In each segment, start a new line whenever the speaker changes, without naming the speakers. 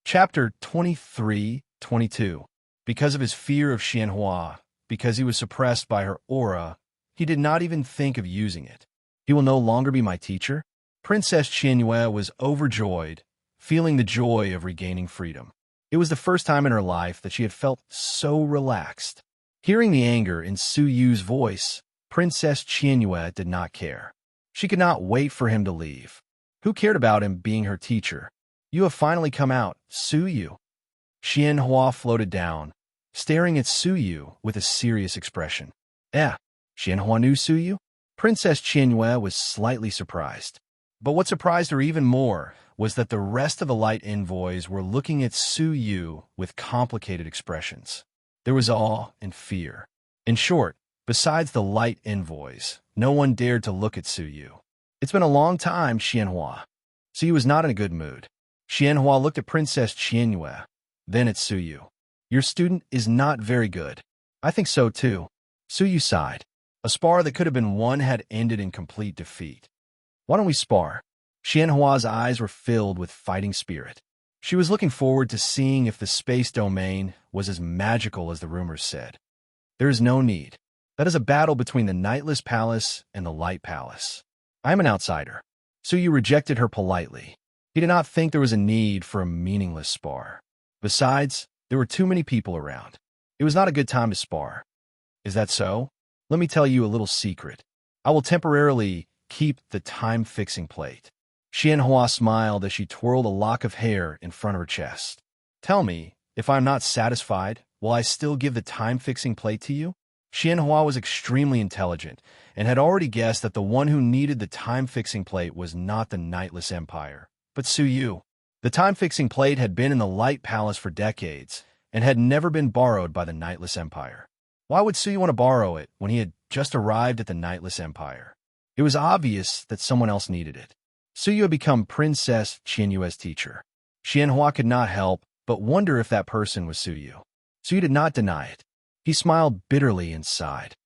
Chapter 23-22. Because of his fear of Xianhua, because he was suppressed by her aura, he did not even think of using it. He will no longer be my teacher? Princess Qianyue was overjoyed, feeling the joy of regaining freedom. It was the first time in her life that she had felt so relaxed. Hearing the anger in Su Yu's voice, Princess Qianyue did not care. She could not wait for him to leave. Who cared about him being her teacher? You have finally come out, Su Yu. Xianhua floated down, staring at Su Yu with a serious expression. Xianhua knew Su Yu? Princess Qianyue was slightly surprised. But what surprised her even more was that the rest of the light envoys were looking at Su Yu with complicated expressions. There was awe and fear. In short, besides the light envoys, no one dared to look at Su Yu. It's been a long time, Xianhua. Su Yu was not in a good mood. Xianhua looked at Princess Qianyue, then at Su Yu. Your student is not very good. I think so too. Su Yu sighed. A spar that could have been won had ended in complete defeat. Why don't we spar? Xianhua's eyes were filled with fighting spirit. She was looking forward to seeing if the space domain was as magical as the rumors said. There is no need. That is a battle between the Nightless Palace and the Light Palace. I am an outsider. Su Yu rejected her politely. He did not think there was a need for a meaningless spar. Besides, there were too many people around. It was not a good time to spar. Is that so? Let me tell you a little secret. I will temporarily keep the time-fixing plate. Xianhua smiled as she twirled a lock of hair in front of her chest. Tell me, if I am not satisfied, will I still give the time-fixing plate to you? Xianhua was extremely intelligent and had already guessed that the one who needed the time-fixing plate was not the Nightless Empire, but Su Yu. The time-fixing plate had been in the Light Palace for decades and had never been borrowed by the Nightless Empire. Why would Su Yu want to borrow it when he had just arrived at the Nightless Empire? It was obvious that someone else needed it. Su Yu had become Princess Qianyue's teacher. Xianhua could not help but wonder if that person was Su Yu. Su Yu did not deny it. He smiled bitterly and sighed.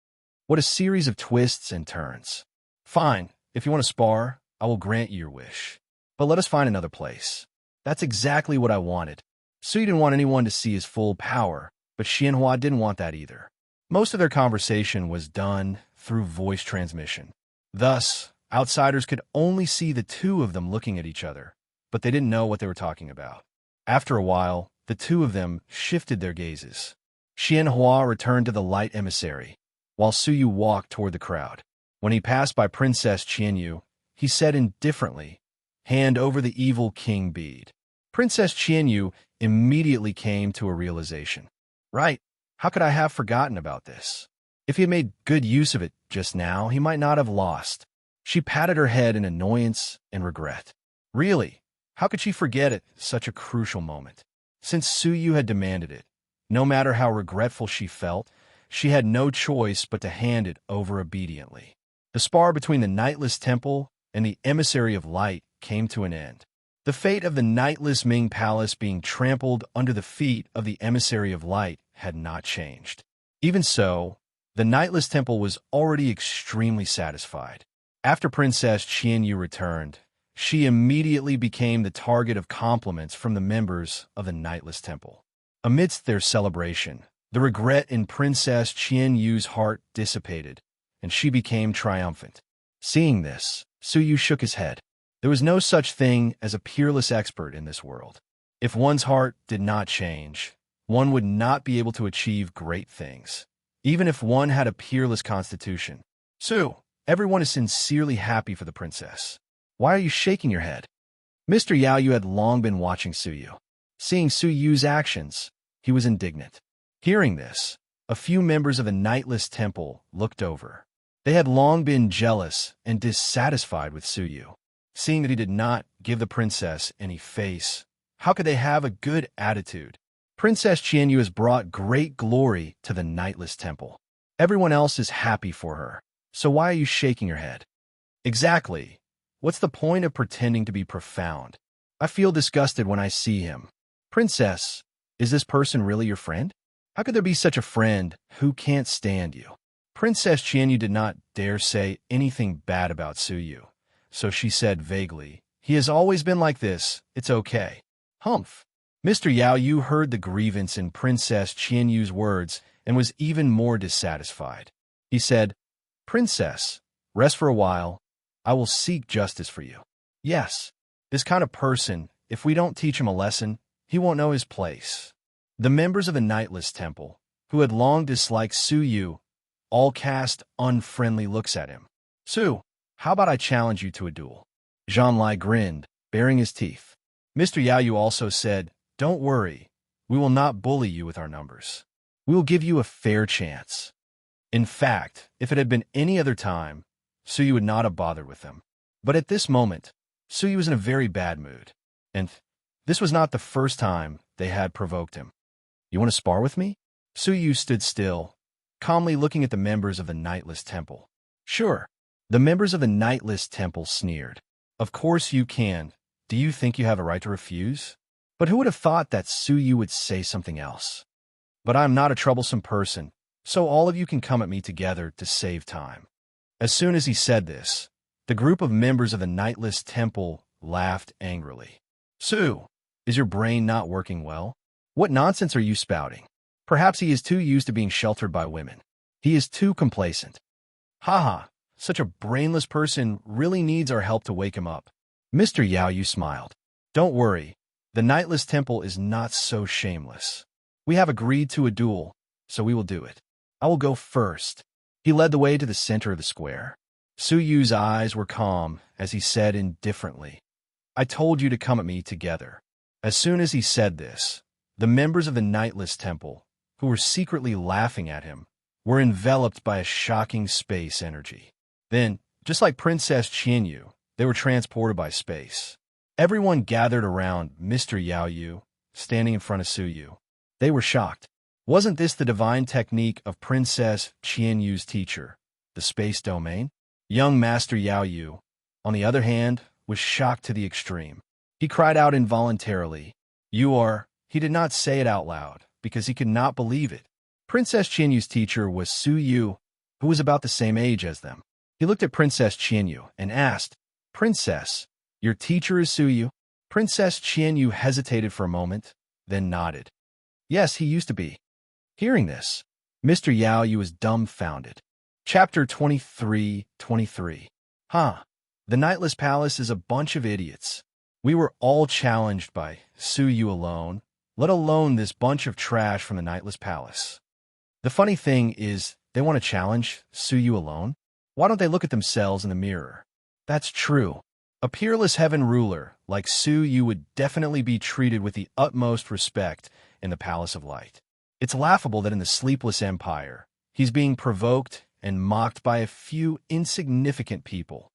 What a series of twists and turns. Fine, if you want to spar, I will grant you your wish. But let us find another place. That's exactly what I wanted. Su Yu didn't want anyone to see his full power, but Xianhua didn't want that either. Most of their conversation was done through voice transmission. Thus, outsiders could only see the two of them looking at each other, but they didn't know what they were talking about. After a while, the two of them shifted their gazes. Xianhua returned to the light emissary, while Su Yu walked toward the crowd. When he passed by Princess Qianyu, he said indifferently, "Hand over the evil king bead." Princess Qianyu immediately came to a realization. Right, how could I have forgotten about this? If he had made good use of it just now, he might not have lost. She patted her head in annoyance and regret. Really, how could she forget it at such a crucial moment? Since Su Yu had demanded it, no matter how regretful she felt, she had no choice but to hand it over obediently. The spar between the Nightless Temple and the Emissary of Light came to an end. The fate of the Nightless Ming Palace being trampled under the feet of the Emissary of Light had not changed. Even so, the Nightless Temple was already extremely satisfied. After Princess Qianyu returned, she immediately became the target of compliments from the members of the Nightless Temple. Amidst their celebration, the regret in Princess Qianyu's heart dissipated, and she became triumphant. Seeing this, Su Yu shook his head. There was no such thing as a peerless expert in this world. If one's heart did not change, one would not be able to achieve great things, even if one had a peerless constitution. Su, everyone is sincerely happy for the princess. Why are you shaking your head? Mr. Yao Yu had long been watching Su Yu. Seeing Su Yu's actions, he was indignant. Hearing this, a few members of the Nightless Temple looked over. They had long been jealous and dissatisfied with Su Yu. Seeing that he did not give the princess any face, how could they have a good attitude? Princess Qianyu has brought great glory to the Nightless Temple. Everyone else is happy for her, so why are you shaking your head? Exactly. What's the point of pretending to be profound? I feel disgusted when I see him. Princess, is this person really your friend? How could there be such a friend who can't stand you? Princess Qianyu did not dare say anything bad about Su Yu, so she said vaguely, "He has always been like this, it's okay." Humph. Mr. Yao Yu heard the grievance in Princess Qianyu's words and was even more dissatisfied. He said, "Princess, rest for a while. I will seek justice for you." Yes, this kind of person, if we don't teach him a lesson, he won't know his place. The members of the Nightless Temple, who had long disliked Su Yu, all cast unfriendly looks at him. "Su, how about I challenge you to a duel?" Zhang Lai grinned, baring his teeth. Mr. Yao Yu also said, "Don't worry, we will not bully you with our numbers. We will give you a fair chance." In fact, if it had been any other time, Su Yu would not have bothered with them. But at this moment, Su Yu was in a very bad mood, and this was not the first time they had provoked him. "You want to spar with me?" Su Yu stood still, calmly looking at the members of the Nightless Temple. "Sure." The members of the Nightless Temple sneered. "Of course you can. Do you think you have a right to refuse?" But who would have thought that Su Yu would say something else? "But I am not a troublesome person, so all of you can come at me together to save time." As soon as he said this, the group of members of the Nightless Temple laughed angrily. "Su, is your brain not working well? What nonsense are you spouting? Perhaps he is too used to being sheltered by women. He is too complacent. Haha, such a brainless person really needs our help to wake him up." Mr. Yao Yu smiled. "Don't worry, the Nightless Temple is not so shameless. We have agreed to a duel, so we will do it. I will go first." He led the way to the center of the square. Su Yu's eyes were calm as he said indifferently, "I told you to come at me together." As soon as he said this, the members of the Nightless Temple, who were secretly laughing at him, were enveloped by a shocking space energy. Then, just like Princess Qianyu, they were transported by space. Everyone gathered around Mr. Yao Yu, standing in front of Su Yu. They were shocked. Wasn't this the divine technique of Princess Qianyu's teacher, the space domain? Young Master Yao Yu, on the other hand, was shocked to the extreme. He cried out involuntarily, "You are..." He did not say it out loud, because he could not believe it. Princess Qianyu's teacher was Su Yu, who was about the same age as them. He looked at Princess Qianyu and asked, "Princess, your teacher is Su Yu?" Princess Qianyu hesitated for a moment, then nodded. "Yes, he used to be." Hearing this, Mr. Yao Yu was dumbfounded. Chapter 23:23. The Nightless Palace is a bunch of idiots. We were all challenged by Su Yu alone, let alone this bunch of trash from the Nightless Palace. The funny thing is, they want to challenge Su Yu alone? Why don't they look at themselves in the mirror? That's true. A peerless heaven ruler like Su Yu would definitely be treated with the utmost respect in the Palace of Light. It's laughable that in the Sleepless Empire, he's being provoked and mocked by a few insignificant people.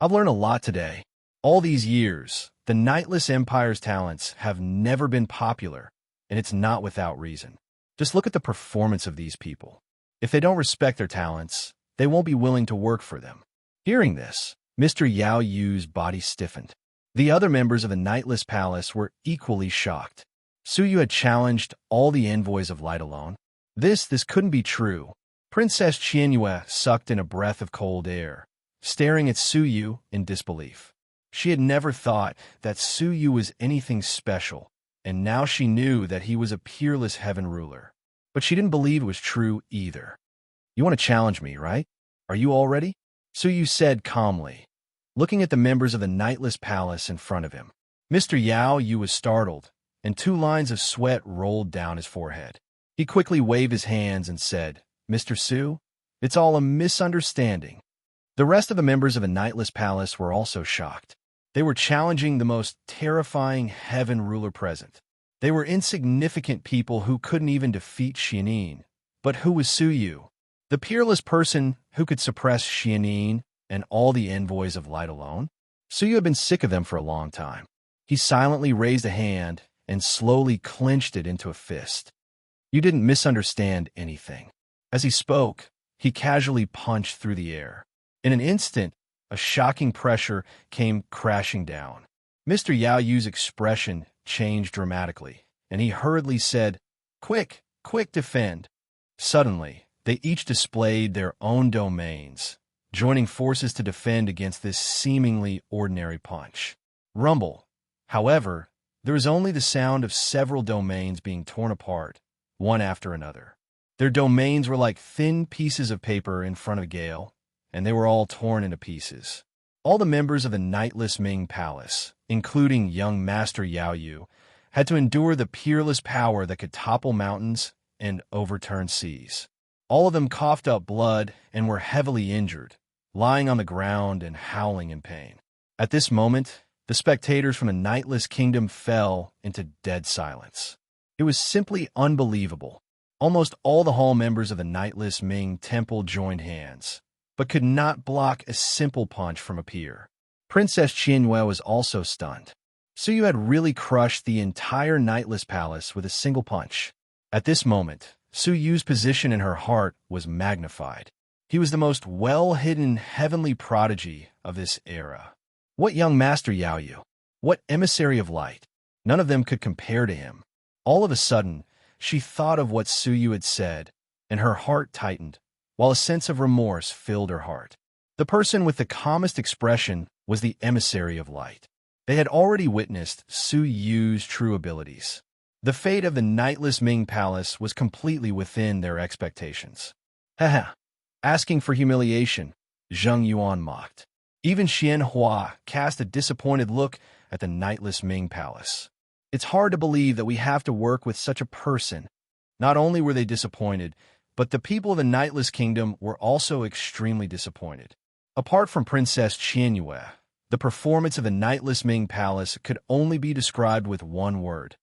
I've learned a lot today. All these years, the Nightless Empire's talents have never been popular, and it's not without reason. Just look at the performance of these people. If they don't respect their talents, they won't be willing to work for them. Hearing this, Mr. Yao Yu's body stiffened. The other members of the Nightless Palace were equally shocked. Su Yu had challenged all the envoys of light alone. This couldn't be true. Princess Qianyue sucked in a breath of cold air, staring at Su Yu in disbelief. She had never thought that Su Yu was anything special, and now she knew that he was a peerless heaven ruler. But she didn't believe it was true either. "You want to challenge me, right? Are you all ready?" Su Yu said calmly, looking at the members of the Nightless Palace in front of him. Mr. Yao Yu was startled, and 2 lines of sweat rolled down his forehead. He quickly waved his hands and said, "Mr. Su, it's all a misunderstanding." The rest of the members of the Nightless Palace were also shocked. They were challenging the most terrifying heaven ruler present. They were insignificant people who couldn't even defeat Xianin. But who was Su Yu? The peerless person who could suppress Xianin and all the envoys of light alone? Su Yu had been sick of them for a long time. He silently raised a hand and slowly clenched it into a fist. "You didn't misunderstand anything." As he spoke, he casually punched through the air. In an instant, a shocking pressure came crashing down. Mr. Yao Yu's expression changed dramatically, and he hurriedly said, "Quick, quick, defend." Suddenly, they each displayed their own domains, joining forces to defend against this seemingly ordinary punch. Rumble. However, There was only the sound of several domains being torn apart, one after another. Their domains were like thin pieces of paper in front of a gale, and they were all torn into pieces. All the members of the Nightless Ming Palace, including young Master Yao Yu, had to endure the peerless power that could topple mountains and overturn seas. All of them coughed up blood and were heavily injured, lying on the ground and howling in pain. At this moment, the spectators from the Nightless Kingdom fell into dead silence. It was simply unbelievable. Almost all the hall members of the Nightless Ming Temple joined hands, but could not block a simple punch from a peer. Princess Qianyue was also stunned. Su Yu had really crushed the entire Nightless Palace with a single punch. At this moment, Su Yu's position in her heart was magnified. He was the most well-hidden heavenly prodigy of this era. What young Master Yao Yu? What emissary of light? None of them could compare to him. All of a sudden, she thought of what Su Yu had said, and her heart tightened, while a sense of remorse filled her heart. The person with the calmest expression was the emissary of light. They had already witnessed Su Yu's true abilities. The fate of the Nightless Ming Palace was completely within their expectations. Haha, asking for humiliation, Zheng Yuan mocked. Even Xianhua cast a disappointed look at the Nightless Ming Palace. It's hard to believe that we have to work with such a person. Not only were they disappointed, but the people of the Nightless Kingdom were also extremely disappointed. Apart from Princess Qianyue, the performance of the Nightless Ming Palace could only be described with one word: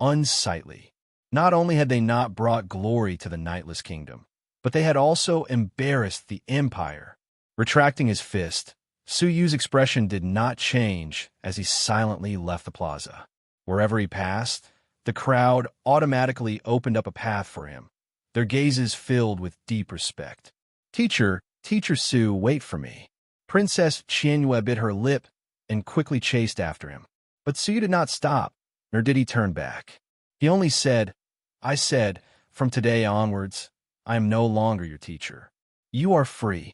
unsightly. Not only had they not brought glory to the Nightless Kingdom, but they had also embarrassed the Empire. Retracting his fist, Su Yu's expression did not change as he silently left the plaza. Wherever he passed, the crowd automatically opened up a path for him, their gazes filled with deep respect. Teacher Su, wait for me." Princess Qianyue bit her lip and quickly chased after him. But Su did not stop, nor did he turn back. He only said, "I said, from today onwards, I am no longer your teacher. You are free."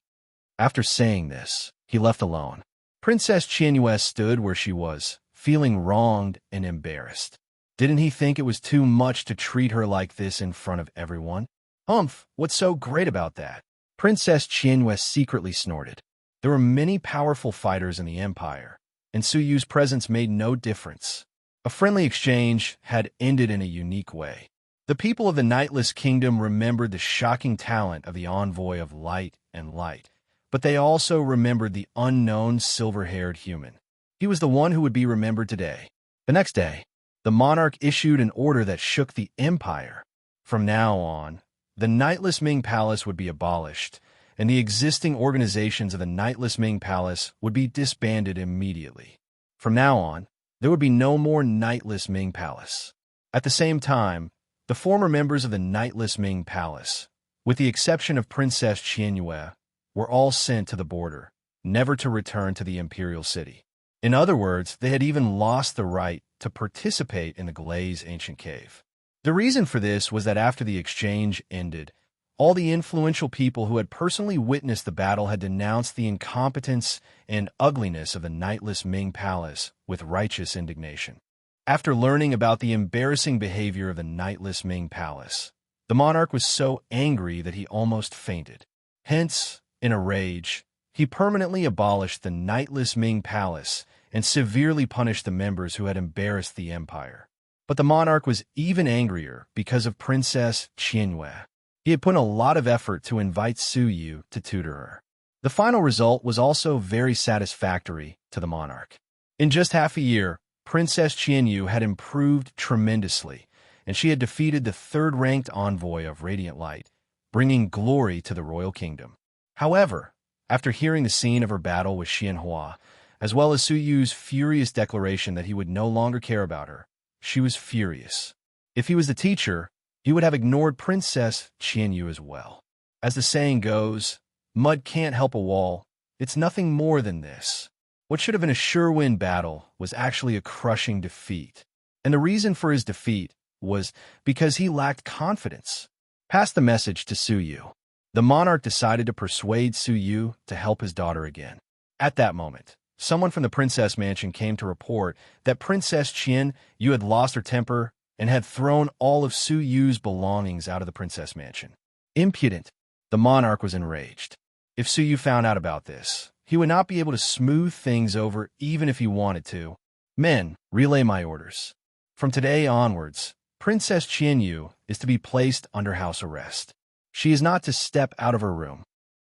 After saying this, he left alone. Princess Qianyue stood where she was, feeling wronged and embarrassed. Didn't he think it was too much to treat her like this in front of everyone? Humph, what's so great about that? Princess Qianyue secretly snorted. There were many powerful fighters in the Empire, and Su Yu's presence made no difference. A friendly exchange had ended in a unique way. The people of the Nightless Kingdom remembered the shocking talent of the Envoy of Light and Light, but they also remembered the unknown silver-haired human. He was the one who would be remembered today. The next day, the monarch issued an order that shook the empire. From now on, the Nightless Ming Palace would be abolished, and the existing organizations of the Nightless Ming Palace would be disbanded immediately. From now on, there would be no more Nightless Ming Palace. At the same time, the former members of the Nightless Ming Palace, with the exception of Princess Qianyue, were all sent to the border, never to return to the imperial city. In other words, they had even lost the right to participate in the Glaze ancient cave. The reason for this was that after the exchange ended, all the influential people who had personally witnessed the battle had denounced the incompetence and ugliness of the Nightless Ming Palace with righteous indignation. After learning about the embarrassing behavior of the Nightless Ming Palace, the monarch was so angry that he almost fainted. Hence, in a rage, he permanently abolished the Nightless Ming Palace and severely punished the members who had embarrassed the empire. But the monarch was even angrier because of Princess Qianyue. He had put in a lot of effort to invite Su Yu to tutor her. The final result was also very satisfactory to the monarch. In just half a year, Princess Qianyue had improved tremendously, and she had defeated the third-ranked envoy of Radiant Light, bringing glory to the royal kingdom. However, after hearing the scene of her battle with Xianhua, as well as Su Yu's furious declaration that he would no longer care about her, she was furious. If he was the teacher, he would have ignored Princess Qianyue as well. As the saying goes, mud can't help a wall. It's nothing more than this. What should have been a sure-win battle was actually a crushing defeat. And the reason for his defeat was because he lacked confidence. Pass the message to Su Yu. The monarch decided to persuade Su Yu to help his daughter again. At that moment, someone from the princess mansion came to report that Princess Qian Yu had lost her temper and had thrown all of Su Yu's belongings out of the princess mansion. Impudent! The monarch was enraged. If Su Yu found out about this, he would not be able to smooth things over even if he wanted to. Men, relay my orders. From today onwards, Princess Qian Yu is to be placed under house arrest. She is not to step out of her room.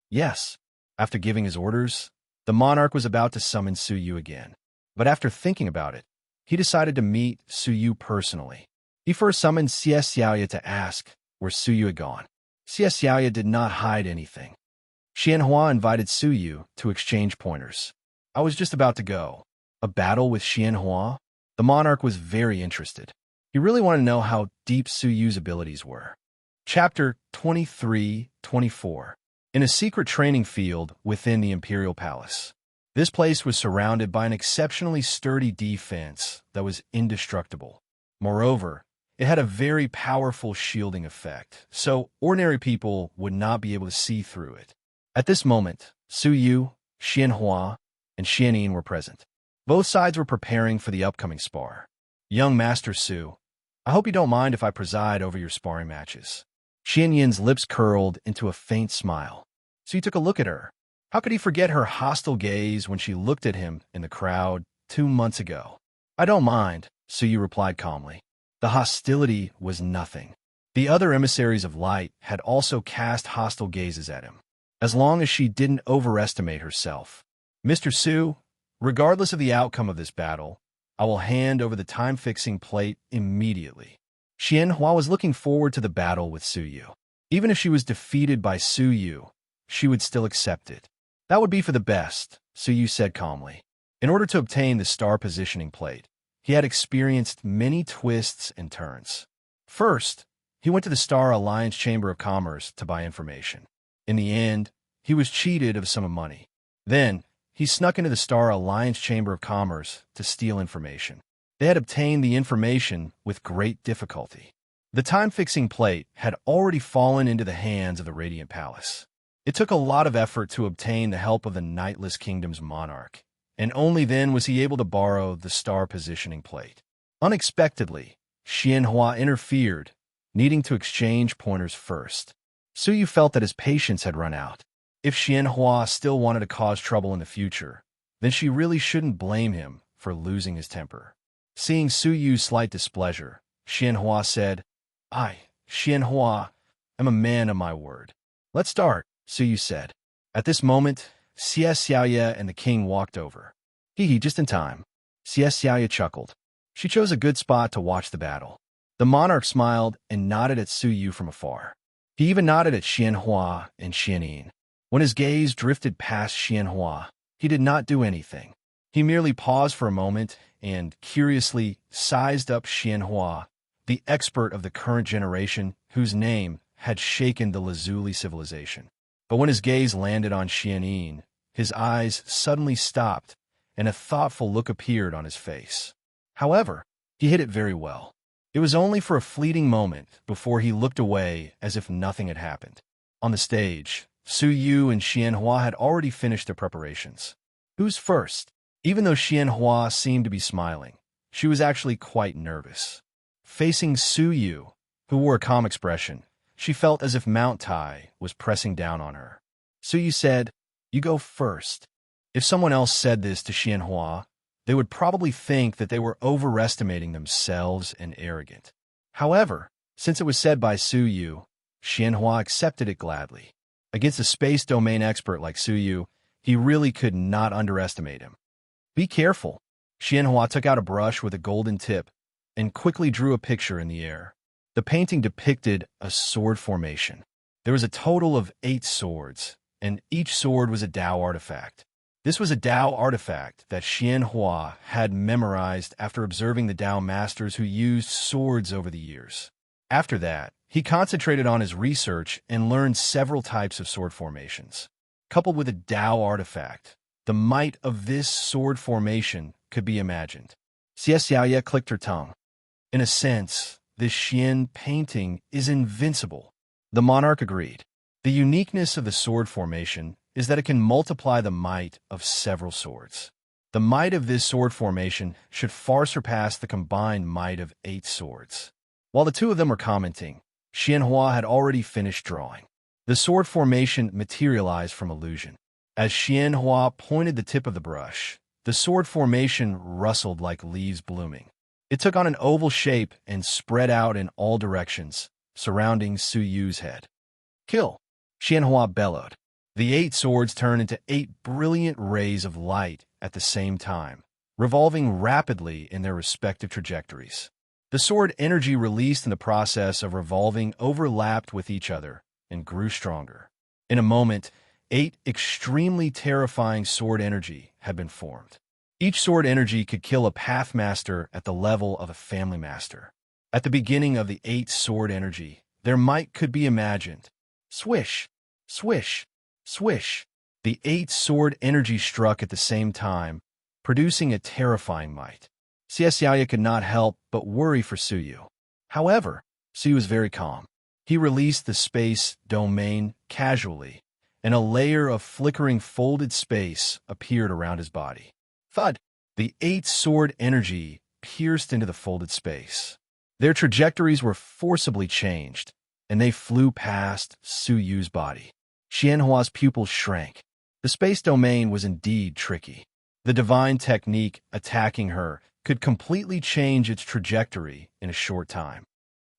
Yes. After giving his orders, the monarch was about to summon Su Yu again. But after thinking about it, he decided to meet Su Yu personally. He first summoned Xie Xiaoya to ask where Su Yu had gone. Xie Xiaoya did not hide anything. Xianhua invited Su Yu to exchange pointers. I was just about to go. A battle with Xianhua? The monarch was very interested. He really wanted to know how deep Su Yu's abilities were. Chapter 23-24. In a secret training field within the Imperial Palace. This place was surrounded by an exceptionally sturdy defense that was indestructible. Moreover, it had a very powerful shielding effect, so ordinary people would not be able to see through it. At this moment, Su Yu, Xianhua, and Xianyin were present. Both sides were preparing for the upcoming spar. Young Master Su, I hope you don't mind if I preside over your sparring matches. Xianyin's lips curled into a faint smile. So he took a look at her. How could he forget her hostile gaze when she looked at him in the crowd 2 months ago? I don't mind, Su Yu replied calmly. The hostility was nothing. The other emissaries of light had also cast hostile gazes at him, as long as she didn't overestimate herself. Mr. Su, regardless of the outcome of this battle, I will hand over the time-fixing plate immediately. Xianhua was looking forward to the battle with Su Yu. Even if she was defeated by Su Yu, she would still accept it. That would be for the best, Su Yu said calmly. In order to obtain the star positioning plate, he had experienced many twists and turns. First, he went to the Star Alliance Chamber of Commerce to buy information. In the end, he was cheated of some money. Then, he snuck into the Star Alliance Chamber of Commerce to steal information. They had obtained the information with great difficulty. The time-fixing plate had already fallen into the hands of the Radiant Palace. It took a lot of effort to obtain the help of the Nightless Kingdom's monarch, and only then was he able to borrow the star positioning plate. Unexpectedly, Xianhua interfered, needing to exchange pointers first. Su Yu felt that his patience had run out. If Xianhua still wanted to cause trouble in the future, then she really shouldn't blame him for losing his temper. Seeing Su Yu's slight displeasure, Xianhua said, I, Xianhua, am a man of my word. Let's start, Su Yu said. At this moment, Xie Xiaoya and the king walked over. Hee, just in time. Xie Xiaoya chuckled. She chose a good spot to watch the battle. The monarch smiled and nodded at Su Yu from afar. He even nodded at Xianhua and Xianyin. When his gaze drifted past Xianhua, he did not do anything. He merely paused for a moment and, curiously, sized up Xianhua, the expert of the current generation whose name had shaken the Lazuli civilization. But when his gaze landed on Xianyin, his eyes suddenly stopped and a thoughtful look appeared on his face. However, he hid it very well. It was only for a fleeting moment before he looked away as if nothing had happened. On the stage, Su Yu and Xianhua had already finished their preparations. Who's first? Even though Xianhua seemed to be smiling, she was actually quite nervous. Facing Su Yu, who wore a calm expression, she felt as if Mount Tai was pressing down on her. Su Yu said, You go first. If someone else said this to Xianhua, they would probably think that they were overestimating themselves and arrogant. However, since it was said by Su Yu, Xianhua accepted it gladly. Against a space domain expert like Su Yu, he really could not underestimate him. Be careful. Xianhua took out a brush with a golden tip and quickly drew a picture in the air. The painting depicted a sword formation. There was a total of 8 swords, and each sword was a Dao artifact. This was a Dao artifact that Xianhua had memorized after observing the Dao masters who used swords over the years. After that, he concentrated on his research and learned several types of sword formations. Coupled with a Dao artifact, the might of this sword formation could be imagined. Xie Xiaoya clicked her tongue. In a sense, this Xian painting is invincible. The monarch agreed. The uniqueness of the sword formation is that it can multiply the might of several swords. The might of this sword formation should far surpass the combined might of 8 swords. While the two of them were commenting, Xianhua had already finished drawing. The sword formation materialized from illusion. As Xianhua pointed the tip of the brush, the sword formation rustled like leaves blooming. It took on an oval shape and spread out in all directions, surrounding Su Yu's head. "Kill!" Xianhua bellowed. The 8 swords turned into 8 brilliant rays of light at the same time, revolving rapidly in their respective trajectories. The sword energy released in the process of revolving overlapped with each other and grew stronger. In a moment, 8 extremely terrifying sword energy had been formed. Each sword energy could kill a Pathmaster at the level of a Family Master. At the beginning of the 8 sword energy, their might could be imagined. Swish, swish, swish. The 8 sword energy struck at the same time, producing a terrifying might. Xiaoya could not help but worry for Su Yu. However, Su Yu was very calm. He released the space domain casually, and a layer of flickering folded space appeared around his body. Thud! The 8 sword energy pierced into the folded space. Their trajectories were forcibly changed, and they flew past Su Yu's body. Xianhua's pupils shrank. The space domain was indeed tricky. The divine technique attacking her could completely change its trajectory in a short time.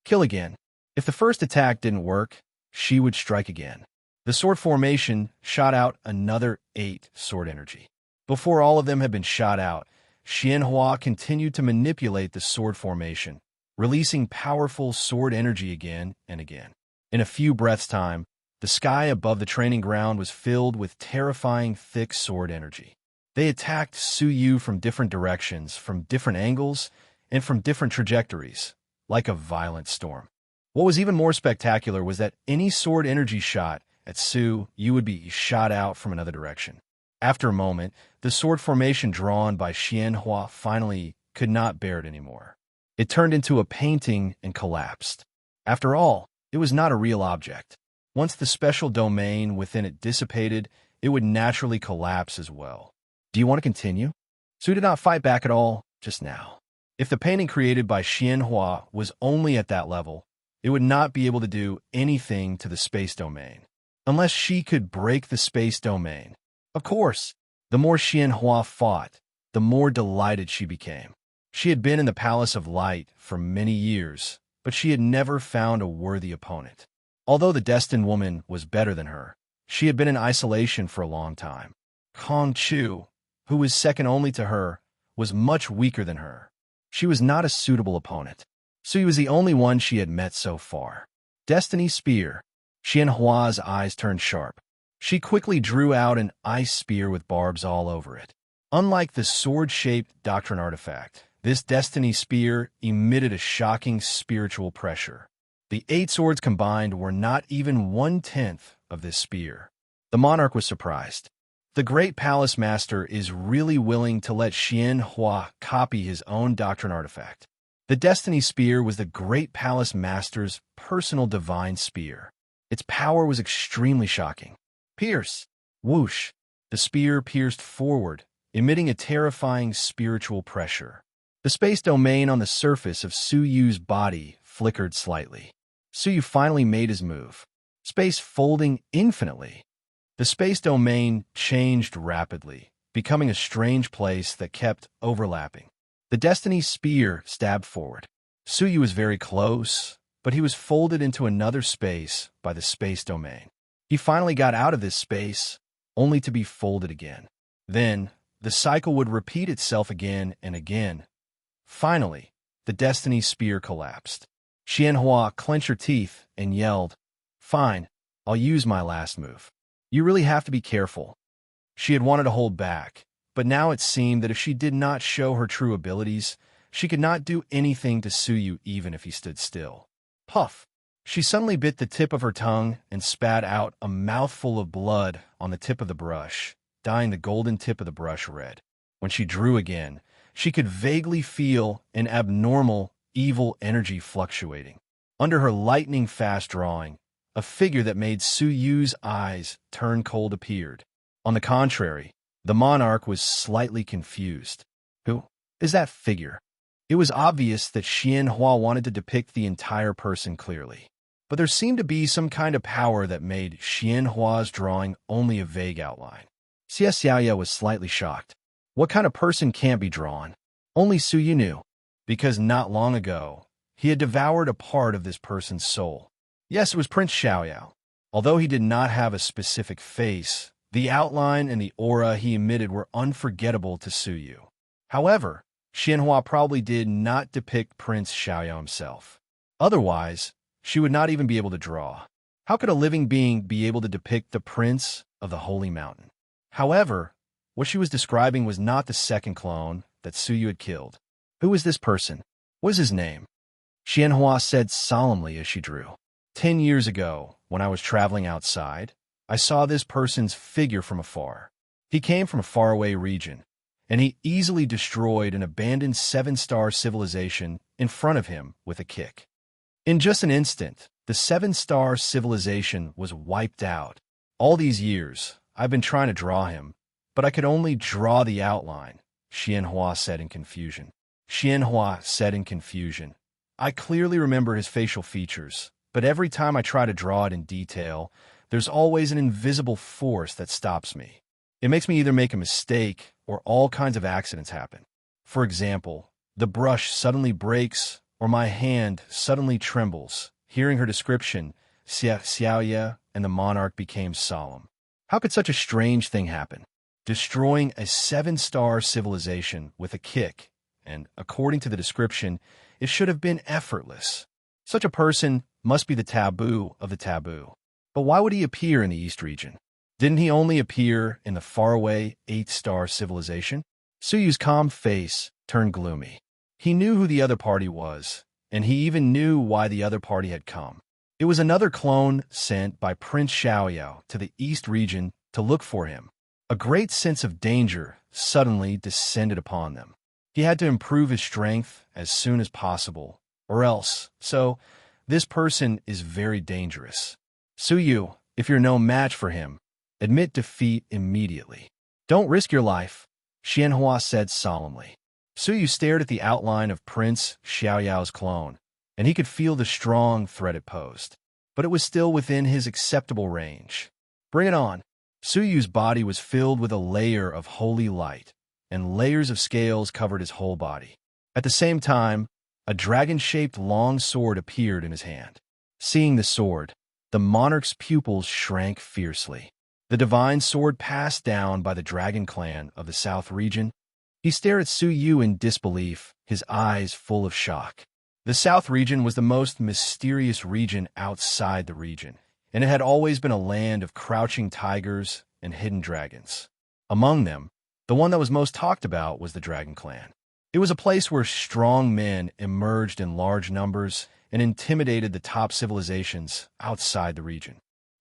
Kill again. If the first attack didn't work, she would strike again. The sword formation shot out another 8 sword energy. Before all of them had been shot out, Xianhua continued to manipulate the sword formation, releasing powerful sword energy again and again. In a few breaths' time, the sky above the training ground was filled with terrifying thick sword energy. They attacked Su Yu from different directions, from different angles, and from different trajectories, like a violent storm. What was even more spectacular was that any sword energy shot at Su Yu would be shot out from another direction. After a moment, the sword formation drawn by Xianhua finally could not bear it anymore. It turned into a painting and collapsed. After all, it was not a real object. Once the special domain within it dissipated, it would naturally collapse as well. Do you want to continue? Su did not fight back at all just now. If the painting created by Xianhua was only at that level, it would not be able to do anything to the space domain, unless she could break the space domain. Of course, the more Xianhua fought, the more delighted she became. She had been in the Palace of Light for many years, but she had never found a worthy opponent. Although the destined woman was better than her, she had been in isolation for a long time. Kong Chu, who was second only to her, was much weaker than her. She was not a suitable opponent. Su Yu was the only one she had met so far. Destiny Spear. Xianhua's eyes turned sharp. She quickly drew out an ice spear with barbs all over it. Unlike the sword-shaped Doctrine artifact, this Destiny Spear emitted a shocking spiritual pressure. The 8 swords combined were not even 1/10 of this spear. The monarch was surprised. The great palace master is really willing to let Xianhua copy his own Doctrine artifact. The Destiny Spear was the great palace master's personal divine spear. Its power was extremely shocking. Pierce! Whoosh! The spear pierced forward, emitting a terrifying spiritual pressure. The space domain on the surface of Su Yu's body flickered slightly. Su Yu finally made his move. Space folding infinitely. The space domain changed rapidly, becoming a strange place that kept overlapping. The Destiny Spear stabbed forward. Su Yu was very close, but he was folded into another space by the space domain. He finally got out of this space, only to be folded again. Then, the cycle would repeat itself again and again. Finally, the Destiny Spear collapsed. Xianhua clenched her teeth and yelled, "Fine, I'll use my last move. You really have to be careful." She had wanted to hold back, but now it seemed that if she did not show her true abilities, she could not do anything to Su Yu even if he stood still. Puff! She suddenly bit the tip of her tongue and spat out a mouthful of blood on the tip of the brush, dyeing the golden tip of the brush red. When she drew again, she could vaguely feel an abnormal, evil energy fluctuating. Under her lightning-fast drawing, a figure that made Su Yu's eyes turn cold appeared. On the contrary, The monarch was slightly confused. Who is that figure? It was obvious that Xianhua wanted to depict the entire person clearly, but there seemed to be some kind of power that made Xianhua's drawing only a vague outline. Xie Xiaoya was slightly shocked. What kind of person can't be drawn? Only Su Yu knew, because not long ago, he had devoured a part of this person's soul. Yes, it was Prince Xiaoyao. Although he did not have a specific face, the outline and the aura he emitted were unforgettable to Su Yu. However, Xianhua probably did not depict Prince Xiaoyao himself. Otherwise, she would not even be able to draw. How could a living being be able to depict the Prince of the Holy Mountain? However, what she was describing was not the second clone that Su Yu had killed. Who was this person? What is his name? Xianhua said solemnly as she drew. 10 years ago, when I was traveling outside, I saw this person's figure from afar. He came from a faraway region, and he easily destroyed an abandoned 7-star civilization in front of him with a kick. In just an instant, the 7-star civilization was wiped out. All these years, I've been trying to draw him, but I could only draw the outline, Xianhua said in confusion. I clearly remember his facial features, but every time I try to draw it in detail, there's always an invisible force that stops me. It makes me either make a mistake or all kinds of accidents happen. For example, the brush suddenly breaks or my hand suddenly trembles. Hearing her description, Xiaoya and the monarch became solemn. How could such a strange thing happen? Destroying a 7-star civilization with a kick, and according to the description, it should have been effortless. Such a person must be the taboo of the taboo. But why would he appear in the East region? Didn't he only appear in the faraway 8-star civilization? Su Yu's calm face turned gloomy. He knew who the other party was, and he even knew why the other party had come. It was another clone sent by Prince Xiaoyao to the East region to look for him. A great sense of danger suddenly descended upon them. He had to improve his strength as soon as possible, or else. So, this person is very dangerous. Su Yu, if you're no match for him, admit defeat immediately. Don't risk your life, Xianhua said solemnly. Su Yu stared at the outline of Prince Xiaoyao's clone, and he could feel the strong threat it posed. But it was still within his acceptable range. Bring it on. Su Yu's body was filled with a layer of holy light, and layers of scales covered his whole body. At the same time, a dragon-shaped long sword appeared in his hand. Seeing the sword, the monarch's pupils shrank fiercely. The divine sword passed down by the dragon clan of the South region. He stared at Su Yu in disbelief, his eyes full of shock. The South region was the most mysterious region outside the region, and it had always been a land of crouching tigers and hidden dragons. Among them, the one that was most talked about was the Dragon Clan. It was a place where strong men emerged in large numbers and intimidated the top civilizations outside the region.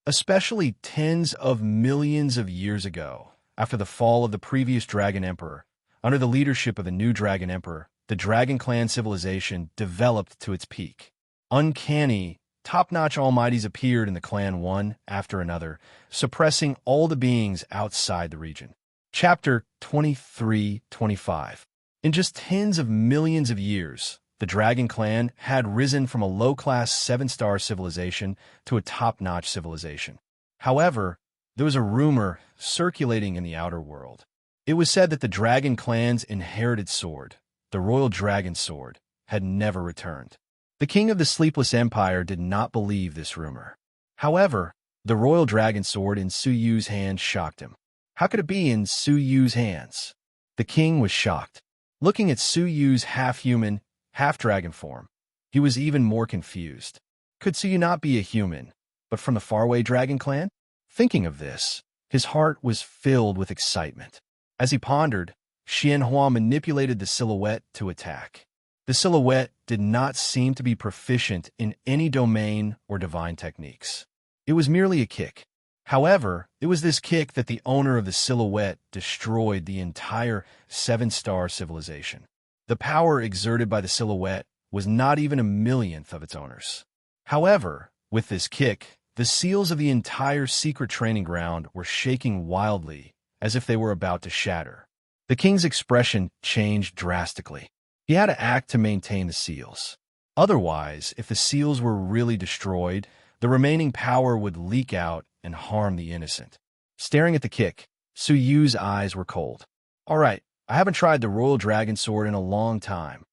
Especially tens of millions of years ago, after the fall of the previous Dragon Emperor, under the leadership of the new Dragon Emperor, the Dragon Clan civilization developed to its peak. Uncanny, top-notch almighties appeared in the clan one after another, suppressing all the beings outside the region. Chapter 23-25. In just tens of millions of years, the Dragon Clan had risen from a low-class 7-star civilization to a top-notch civilization. However, there was a rumor circulating in the outer world. It was said that the Dragon Clan's inherited sword, the Royal Dragon Sword, had never returned. The king of the Sleepless Empire did not believe this rumor. However, the Royal Dragon Sword in Su Yu's hand shocked him. How could it be in Su Yu's hands? The king was shocked. Looking at Su Yu's half-human, half-dragon form, he was even more confused. Could Su Yu not be a human, but from the faraway Dragon Clan? Thinking of this, his heart was filled with excitement. As he pondered, Xianhua manipulated the silhouette to attack. The silhouette did not seem to be proficient in any domain or divine techniques. It was merely a kick. However, it was this kick that the owner of the silhouette destroyed the entire 7-star civilization. The power exerted by the silhouette was not even a millionth of its owner's. However, with this kick, the seals of the entire secret training ground were shaking wildly as if they were about to shatter. The king's expression changed drastically. He had to act to maintain the seals. Otherwise, if the seals were really destroyed, the remaining power would leak out and harm the innocent. Staring at the kick, Su Yu's eyes were cold. "All right, I haven't tried the Royal Dragon Sword in a long time,"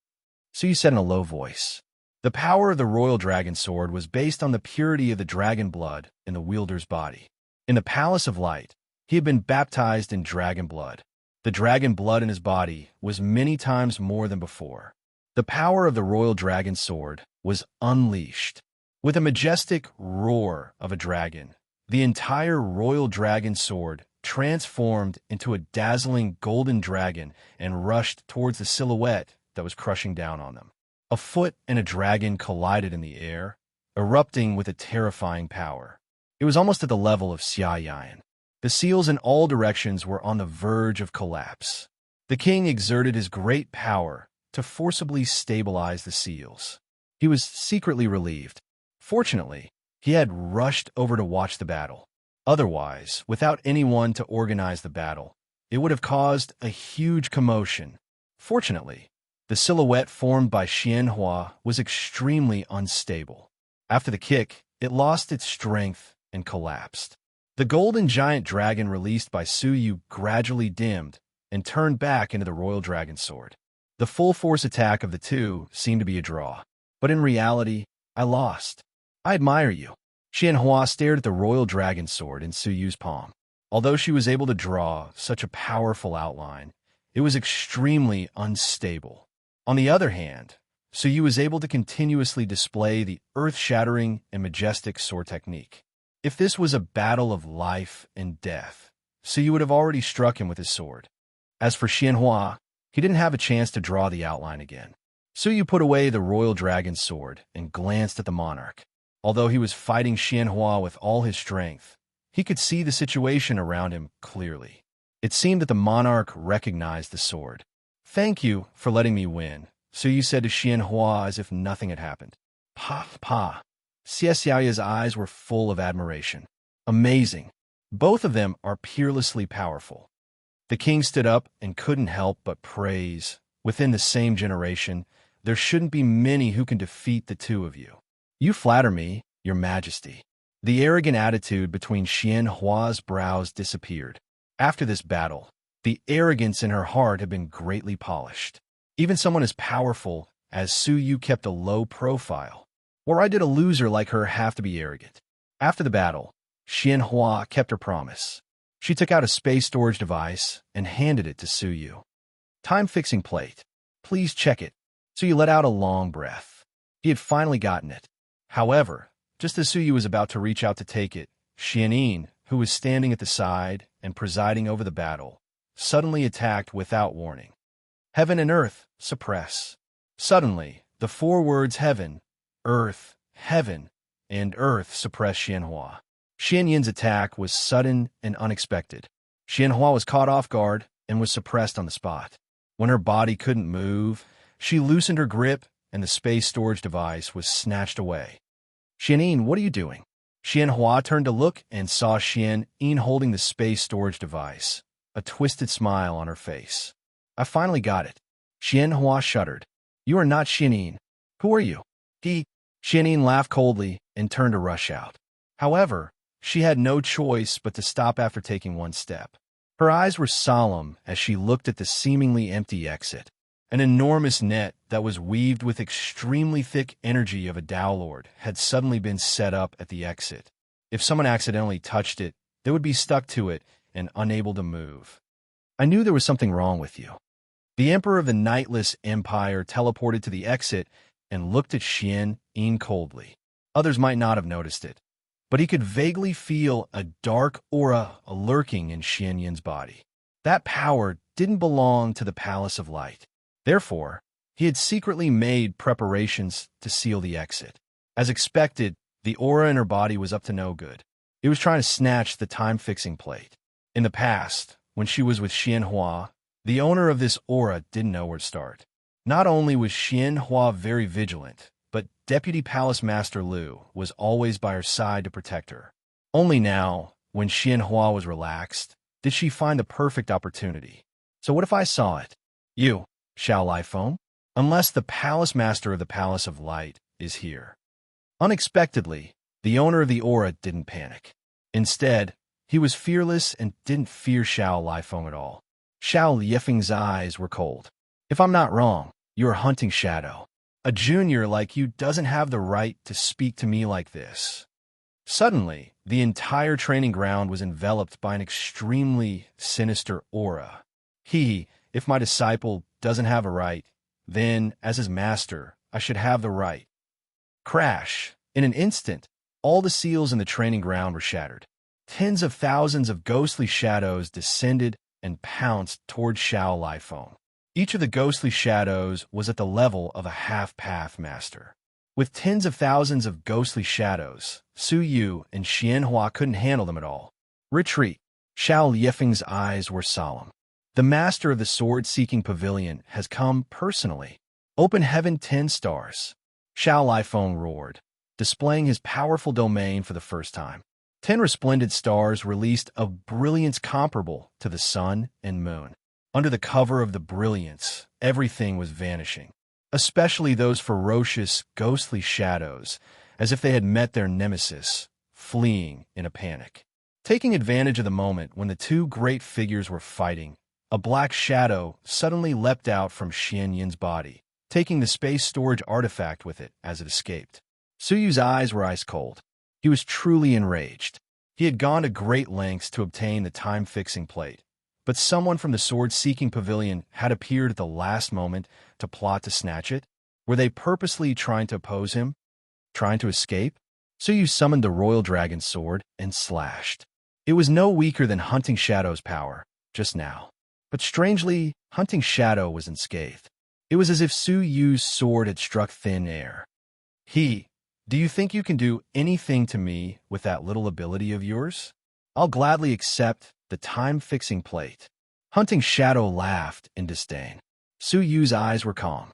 Su Yu said in a low voice. The power of the Royal Dragon Sword was based on the purity of the dragon blood in the wielder's body. In the Palace of Light, he had been baptized in dragon blood. The dragon blood in his body was many times more than before. The power of the Royal Dragon Sword was unleashed. With a majestic roar of a dragon, the entire Royal Dragon Sword transformed into a dazzling golden dragon and rushed towards the silhouette that was crushing down on them. A foot and a dragon collided in the air, erupting with a terrifying power. It was almost at the level of Xia Yan. The seals in all directions were on the verge of collapse. The king exerted his great power to forcibly stabilize the seals. He was secretly relieved. Fortunately, he had rushed over to watch the battle. Otherwise, without anyone to organize the battle, it would have caused a huge commotion. Fortunately, the silhouette formed by Xianhua was extremely unstable. After the kick, it lost its strength and collapsed. The golden giant dragon released by Su Yu gradually dimmed and turned back into the Royal Dragon Sword. The full-force attack of the two seemed to be a draw. But in reality, I lost. I admire you. Xianhua stared at the Royal Dragon Sword in Su Yu's palm. Although she was able to draw such a powerful outline, it was extremely unstable. On the other hand, Su Yu was able to continuously display the earth-shattering and majestic sword technique. If this was a battle of life and death, Su Yu would have already struck him with his sword. As for Xianhua, he didn't have a chance to draw the outline again. Su Yu put away the Royal Dragon Sword and glanced at the monarch. Although he was fighting Xianhua with all his strength, he could see the situation around him clearly. It seemed that the monarch recognized the sword. "Thank you for letting me win," Su Yu said to Xianhua as if nothing had happened. Pa. Xie Xiaoya's eyes were full of admiration. "Amazing. Both of them are peerlessly powerful." The king stood up and couldn't help but praise. Within the same generation, there shouldn't be many who can defeat the two of you. "You flatter me, your majesty." The arrogant attitude between Xianhua's brows disappeared. After this battle, the arrogance in her heart had been greatly polished. Even someone as powerful as Su Yu kept a low profile. Why did a loser like her have to be arrogant? After the battle, Xianhua kept her promise. She took out a space storage device and handed it to Su Yu. "Time-fixing plate. Please check it." Su Yu let out a long breath. He had finally gotten it. However, just as Su Yu was about to reach out to take it, Xianin, who was standing at the side and presiding over the battle, suddenly attacked without warning. "Heaven and earth, suppress." Suddenly, the four words heaven, heaven, and earth suppressed Xianhua. Xianyin's attack was sudden and unexpected. Xianhua was caught off guard and was suppressed on the spot. When her body couldn't move, she loosened her grip and the space storage device was snatched away. "Xianin, what are you doing?" Xianhua turned to look and saw Xianin holding the space storage device, a twisted smile on her face. "I finally got it." Xianhua shuddered. "You are not Xianin. Who are you?" Xianin laughed coldly and turned to rush out. However, she had no choice but to stop after taking one step. Her eyes were solemn as she looked at the seemingly empty exit. An enormous net that was weaved with extremely thick energy of a Tao Lord had suddenly been set up at the exit. If someone accidentally touched it, they would be stuck to it and unable to move. "I knew there was something wrong with you." The Emperor of the Nightless Empire teleported to the exit and looked at Xianin coldly. Others might not have noticed it, but he could vaguely feel a dark aura lurking in Xianyin's body. That power didn't belong to the Palace of Light. Therefore, he had secretly made preparations to seal the exit. As expected, the aura in her body was up to no good. It was trying to snatch the time-fixing plate. In the past, when she was with Xianhua, the owner of this aura didn't know where to start. Not only was Xianhua very vigilant, but Deputy Palace Master Liu was always by her side to protect her. Only now, when Xianhua was relaxed, Did she find the perfect opportunity? So what if I saw it? You, Xiao Lifeng? Unless the palace master of the Palace of Light is here. Unexpectedly, the owner of the aura didn't panic. Instead, he was fearless and didn't fear Xiao Lifeng at all. Xiao Lifeng's eyes were cold. If I'm not wrong, you're hunting shadow. A junior like you doesn't have the right to speak to me like this. Suddenly, the entire training ground was enveloped by an extremely sinister aura. If my disciple doesn't have a right, then, as his master, I should have the right. Crash! In an instant, all the seals in the training ground were shattered. Tens of thousands of ghostly shadows descended and pounced toward Xiao Lifeng. Each of the ghostly shadows was at the level of a half-path master. With tens of thousands of ghostly shadows, Su Yu and Xianhua couldn't handle them at all. Retreat! Xiao Lifeng's eyes were solemn. The master of the sword-seeking pavilion has come personally. Open heaven 10 stars. Xiao Lifeng roared, displaying his powerful domain for the first time. 10 resplendent stars released a brilliance comparable to the sun and moon. Under the cover of the brilliance, everything was vanishing, especially those ferocious, ghostly shadows, as if they had met their nemesis, fleeing in a panic. Taking advantage of the moment when the two great figures were fighting, a black shadow suddenly leapt out from Xianyin's body, taking the space storage artifact with it as it escaped. Su Yu's eyes were ice cold. He was truly enraged. He had gone to great lengths to obtain the time-fixing plate, but someone from the sword-seeking pavilion had appeared at the last moment to plot to snatch it. Were they purposely trying to oppose him? Trying to escape? Su Yu summoned the royal dragon sword and slashed. It was no weaker than Hunting Shadow's power, just now. But strangely, Hunting Shadow was unscathed. It was as if Su Yu's sword had struck thin air. Do you think you can do anything to me with that little ability of yours? I'll gladly accept the time-fixing plate. Hunting Shadow laughed in disdain. Su Yu's eyes were calm.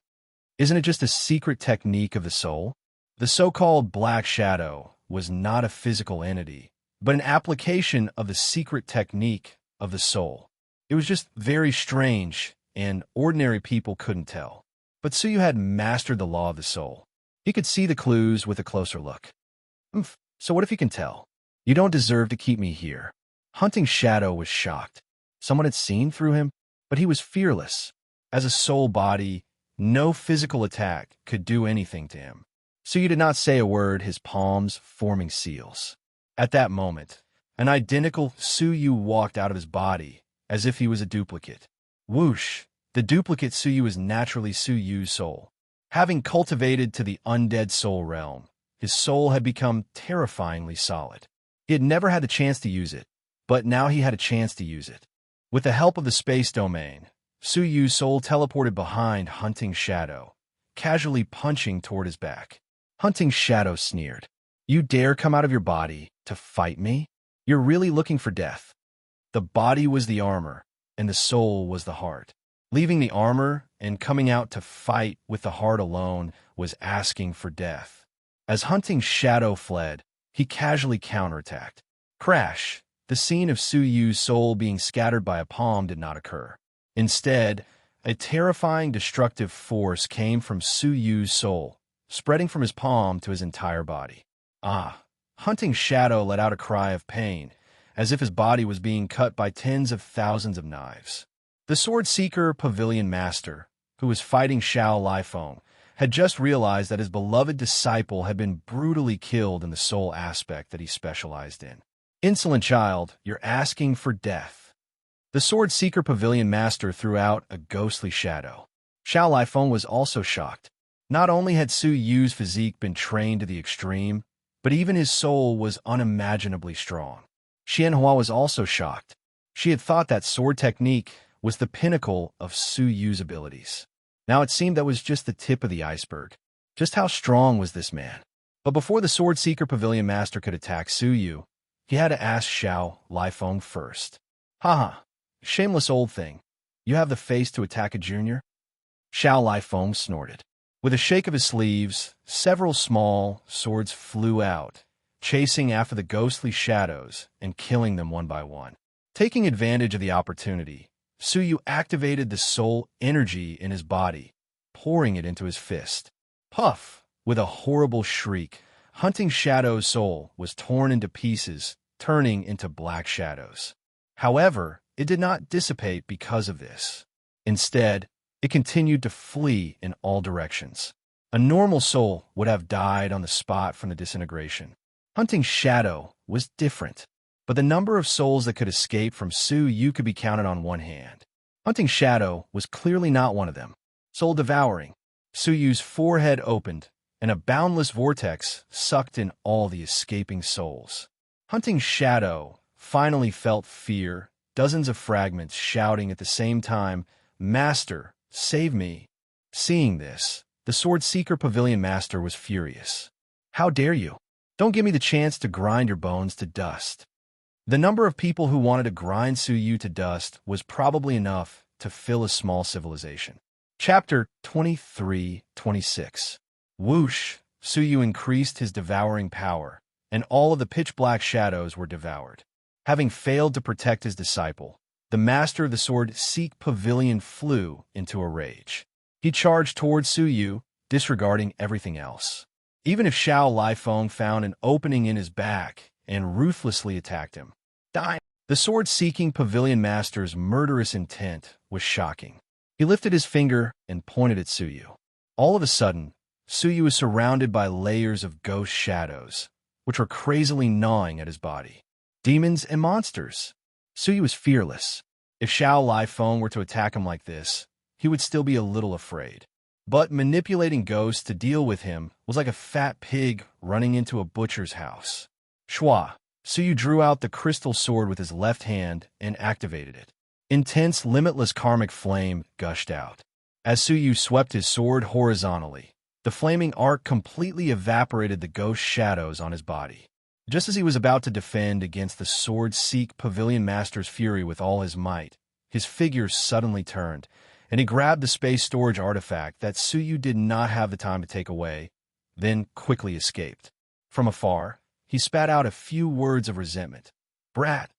Isn't it just a secret technique of the soul? The so-called Black Shadow was not a physical entity, but an application of the secret technique of the soul. It was just very strange, and ordinary people couldn't tell. But Su Yu had mastered the law of the soul. He could see the clues with a closer look. So what if you can tell? You don't deserve to keep me here. Hunting Shadow was shocked. Someone had seen through him, but he was fearless. As a soul body, no physical attack could do anything to him. Su Yu did not say a word, his palms forming seals. At that moment, an identical Su Yu walked out of his body, as if he was a duplicate. Whoosh! The duplicate Su Yu is naturally Su Yu's soul. Having cultivated to the undead soul realm, his soul had become terrifyingly solid. He had never had the chance to use it, but now he had a chance to use it. With the help of the space domain, Su Yu's soul teleported behind Hunting Shadow, casually punching toward his back. Hunting Shadow sneered. You dare come out of your body to fight me? You're really looking for death. The body was the armor, and the soul was the heart. Leaving the armor and coming out to fight with the heart alone was asking for death. As Hunting Shadow fled, he casually counterattacked. Crash! The scene of Su Yu's soul being scattered by a palm did not occur. Instead, a terrifying destructive force came from Su Yu's soul, spreading from his palm to his entire body. Hunting Shadow let out a cry of pain, as if his body was being cut by tens of thousands of knives. The sword-seeker pavilion master, who was fighting Xiao Lifeng, had just realized that his beloved disciple had been brutally killed in the soul aspect that he specialized in. Insolent child, you're asking for death. The sword-seeker pavilion master threw out a ghostly shadow. Xiao Lifeng was also shocked. Not only had Su Yu's physique been trained to the extreme, but even his soul was unimaginably strong. Xianhua was also shocked. She had thought that sword technique was the pinnacle of Su Yu's abilities. Now it seemed that was just the tip of the iceberg. Just how strong was this man? But before the Sword-Seeker Pavilion Master could attack Su Yu, he had to ask Xiao Lifeng first. Shameless old thing. You have the face to attack a junior? Xiao Lifeng snorted. With a shake of his sleeves, several small swords flew out, chasing after the ghostly shadows and killing them one by one. Taking advantage of the opportunity, Suyu activated the soul energy in his body, pouring it into his fist. Puff! With a horrible shriek, Hunting Shadow's soul was torn into pieces, turning into black shadows. However, it did not dissipate because of this. Instead, it continued to flee in all directions. A normal soul would have died on the spot from the disintegration. Hunting Shadow was different, but the number of souls that could escape from Suyu could be counted on one hand. Hunting Shadow was clearly not one of them. Soul devouring. Suyu's forehead opened, and a boundless vortex sucked in all the escaping souls. Hunting Shadow finally felt fear, dozens of fragments shouting at the same time, "Master, save me!" Seeing this, the Sword Seeker Pavilion Master was furious. "How dare you? Don't give me the chance to grind your bones to dust." The number of people who wanted to grind Suyu to dust was probably enough to fill a small civilization. Chapter 23-26. Whoosh! Suyu increased his devouring power, and all of the pitch-black shadows were devoured. Having failed to protect his disciple, the master of the Sword Seek Pavilion flew into a rage. He charged towards Suyu, disregarding everything else. Even if Xiao Lifeng found an opening in his back and ruthlessly attacked him. Die! The sword-seeking Pavilion Master's murderous intent was shocking. He lifted his finger and pointed at Suyu. All of a sudden, Suyu was surrounded by layers of ghost shadows, which were crazily gnawing at his body. Demons and monsters. Suyu was fearless. If Xiao Lifeng were to attack him like this, he would still be a little afraid. But manipulating ghosts to deal with him was like a fat pig running into a butcher's house. Shua. Suyu drew out the crystal sword with his left hand and activated it. Intense, limitless karmic flame gushed out. As Suyu swept his sword horizontally, the flaming arc completely evaporated the ghost shadows on his body. Just as he was about to defend against the sword-seek Pavilion Master's fury with all his might, his figure suddenly turned, and he grabbed the space storage artifact that Suyu did not have the time to take away, then quickly escaped. From afar, he spat out a few words of resentment. "Brat,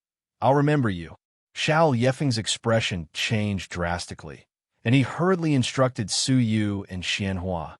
I'll remember you." Xiao Yefeng's expression changed drastically, and he hurriedly instructed Suyu and Xianhua.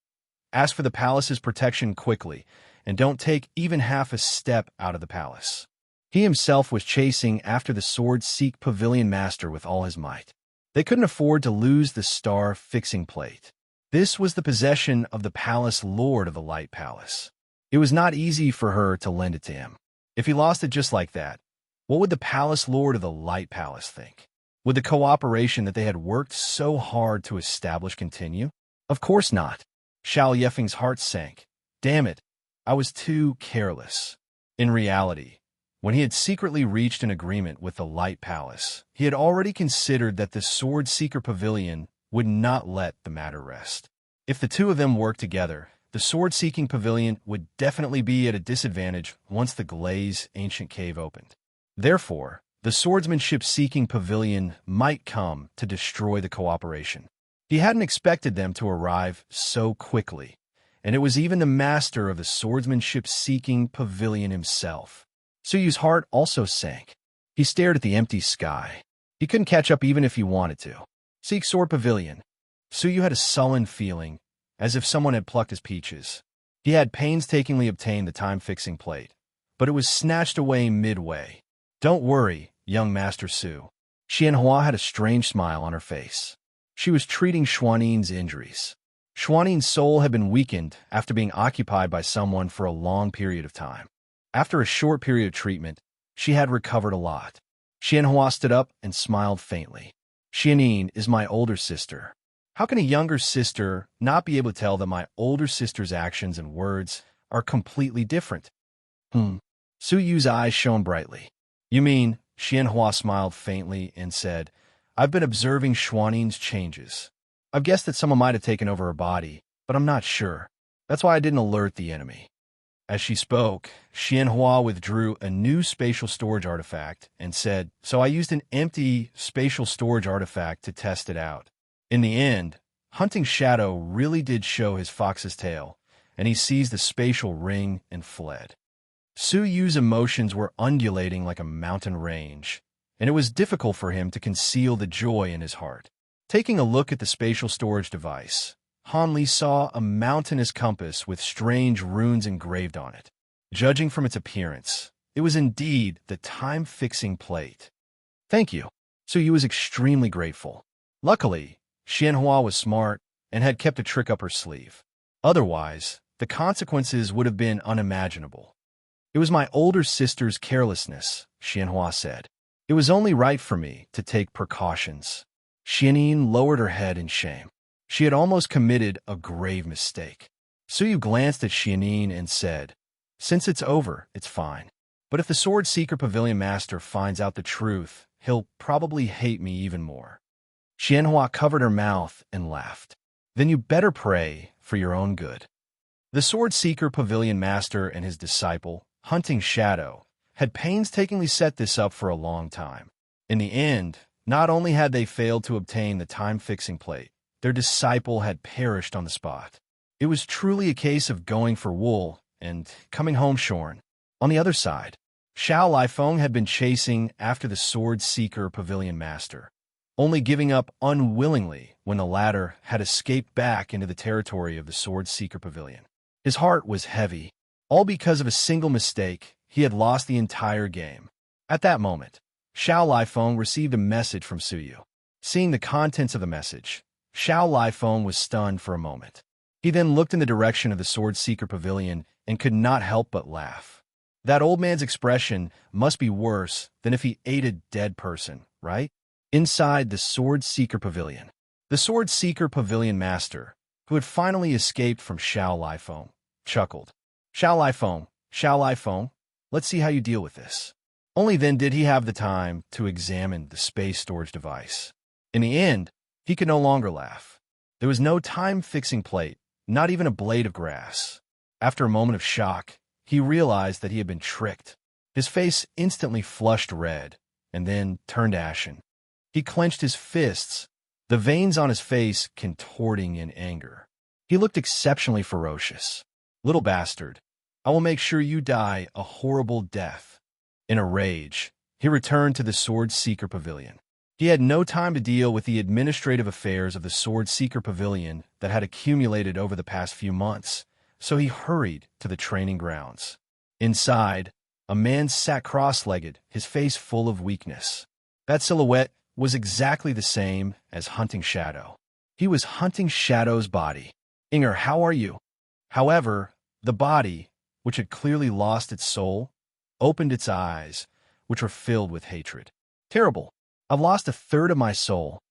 "Ask for the palace's protection quickly, and don't take even half a step out of the palace." He himself was chasing after the sword-seek Pavilion Master with all his might. They couldn't afford to lose the star fixing plate. This was the possession of the palace lord of the Light Palace. It was not easy for her to lend it to him. If he lost it just like that, what would the palace lord of the Light Palace think? Would the cooperation that they had worked so hard to establish continue? Of course not. Xiao Yefeng's heart sank. Damn it, I was too careless. In reality, when he had secretly reached an agreement with the Light Palace, he had already considered that the Sword Seeker Pavilion would not let the matter rest. If the two of them worked together, the sword-seeking pavilion would definitely be at a disadvantage once the Glaze ancient cave opened. Therefore, the swordsmanship-seeking pavilion might come to destroy the cooperation. He hadn't expected them to arrive so quickly, and it was even the master of the swordsmanship-seeking pavilion himself. Suyu's heart also sank. He stared at the empty sky. He couldn't catch up even if he wanted to. Seek Sword Pavilion. Suyu had a sullen feeling, as if someone had plucked his peaches. He had painstakingly obtained the time-fixing plate, but it was snatched away midway. "Don't worry, young Master Su." Xianhua had a strange smile on her face. She was treating Xuanin's injuries. Xuanin's soul had been weakened after being occupied by someone for a long period of time. After a short period of treatment, she had recovered a lot. Xianhua stood up and smiled faintly. "Xianin is my older sister. How can a younger sister not be able to tell that my older sister's actions and words are completely different?" Suyu's eyes shone brightly. "You mean," Xianhua smiled faintly and said, "I've been observing Xuanin's changes. I've guessed that someone might have taken over her body, but I'm not sure. That's why I didn't alert the enemy." As she spoke, Xianhua withdrew a new spatial storage artifact and said, "So I used an empty spatial storage artifact to test it out." In the end, Hunting Shadow really did show his fox's tail, and he seized the spatial ring and fled. Suyu's emotions were undulating like a mountain range, and it was difficult for him to conceal the joy in his heart. Taking a look at the spatial storage device, Han Li saw a mountainous compass with strange runes engraved on it. Judging from its appearance, it was indeed the time-fixing plate. "Thank you." So Yu was extremely grateful. Luckily, Xianhua was smart and had kept a trick up her sleeve. Otherwise, the consequences would have been unimaginable. "It was my older sister's carelessness," Xianhua said. "It was only right for me to take precautions." Xianyin lowered her head in shame. She had almost committed a grave mistake. Suyu glanced at Xianyin and said, "Since it's over, it's fine. But if the Sword Seeker Pavilion Master finds out the truth, he'll probably hate me even more." Xianhua covered her mouth and laughed. "Then you better pray for your own good." The Sword Seeker Pavilion Master and his disciple, Hunting Shadow, had painstakingly set this up for a long time. In the end, not only had they failed to obtain the time-fixing plate, their disciple had perished on the spot. It was truly a case of going for wool and coming home shorn. On the other side, Xiao Lifeng had been chasing after the Sword Seeker Pavilion Master, only giving up unwillingly when the latter had escaped back into the territory of the Sword Seeker Pavilion. His heart was heavy. All because of a single mistake, he had lost the entire game. At that moment, Xiao Lifeng received a message from Suyu. Seeing the contents of the message, Xiao Lifeng was stunned for a moment. He then looked in the direction of the Sword Seeker Pavilion and could not help but laugh. That old man's expression must be worse than if he ate a dead person, right? Inside the Sword Seeker Pavilion, the Sword Seeker Pavilion Master, who had finally escaped from Xiao Lifeng, chuckled. Xiao Lifeng, let's see how you deal with this." Only then did he have the time to examine the space storage device. In the end, he could no longer laugh. There was no time-fixing plate, not even a blade of grass. After a moment of shock, he realized that he had been tricked. His face instantly flushed red, and then turned ashen. He clenched his fists, the veins on his face contorting in anger. He looked exceptionally ferocious. "Little bastard, I will make sure you die a horrible death." In a rage, he returned to the Sword Seeker Pavilion. He had no time to deal with the administrative affairs of the Sword Seeker Pavilion that had accumulated over the past few months, so he hurried to the training grounds. Inside, a man sat cross-legged, his face full of weakness. That silhouette was exactly the same as Hunting Shadow. He was Hunting Shadow's body. "Inger, how are you?" However, the body, which had clearly lost its soul, opened its eyes, which were filled with hatred. "Terrible. I've lost a third of my soul."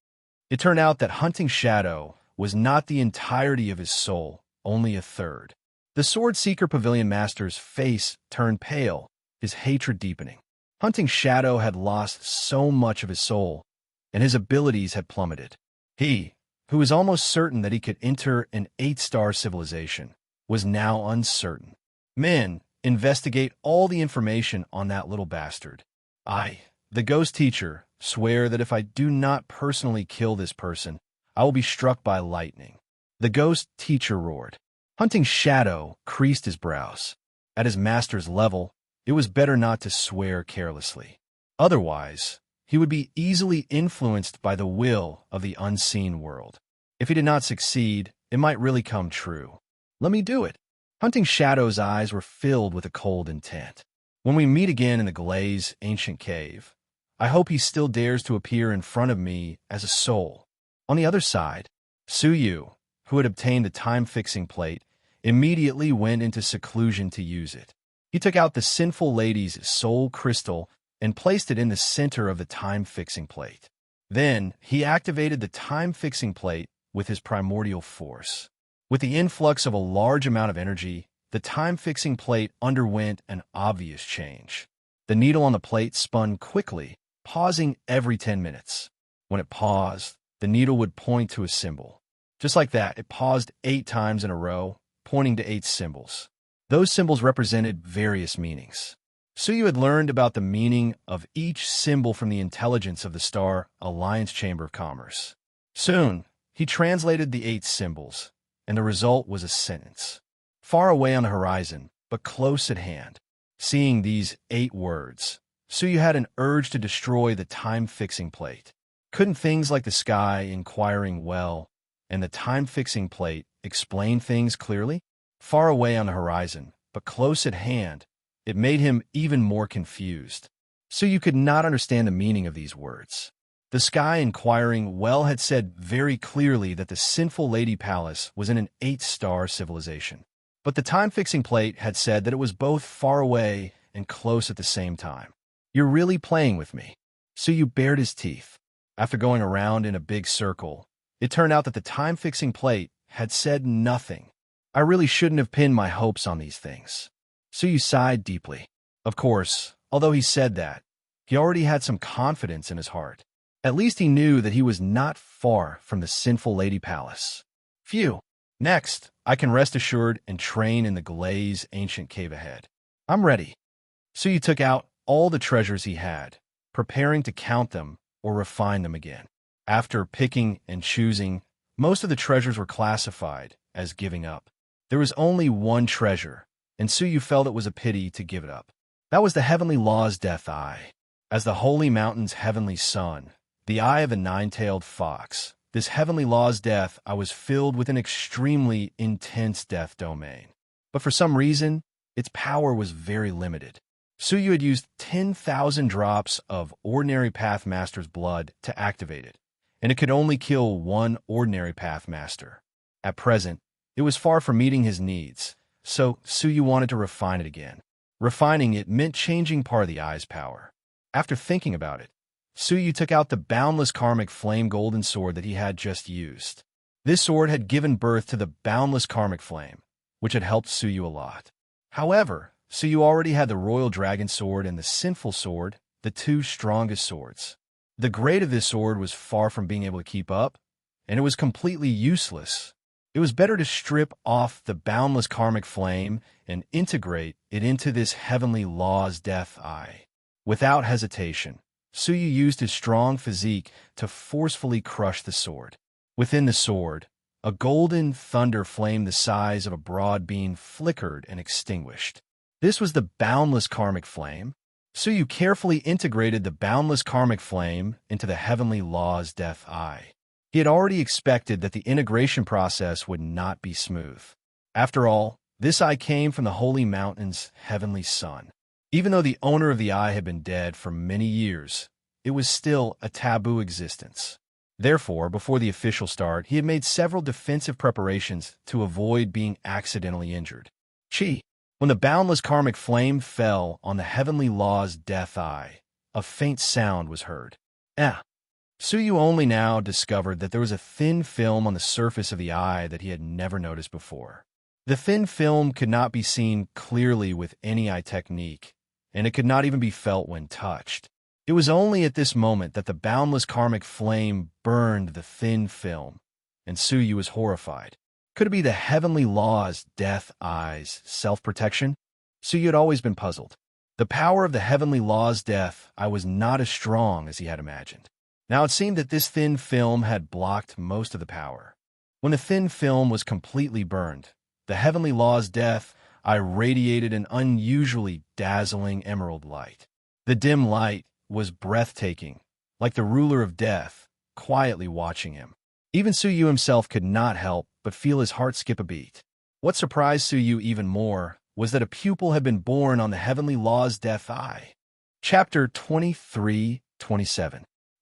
It turned out that Hunting Shadow was not the entirety of his soul, only a third. The Sword Seeker Pavilion Master's face turned pale, his hatred deepening. Hunting Shadow had lost so much of his soul, and his abilities had plummeted. He, who was almost certain that he could enter an 8-star civilization, was now uncertain. "Men, investigate all the information on that little bastard. I, the ghost teacher, swear that if I do not personally kill this person, I will be struck by lightning." The ghost teacher roared. Hunting Shadow creased his brows. At his master's level, it was better not to swear carelessly. Otherwise, he would be easily influenced by the will of the unseen world. If he did not succeed, it might really come true. "Let me do it." Hunting Shadow's eyes were filled with a cold intent. "When we meet again in the Glaze ancient cave, I hope he still dares to appear in front of me as a soul." On the other side, Suyu, who had obtained the time-fixing plate, immediately went into seclusion to use it. He took out the sinful lady's soul crystal and placed it in the center of the time-fixing plate. Then he activated the time-fixing plate with his primordial force. With the influx of a large amount of energy, the time-fixing plate underwent an obvious change. The needle on the plate spun quickly, pausing every 10 minutes. When it paused, the needle would point to a symbol. Just like that, it paused 8 times in a row, pointing to 8 symbols. Those symbols represented various meanings. Suyu had learned about the meaning of each symbol from the intelligence of the Star Alliance Chamber of Commerce. Soon, he translated the 8 symbols, and the result was a sentence. Far away on the horizon, but close at hand. Seeing these 8 words, Suyu had an urge to destroy the time-fixing plate. Couldn't things like the sky inquiring well and the time-fixing plate explain things clearly? Far away on the horizon, but close at hand, it made him even more confused. Suyu could not understand the meaning of these words. The sky inquiring well had said very clearly that the sinful Lady Palace was in an 8-star civilization. But the time-fixing plate had said that it was both far away and close at the same time. You're really playing with me. Suyu bared his teeth. After going around in a big circle, it turned out that the time-fixing plate had said nothing. I really shouldn't have pinned my hopes on these things. Suyu sighed deeply. Of course, although he said that, he already had some confidence in his heart. At least he knew that he was not far from the sinful Lady Palace. Phew. Next, I can rest assured and train in the Glaze ancient cave ahead. I'm ready. Suyu took out all the treasures he had, preparing to count them or refine them again. After picking and choosing, most of the treasures were classified as giving up. There was only one treasure, and Suyu felt it was a pity to give it up. That was the Heavenly Law's Death Eye. As the Holy Mountain's heavenly sun, the eye of a nine-tailed fox, this Heavenly Law's Death Eye was filled with an extremely intense death domain. But for some reason, its power was very limited. Suyu had used 10,000 drops of Ordinary Path Master's blood to activate it, and it could only kill one Ordinary Path Master. At present, it was far from meeting his needs, so Suyu wanted to refine it again. Refining it meant changing part of the eye's power. After thinking about it, Suyu took out the boundless karmic flame golden sword that he had just used. This sword had given birth to the boundless karmic flame, which had helped Suyu a lot. However, Suyu already had the royal dragon sword and the sinful sword, the two strongest swords. The grade of this sword was far from being able to keep up, and it was completely useless. It was better to strip off the boundless karmic flame and integrate it into this Heavenly Law's Death Eye. Without hesitation, Suyu used his strong physique to forcefully crush the sword. Within the sword, a golden thunder flame the size of a broad bean flickered and extinguished. This was the boundless karmic flame. Suyu carefully integrated the boundless karmic flame into the Heavenly Law's Death Eye. He had already expected that the integration process would not be smooth. After all, this eye came from the Holy Mountain's heavenly sun. Even though the owner of the eye had been dead for many years, it was still a taboo existence. Therefore, before the official start, he had made several defensive preparations to avoid being accidentally injured. When the boundless karmic flame fell on the Heavenly Law's Death Eye, a faint sound was heard. Suyu only now discovered that there was a thin film on the surface of the eye that he had never noticed before. The thin film could not be seen clearly with any eye technique, and it could not even be felt when touched. It was only at this moment that the boundless karmic flame burned the thin film, and Suyu was horrified. Could it be the Heavenly Law's Death Eye's self-protection? Suyu had always been puzzled. The power of the Heavenly Law's Death Eye was not as strong as he had imagined. Now it seemed that this thin film had blocked most of the power. When the thin film was completely burned, the Heavenly Law's Death Eye radiated an unusually dazzling emerald light. The dim light was breathtaking, like the ruler of death, quietly watching him. Even Suyu himself could not help but feel his heart skip a beat. What surprised Suyu even more was that a pupil had been born on the Heavenly Law's Death Eye. Chapter 23-27.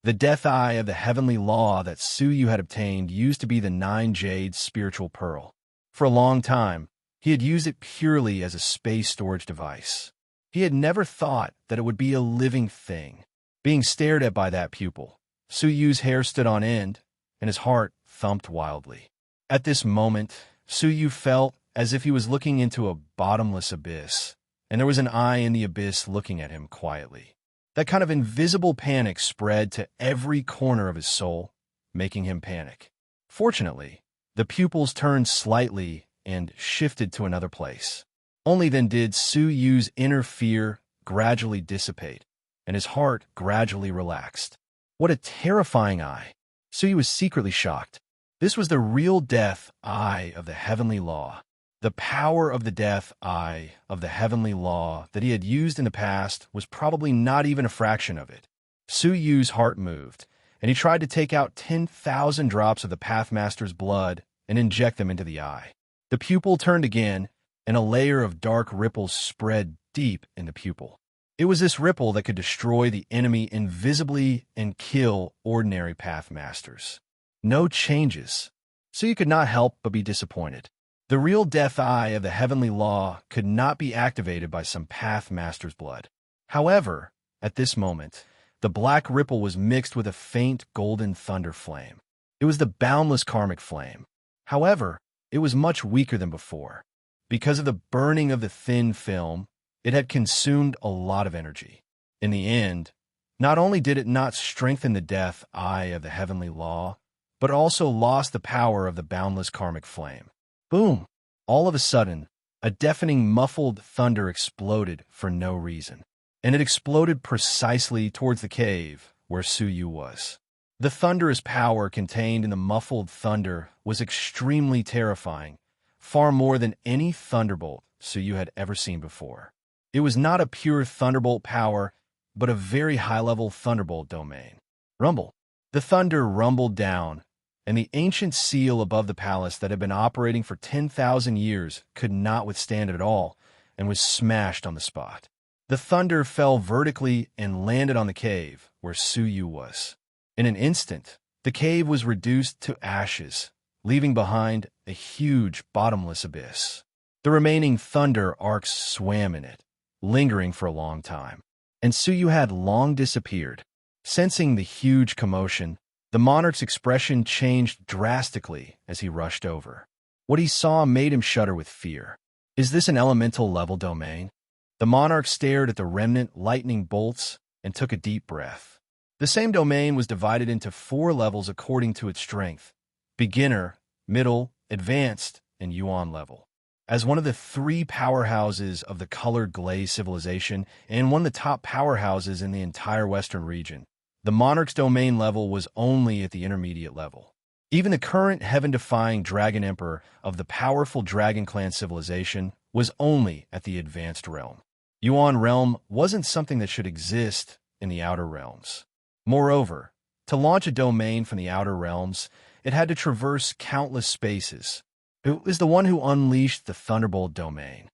The Death Eye of the Heavenly Law that Suyu had obtained used to be the 9 Jade spiritual pearl. For a long time, he had used it purely as a space storage device. He had never thought that it would be a living thing. Being stared at by that pupil, Suyu's hair stood on end, and his heart thumped wildly. At this moment, Suyu felt as if he was looking into a bottomless abyss, and there was an eye in the abyss looking at him quietly. That kind of invisible panic spread to every corner of his soul, making him panic. Fortunately, the pupils turned slightly and shifted to another place. Only then did Suyu's inner fear gradually dissipate, and his heart gradually relaxed. What a terrifying eye! Suyu was secretly shocked. This was the real death eye of the Heavenly Law. The power of the death eye of the heavenly law that he had used in the past was probably not even a fraction of it. Su Yu's heart moved, and he tried to take out 10,000 drops of the Pathmaster's blood and inject them into the eye. The pupil turned again, and a layer of dark ripples spread deep in the pupil. It was this ripple that could destroy the enemy invisibly and kill ordinary Pathmasters. No changes. So you could not help but be disappointed. The real death eye of the heavenly law could not be activated by some Pathmaster's blood. However, at this moment, the black ripple was mixed with a faint golden thunder flame. It was the boundless karmic flame. However, it was much weaker than before. Because of the burning of the thin film, it had consumed a lot of energy. In the end, not only did it not strengthen the death eye of the heavenly law, but also lost the power of the boundless karmic flame. Boom! All of a sudden, a deafening muffled thunder exploded for no reason, and it exploded precisely towards the cave where Su Yu was. The thunderous power contained in the muffled thunder was extremely terrifying, far more than any thunderbolt Su Yu had ever seen before. It was not a pure thunderbolt power, but a very high-level thunderbolt domain. Rumble. The thunder rumbled down, and the ancient seal above the palace that had been operating for 10,000 years could not withstand it at all and was smashed on the spot. The thunder fell vertically and landed on the cave where Su Yu was. In an instant, the cave was reduced to ashes, leaving behind a huge bottomless abyss. The remaining thunder arcs swam in it, lingering for a long time, and Su Yu had long disappeared. Sensing the huge commotion, the monarch's expression changed drastically as he rushed over. What he saw made him shudder with fear. Is this an elemental level domain? The monarch stared at the remnant lightning bolts and took a deep breath. The same domain was divided into 4 levels according to its strength: beginner, middle, advanced, and yuan level. As one of the 3 powerhouses of the colored glaze civilization and one of the top powerhouses in the entire western region, the monarch's domain level was only at the intermediate level. Even the current heaven-defying dragon emperor of the powerful dragon clan civilization was only at the advanced realm. Yuan realm wasn't something that should exist in the outer realms. Moreover, to launch a domain from the outer realms, it had to traverse countless spaces. It was the one who unleashed the Thunderbolt domain.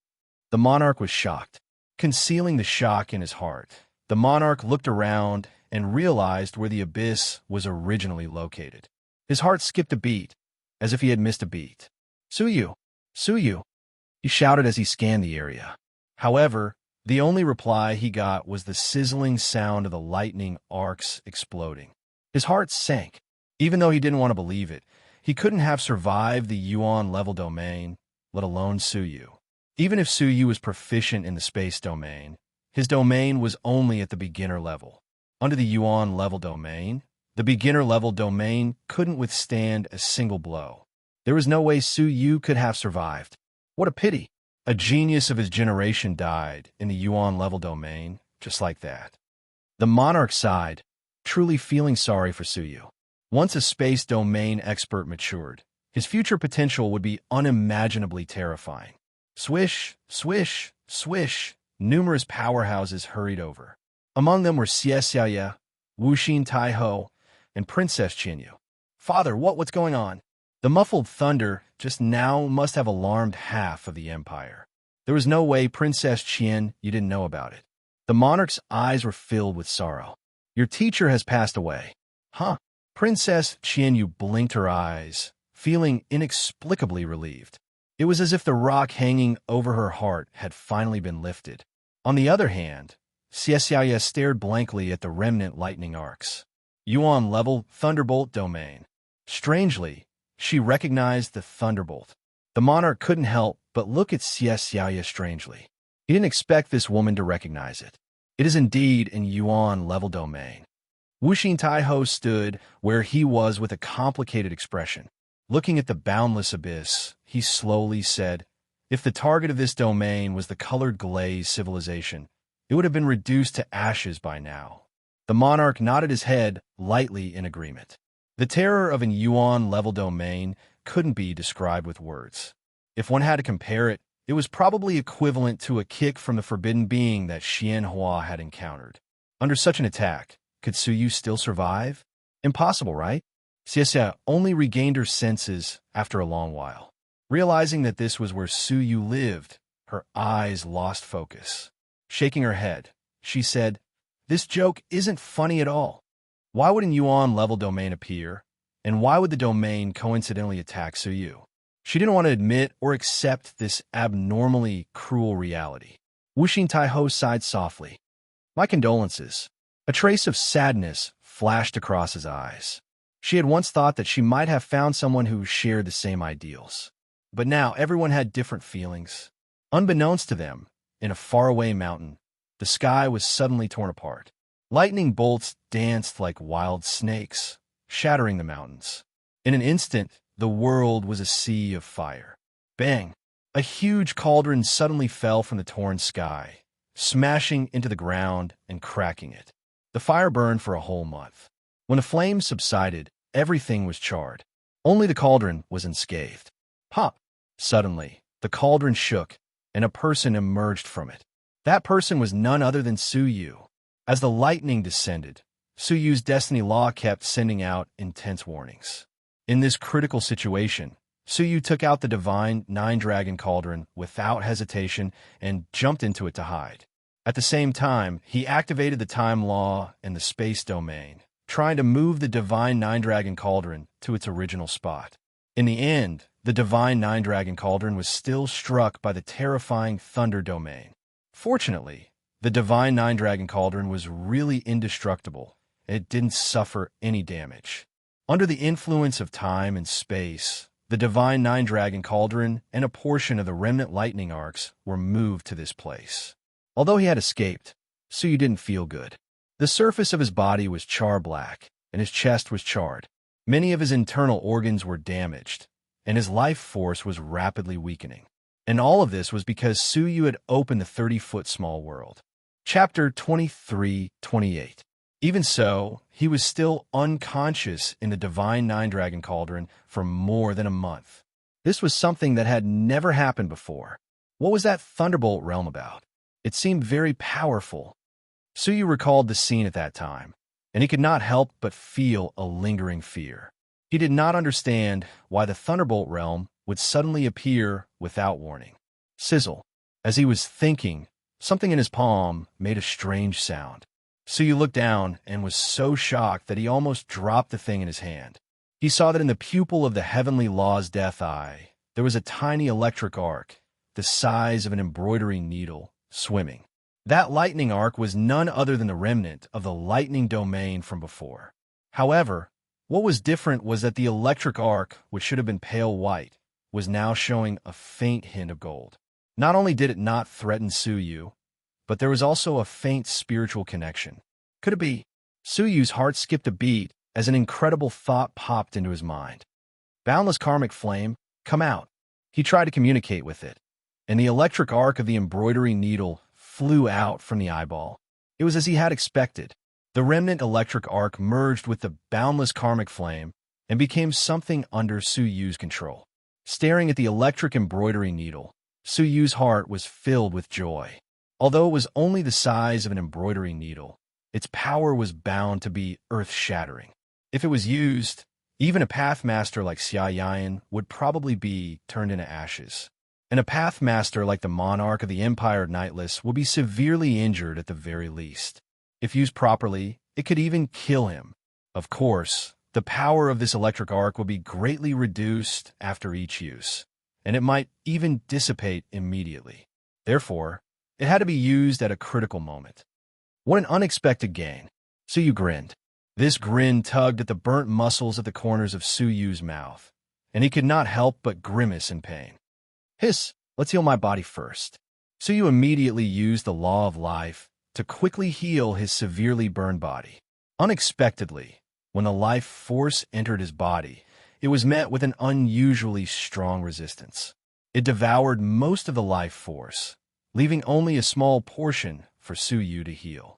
The monarch was shocked. Concealing the shock in his heart, the monarch looked around and realized where the abyss was originally located. His heart skipped a beat, as if he had missed a beat. Su Yu! Su Yu! He shouted as he scanned the area. However, the only reply he got was the sizzling sound of the lightning arcs exploding. His heart sank. Even though he didn't want to believe it, he couldn't have survived the Yuan level domain, let alone Su Yu. Even if Su Yu was proficient in the space domain, his domain was only at the beginner level. Under the Yuan level domain, the beginner level domain couldn't withstand a single blow. There was no way Su Yu could have survived. What a pity! A genius of his generation died in the Yuan level domain, just like that. The monarch sighed, truly feeling sorry for Su Yu. Once a space domain expert matured, his future potential would be unimaginably terrifying. Swish, swish, swish, numerous powerhouses hurried over. Among them were Xie Xiaoye, Wuxin Taiho, and Princess Qinyu. Father, what's going on? The muffled thunder just now must have alarmed half of the empire. There was no way, Princess Qian, you didn't know about it. The monarch's eyes were filled with sorrow. Your teacher has passed away. Huh? Princess Qianyu blinked her eyes, feeling inexplicably relieved. It was as if the rock hanging over her heart had finally been lifted. On the other hand, Xie Xiaoye stared blankly at the remnant lightning arcs. Yuan level Thunderbolt domain. Strangely, she recognized the Thunderbolt. The monarch couldn't help but look at Xie Xiaoye strangely. He didn't expect this woman to recognize it. It is indeed in Yuan level domain. Wuxin Taiho stood where he was with a complicated expression. Looking at the boundless abyss, he slowly said, if the target of this domain was the colored glaze civilization, it would have been reduced to ashes by now. The monarch nodded his head lightly in agreement. The terror of an Yuan level domain couldn't be described with words. If one had to compare it, it was probably equivalent to a kick from the forbidden being that Xianhua had encountered. Under such an attack, could Suyu still survive? Impossible, right? Xiesia only regained her senses after a long while. Realizing that this was where Suyu lived, her eyes lost focus. Shaking her head, she said, "This joke isn't funny at all. Why would an Yuan-level domain appear? And why would the domain coincidentally attack Suyu?" She didn't want to admit or accept this abnormally cruel reality. Wuxing Taiho sighed softly. "My condolences." A trace of sadness flashed across his eyes. She had once thought that she might have found someone who shared the same ideals. But now everyone had different feelings. Unbeknownst to them, in a faraway mountain, the sky was suddenly torn apart. Lightning bolts danced like wild snakes, shattering the mountains. In an instant, the world was a sea of fire. Bang! A huge cauldron suddenly fell from the torn sky, smashing into the ground and cracking it. The fire burned for a whole month. When the flames subsided, everything was charred. Only the cauldron was unscathed. Pop! Suddenly, the cauldron shook, and a person emerged from it. That person was none other than Suyu. As the lightning descended, Suyu's destiny law kept sending out intense warnings. In this critical situation, Suyu took out the divine nine-dragon cauldron without hesitation and jumped into it to hide. At the same time, he activated the time law and the space domain, trying to move the divine nine-dragon cauldron to its original spot. In the end, the divine nine-dragon cauldron was still struck by the terrifying thunder domain. Fortunately, the divine nine-dragon cauldron was really indestructible, and it didn't suffer any damage. Under the influence of time and space, the divine nine-dragon cauldron and a portion of the remnant lightning arcs were moved to this place. Although he had escaped, Suyu didn't feel good. The surface of his body was char-black, and his chest was charred. Many of his internal organs were damaged, and his life force was rapidly weakening. And all of this was because Suyu had opened the 30-foot small world. Chapter 23-28. Even so, he was still unconscious in the divine nine-dragon cauldron for more than a month. This was something that had never happened before. What was that thunderbolt realm about? It seemed very powerful. Suyu recalled the scene at that time, and he could not help but feel a lingering fear. He did not understand why the thunderbolt realm would suddenly appear without warning. Sizzle. As he was thinking, something in his palm made a strange sound. Suyu looked down and was so shocked that he almost dropped the thing in his hand. He saw that in the pupil of the heavenly law's death eye, there was a tiny electric arc, the size of an embroidery needle, swimming. That lightning arc was none other than the remnant of the lightning domain from before. However, what was different was that the electric arc, which should have been pale white, was now showing a faint hint of gold. Not only did it not threaten Suyu, but there was also a faint spiritual connection. Could it be? Suyu's heart skipped a beat as an incredible thought popped into his mind. Boundless karmic flame, come out. He tried to communicate with it, and the electric arc of the embroidery needle flew out from the eyeball. It was as he had expected. The remnant electric arc merged with the boundless karmic flame and became something under Suyu's control. Staring at the electric embroidery needle, Suyu's heart was filled with joy. Although it was only the size of an embroidery needle, its power was bound to be earth-shattering. If it was used, even a pathmaster like Xia Yan would probably be turned into ashes. And a pathmaster like the monarch of the Empire Knightless would be severely injured at the very least. If used properly, it could even kill him. Of course, the power of this electric arc would be greatly reduced after each use, and it might even dissipate immediately. Therefore, it had to be used at a critical moment. What an unexpected gain. Suyu grinned. This grin tugged at the burnt muscles at the corners of Suyu's mouth, and he could not help but grimace in pain. Hiss, let's heal my body first. Suyu immediately used the law of life to quickly heal his severely burned body. Unexpectedly, when the life force entered his body, it was met with an unusually strong resistance. It devoured most of the life force, leaving only a small portion for Suyu to heal.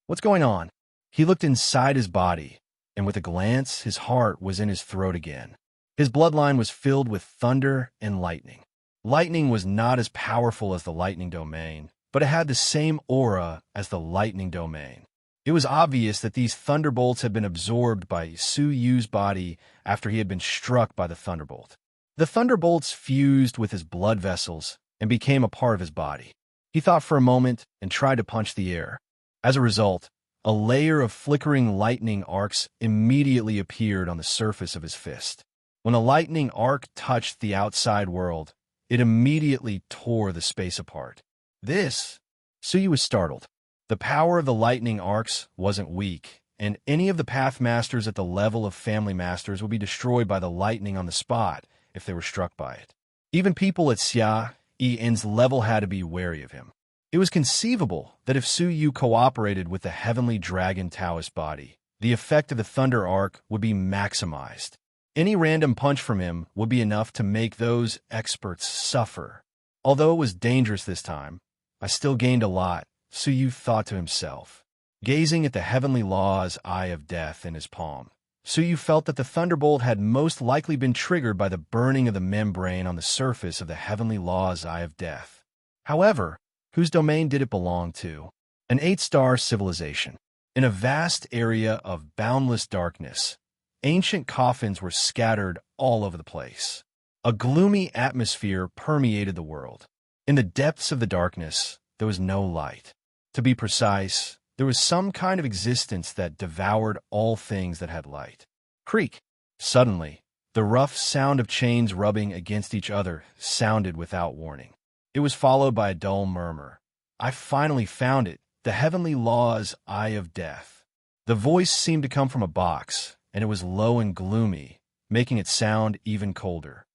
What's going on? He looked inside his body, and with a glance, his heart was in his throat again. His bloodline was filled with thunder and lightning. Lightning was not as powerful as the lightning domain, but it had the same aura as the lightning domain. It was obvious that these thunderbolts had been absorbed by Su Yu's body after he had been struck by the thunderbolt. The thunderbolts fused with his blood vessels and became a part of his body. He thought for a moment and tried to punch the air. As a result, a layer of flickering lightning arcs immediately appeared on the surface of his fist. When a lightning arc touched the outside world, it immediately tore the space apart. Suyu was startled. The power of the lightning arcs wasn't weak, and any of the path masters at the level of family masters would be destroyed by the lightning on the spot if they were struck by it. Even people at Xia Yi's level had to be wary of him. It was conceivable that if Suyu cooperated with the heavenly dragon Taoist body, the effect of the thunder arc would be maximized. Any random punch from him would be enough to make those experts suffer. Although it was dangerous this time, I still gained a lot, Suyu thought to himself. Gazing at the heavenly law's eye of death in his palm, Suyu felt that the thunderbolt had most likely been triggered by the burning of the membrane on the surface of the heavenly law's eye of death. However, whose domain did it belong to? An 8-star civilization. In a vast area of boundless darkness, ancient coffins were scattered all over the place. A gloomy atmosphere permeated the world. In the depths of the darkness, there was no light. To be precise, there was some kind of existence that devoured all things that had light. Creak! Suddenly, the rough sound of chains rubbing against each other sounded without warning. It was followed by a dull murmur. I finally found it, the heavenly law's eye of death. The voice seemed to come from a box, and it was low and gloomy, making it sound even colder.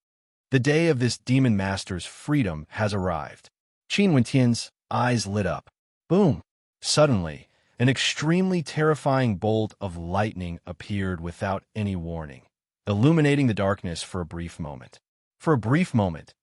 The day of this demon master's freedom has arrived. Qin Wentian's eyes lit up. Boom! Suddenly, an extremely terrifying bolt of lightning appeared without any warning, illuminating the darkness for a brief moment. For a brief moment,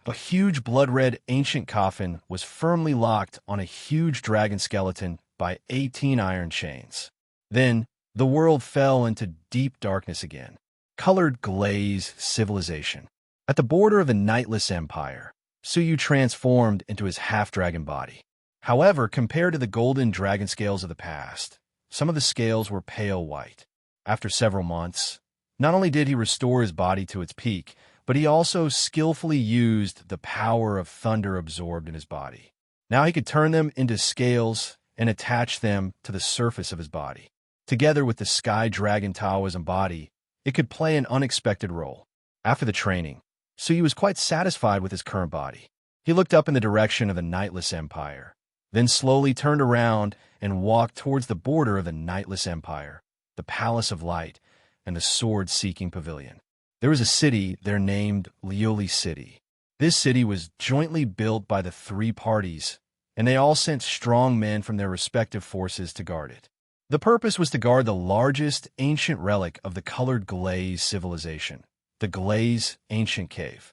a huge blood-red ancient coffin was firmly locked on a huge dragon skeleton by 18 iron chains. Then, the world fell into deep darkness again. Colored glaze civilization. At the border of the Nightless Empire, Suyu transformed into his half-dragon body. However, compared to the golden dragon scales of the past, some of the scales were pale white. After several months, not only did he restore his body to its peak, but he also skillfully used the power of thunder absorbed in his body. Now he could turn them into scales and attach them to the surface of his body. Together with the Sky Dragon Taoism body, it could play an unexpected role. After the training, Suyu was quite satisfied with his current body. He looked up in the direction of the Nightless Empire, then slowly turned around and walked towards the border of the Nightless Empire, the Palace of Light, and the Sword-Seeking Pavilion. There was a city there named Lioli City. This city was jointly built by the 3 parties, and they all sent strong men from their respective forces to guard it. The purpose was to guard the largest ancient relic of the Colored Glaze civilization, the Glaze Ancient Cave.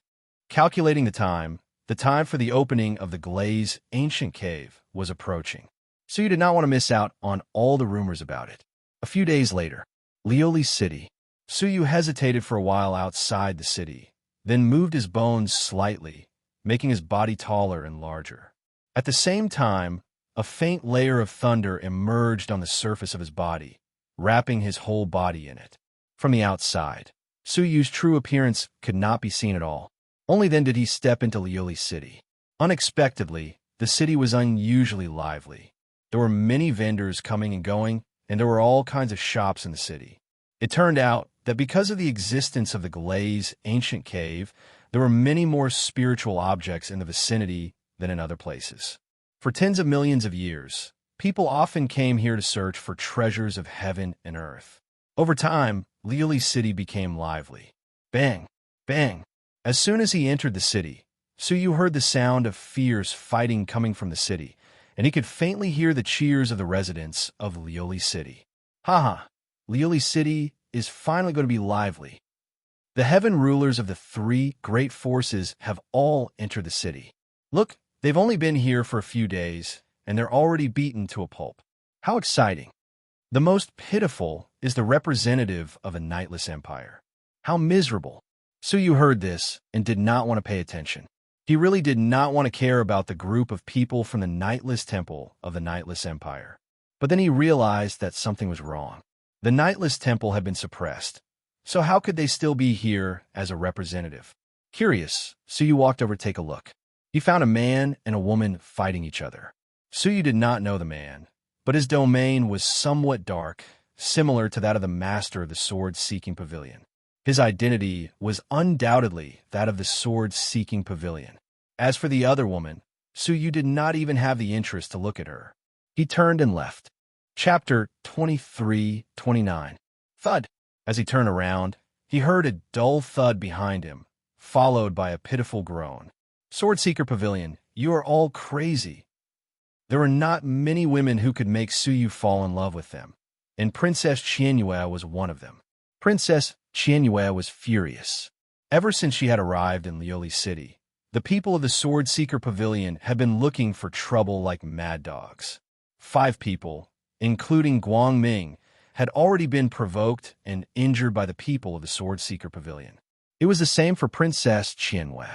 Calculating the time for the opening of the Glaze Ancient Cave was approaching, so you did not want to miss out on all the rumors about it. A few days later, Lioli City. Suyu hesitated for a while outside the city, then moved his bones slightly, making his body taller and larger. At the same time, a faint layer of thunder emerged on the surface of his body, wrapping his whole body in it. From the outside, Suyu's true appearance could not be seen at all. Only then did he step into Lioli City. Unexpectedly, the city was unusually lively. There were many vendors coming and going, and there were all kinds of shops in the city. It turned out that because of the existence of the Glaze Ancient Cave, there were many more spiritual objects in the vicinity than in other places. For tens of millions of years, people often came here to search for treasures of heaven and earth. Over time, Lioli City became lively. Bang! Bang! As soon as he entered the city, Suyu heard the sound of fierce fighting coming from the city, and he could faintly hear the cheers of the residents of Lioli City. Haha! Lioli City is finally going to be lively. The heaven rulers of the 3 great forces have all entered the city. Look, they've only been here for a few days, and they're already beaten to a pulp. How exciting! The most pitiful is the representative of a Nightless Empire. How miserable! Suyu heard this and did not want to pay attention. He really did not want to care about the group of people from the Nightless Temple of the Nightless Empire. But then he realized that something was wrong. The Nightless Temple had been suppressed, so how could they still be here as a representative? Curious, Suyu walked over to take a look. He found a man and a woman fighting each other. Suyu did not know the man, but his domain was somewhat dark, similar to that of the master of the sword-seeking pavilion. His identity was undoubtedly that of the sword-seeking pavilion. As for the other woman, Suyu did not even have the interest to look at her. He turned and left. Chapter 23-29. Thud. As he turned around, he heard a dull thud behind him, followed by a pitiful groan. Sword-seeker pavilion, you are all crazy. There were not many women who could make Suyu fall in love with them, and Princess Qianyue was one of them. Princess Qianyue was furious. Ever since she had arrived in Lioli City, the people of the Sword-Seeker Pavilion had been looking for trouble like mad dogs. 5 people, including Guang Ming, had already been provoked and injured by the people of the Sword-Seeker Pavilion. It was the same for Princess Qianyue.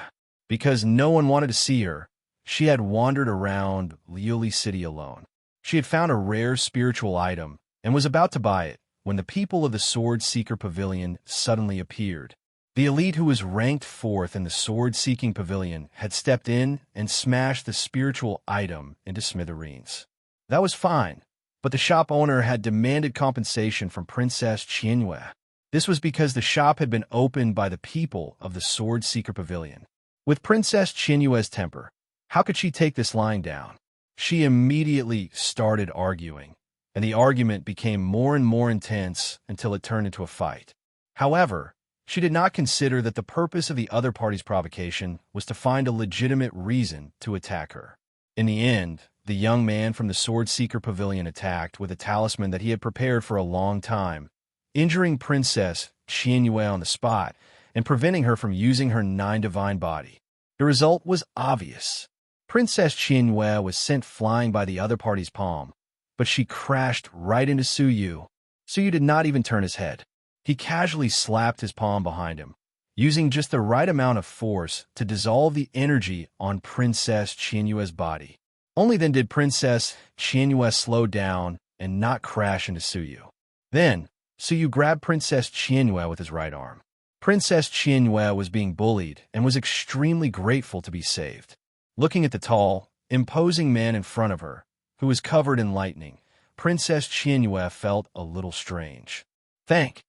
Because no one wanted to see her, she had wandered around Lioli City alone. She had found a rare spiritual item and was about to buy it when the people of the Sword-Seeker Pavilion suddenly appeared. The elite who was ranked 4th in the Sword-Seeking Pavilion had stepped in and smashed the spiritual item into smithereens. That was fine, but the shop owner had demanded compensation from Princess Qianyue. This was because the shop had been opened by the people of the Sword-Seeker Pavilion. With Princess Qianyue's temper, how could she take this lying down? She immediately started arguing, and the argument became more and more intense until it turned into a fight. However, she did not consider that the purpose of the other party's provocation was to find a legitimate reason to attack her. In the end, the young man from the Sword-Seeker Pavilion attacked with a talisman that he had prepared for a long time, injuring Princess Qianyue on the spot and preventing her from using her 9 divine body. The result was obvious. Princess Qianyue was sent flying by the other party's palm, but she crashed right into Suyu. Suyu did not even turn his head. He casually slapped his palm behind him, using just the right amount of force to dissolve the energy on Princess Qianyue's body. Only then did Princess Qianyue slow down and not crash into Suyu. Then, Suyu grabbed Princess Qianyue with his right arm. Princess Qianyue was being bullied and was extremely grateful to be saved. Looking at the tall, imposing man in front of her, who was covered in lightning, Princess Qianyue felt a little strange. Thank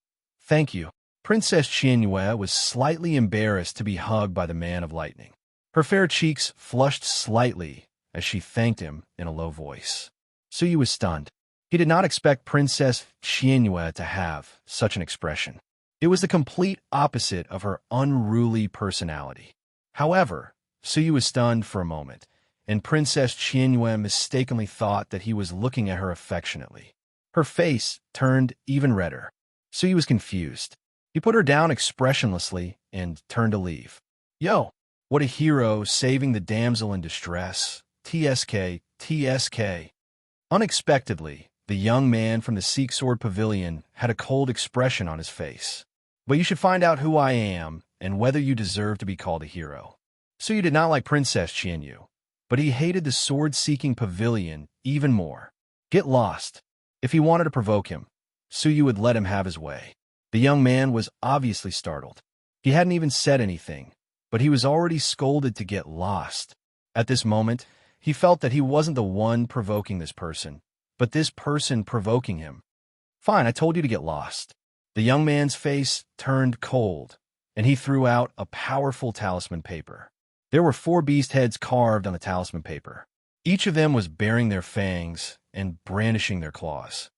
you. Princess Qianyue was slightly embarrassed to be hugged by the man of lightning. Her fair cheeks flushed slightly as she thanked him in a low voice. Suyu was stunned. He did not expect Princess Qianyue to have such an expression. It was the complete opposite of her unruly personality. However, Suyu was stunned for a moment, and Princess Qianyue mistakenly thought that he was looking at her affectionately. Her face turned even redder. Suyu was confused. He put her down expressionlessly and turned to leave. Yo, what a hero saving the damsel in distress. TSK, TSK. Unexpectedly, the young man from the Seek Sword Pavilion had a cold expression on his face. But you should find out who I am and whether you deserve to be called a hero. Suyu did not like Princess Qianyue, but he hated the sword-seeking pavilion even more. Get lost. If he wanted to provoke him, Suyu would let him have his way. The young man was obviously startled. He hadn't even said anything, but he was already scolded to get lost. At this moment, he felt that he wasn't the one provoking this person, but this person provoking him. Fine, I told you to get lost. The young man's face turned cold, and he threw out a powerful talisman paper. There were 4 beast heads carved on the talisman paper. Each of them was baring their fangs and brandishing their claws.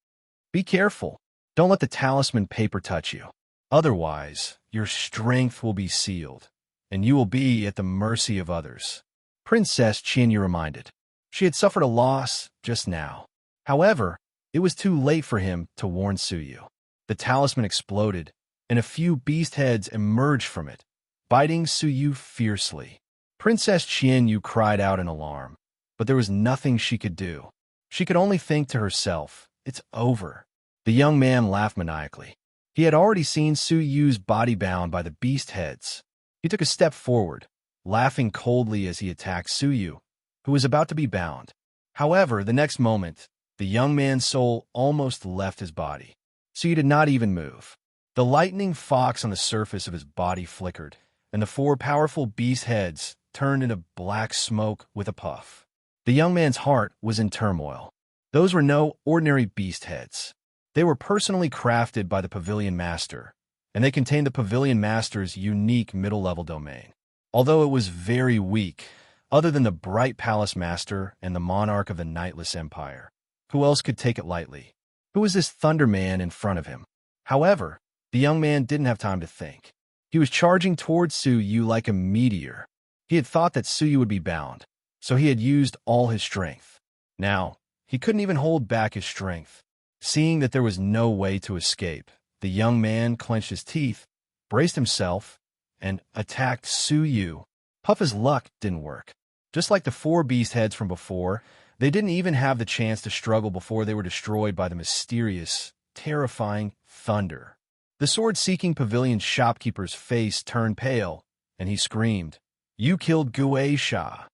Be careful. Don't let the talisman paper touch you. Otherwise, your strength will be sealed, and you will be at the mercy of others. Princess Qianyue reminded. She had suffered a loss just now. However, it was too late for him to warn Suyu. The talisman exploded, and a few beast heads emerged from it, biting Suyu fiercely. Princess Qianyue cried out in alarm, but there was nothing she could do. She could only think to herself, it's over. The young man laughed maniacally. He had already seen Suyu's body bound by the beast heads. He took a step forward, laughing coldly as he attacked Suyu, who was about to be bound. However, the next moment, the young man's soul almost left his body. Suyu did not even move. The lightning fox on the surface of his body flickered, and the four powerful beast heads turned into black smoke with a puff. The young man's heart was in turmoil. Those were no ordinary beast heads. They were personally crafted by the Pavilion Master, and they contained the Pavilion Master's unique middle-level domain. Although it was very weak, other than the Bright Palace Master and the monarch of the Nightless Empire, who else could take it lightly? Who was this Thunder Man in front of him? However, the young man didn't have time to think. He was charging towards Suyu like a meteor. He had thought that Suyu would be bound, so he had used all his strength. Now, he couldn't even hold back his strength. Seeing that there was no way to escape, the young man clenched his teeth, braced himself, and attacked Suyu. Puff's luck didn't work. Just like the four beast heads from before, they didn't even have the chance to struggle before they were destroyed by the mysterious, terrifying thunder. The sword-seeking pavilion's shopkeeper's face turned pale, and he screamed, "You killed Guei Sha."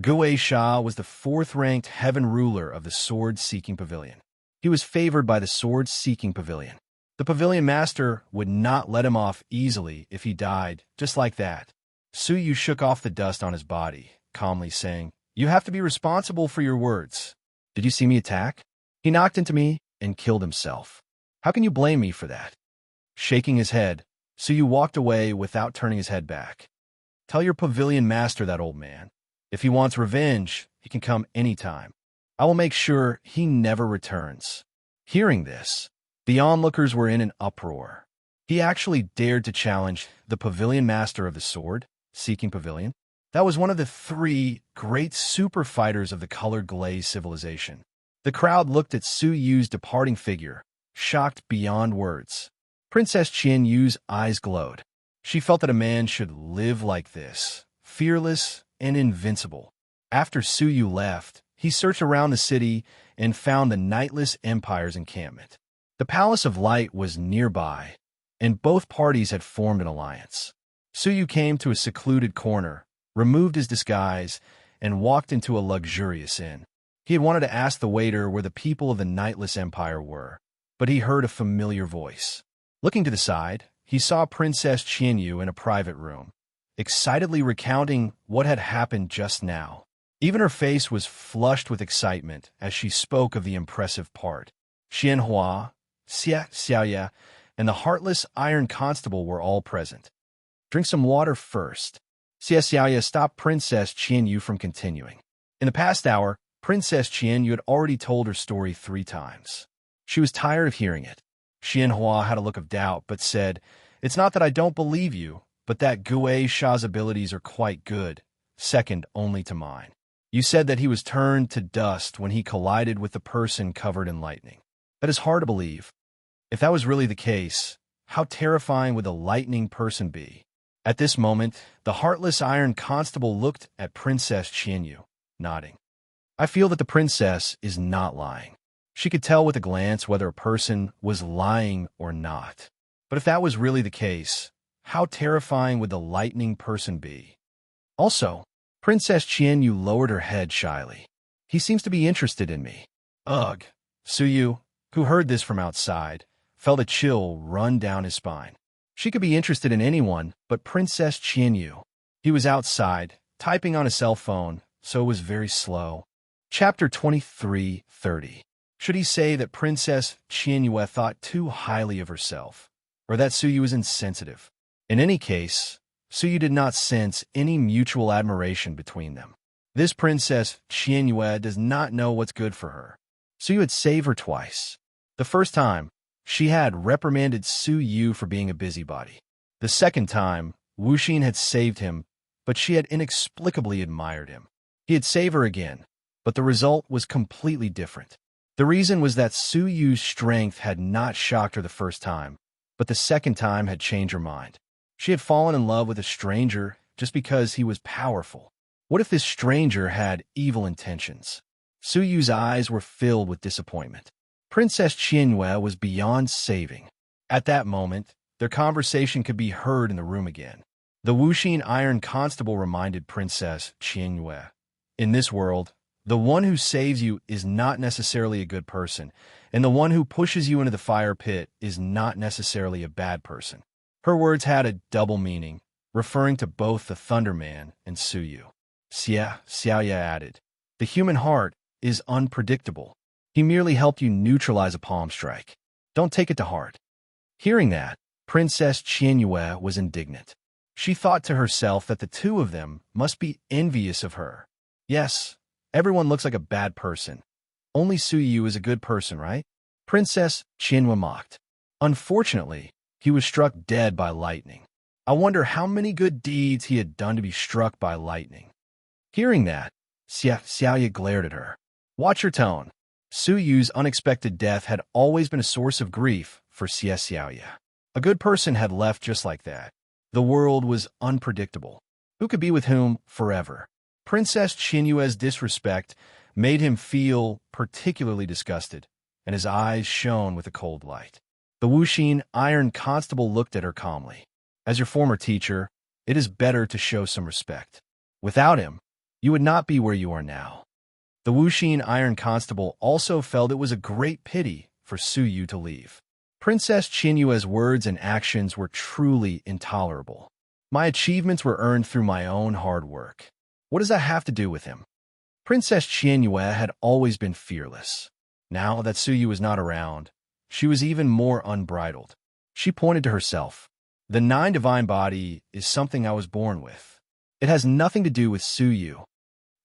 Guei Sha was the fourth-ranked heaven ruler of the sword-seeking pavilion. He was favored by the sword-seeking pavilion. The pavilion master would not let him off easily if he died, just like that. Suyu shook off the dust on his body, calmly saying, "You have to be responsible for your words. Did you see me attack? He knocked into me and killed himself. How can you blame me for that?" Shaking his head, Suyu walked away without turning his head back. "Tell your pavilion master that, old man. If he wants revenge, he can come anytime. I will make sure he never returns." Hearing this, the onlookers were in an uproar. He actually dared to challenge the pavilion master of the sword-seeking pavilion. That was one of the three great super fighters of the colored glaze civilization. The crowd looked at Suyu's departing figure, shocked beyond words. Princess Qianyu's eyes glowed. She felt that a man should live like this, fearless and invincible. After Suyu left, he searched around the city and found the Nightless Empire's encampment. The Palace of Light was nearby, and both parties had formed an alliance. Suyu came to a secluded corner, removed his disguise, and walked into a luxurious inn. He had wanted to ask the waiter where the people of the Nightless Empire were, but he heard a familiar voice. Looking to the side, he saw Princess Qianyu in a private room, excitedly recounting what had happened just now. Even her face was flushed with excitement as she spoke of the impressive part. Xianhua, Xia Xiaoya, and the heartless Iron Constable were all present. "Drink some water first." Xia Xiaoya stopped Princess Qianyu from continuing. In the past hour, Princess Qianyu had already told her story 3 times. She was tired of hearing it. Xianhua had a look of doubt, but said, "It's not that I don't believe you, but that Guei Sha's abilities are quite good, second only to mine. You said that he was turned to dust when he collided with the person covered in lightning. That is hard to believe. If that was really the case, how terrifying would the lightning person be?" At this moment, the heartless Iron Constable looked at Princess Qianyu, nodding. "I feel that the princess is not lying." She could tell with a glance whether a person was lying or not. But if that was really the case, how terrifying would the lightning person be? Also, Princess Qianyu lowered her head shyly. "He seems to be interested in me." Ugh! Suyu, who heard this from outside, felt a chill run down his spine. She could be interested in anyone but Princess Qianyu. He was outside, typing on a cell phone, so it was very slow. Chapter 23:30. Should he say that Princess Qianyu thought too highly of herself, or that Suyu was insensitive? In any case, Suyu did not sense any mutual admiration between them. This Princess Qianyu does not know what's good for her. Suyu had saved her twice. The first time, she had reprimanded Suyu for being a busybody. The second time, Wuxin had saved him, but she had inexplicably admired him. He had saved her again, but the result was completely different. The reason was that Suyu's strength had not shocked her the first time, but the second time had changed her mind. She had fallen in love with a stranger just because he was powerful. What if this stranger had evil intentions? Suyu's eyes were filled with disappointment. Princess Qianyu was beyond saving. At that moment, their conversation could be heard in the room again. The Wuxin Iron Constable reminded Princess Qianyue. In this world, the one who saves you is not necessarily a good person, and the one who pushes you into the fire pit is not necessarily a bad person. Her words had a double meaning, referring to both the Thunder Man and Suyu. Xiaoya added, "The human heart is unpredictable. He merely helped you neutralize a palm strike. Don't take it to heart." Hearing that, Princess Qianyue was indignant. She thought to herself that the two of them must be envious of her. Yes, everyone looks like a bad person. Only Suyu is a good person, right? Princess Qianyue mocked. Unfortunately, he was struck dead by lightning. I wonder how many good deeds he had done to be struck by lightning. Hearing that, Xiaoya glared at her. Watch your tone. Suyu's unexpected death had always been a source of grief for Xiaoya. A good person had left just like that. The world was unpredictable. Who could be with whom forever? Princess Qianyue's disrespect made him feel particularly disgusted, and his eyes shone with a cold light. The Wuxin Iron Constable looked at her calmly. As your former teacher, it is better to show some respect. Without him, you would not be where you are now. The Wuxin Iron Constable also felt it was a great pity for Suyu to leave. Princess Qianyue's words and actions were truly intolerable. My achievements were earned through my own hard work. What does that have to do with him? Princess Qianyue had always been fearless. Now that Suyu was not around, she was even more unbridled. She pointed to herself. The 9 divine body is something I was born with. It has nothing to do with Suyu.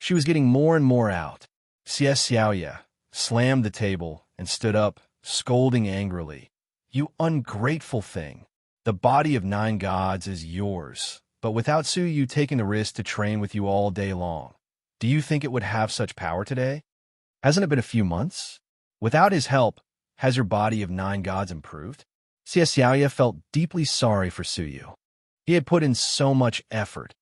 She was getting more and more out. Xiaoya slammed the table and stood up, scolding angrily. You ungrateful thing. The body of 9 gods is yours, but without Suyu taking the risk to train with you all day long, do you think it would have such power today? Hasn't it been a few months? Without his help, has your body of 9 gods improved? Xiaoya felt deeply sorry for Suyu. He had put in so much effort,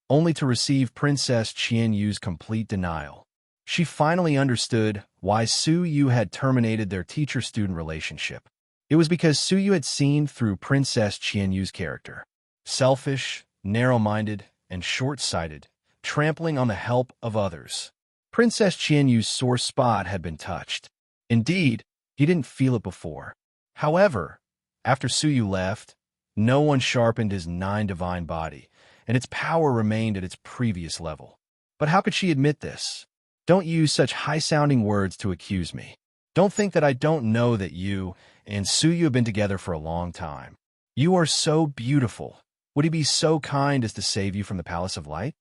only to receive Princess Qianyue's complete denial. She finally understood why Suyu had terminated their teacher-student relationship. It was because Suyu had seen through Princess Qianyue's character. Selfish, narrow-minded, and short-sighted, trampling on the help of others. Princess Qianyue's sore spot had been touched. Indeed, he didn't feel it before. However, after Suyu left, no one sharpened his 9 divine body, and its power remained at its previous level. But how could she admit this? Don't use such high-sounding words to accuse me. Don't think that I don't know that you and Suyu have been together for a long time. You are so beautiful. Would he be so kind as to save you from the Palace of Light?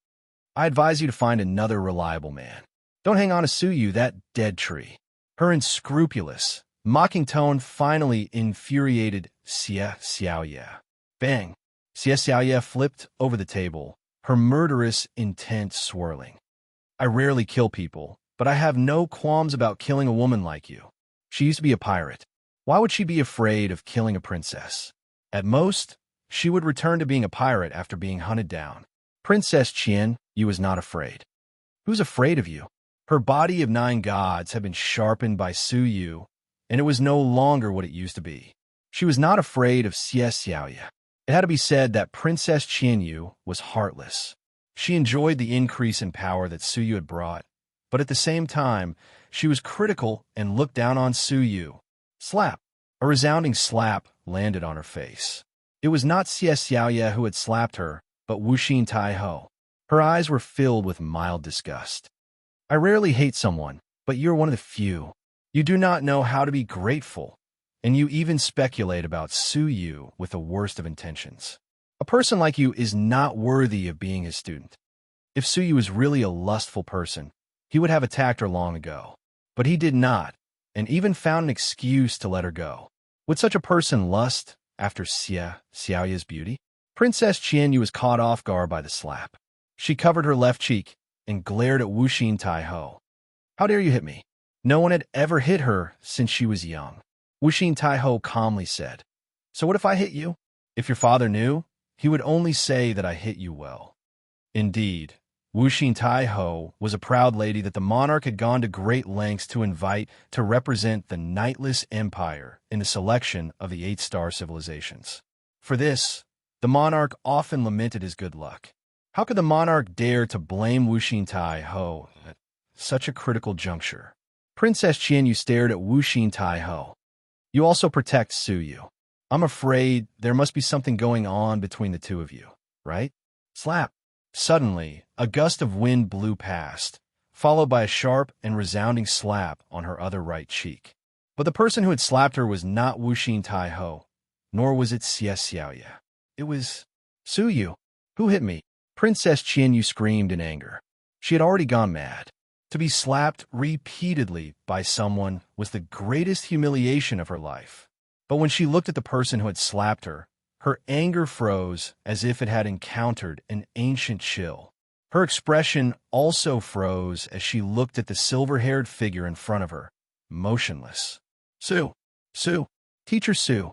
I advise you to find another reliable man. Don't hang on to Suyu, that dead tree. Her unscrupulous, mocking tone finally infuriated Xiaoya. Bang! Xiaoya flipped over the table, her murderous intent swirling. I rarely kill people, but I have no qualms about killing a woman like you. She used to be a pirate. Why would she be afraid of killing a princess? At most, she would return to being a pirate after being hunted down. Princess Qian, you was not afraid. Who's afraid of you? Her body of 9 gods had been sharpened by Suyu, and it was no longer what it used to be. She was not afraid of Xiaoya. It had to be said that Princess Qianyu was heartless. She enjoyed the increase in power that Suyu had brought, but at the same time, she was critical and looked down on Suyu. Slap! A resounding slap landed on her face. It was not Xiaoya who had slapped her, but Wuxin Taiho. Her eyes were filled with mild disgust. I rarely hate someone, but you're one of the few. You do not know how to be grateful, and you even speculate about Suyu with the worst of intentions. A person like you is not worthy of being his student. If Suyu is really a lustful person, he would have attacked her long ago. But he did not, and even found an excuse to let her go. Would such a person lust after Xiaoya's beauty? Princess Qianyu was caught off guard by the slap. She covered her left cheek and glared at Wuxin Taiho. How dare you hit me? No one had ever hit her since she was young. Wuxin Taiho calmly said, So what if I hit you? If your father knew, he would only say that I hit you well. Indeed, Wuxin Taiho was a proud lady that the monarch had gone to great lengths to invite to represent the Knightless Empire in the selection of the 8-star civilizations. For this, The monarch often lamented his good luck. How could the monarch dare to blame Wuxin Tai Ho at such a critical juncture? Princess Qianyu stared at Wuxin Tai Ho. You also protect Su Yu. I'm afraid there must be something going on between the two of you, right? Slap. Suddenly, a gust of wind blew past, followed by a sharp and resounding slap on her other right cheek. But the person who had slapped her was not Wuxin Tai Ho, nor was it Xie Xiaoya. It was Su Yu. Who hit me? Princess Qianyu screamed in anger. She had already gone mad. To be slapped repeatedly by someone was the greatest humiliation of her life. But when she looked at the person who had slapped her, her anger froze as if it had encountered an ancient chill. Her expression also froze as she looked at the silver-haired figure in front of her, motionless. Su! Su! Teacher Su!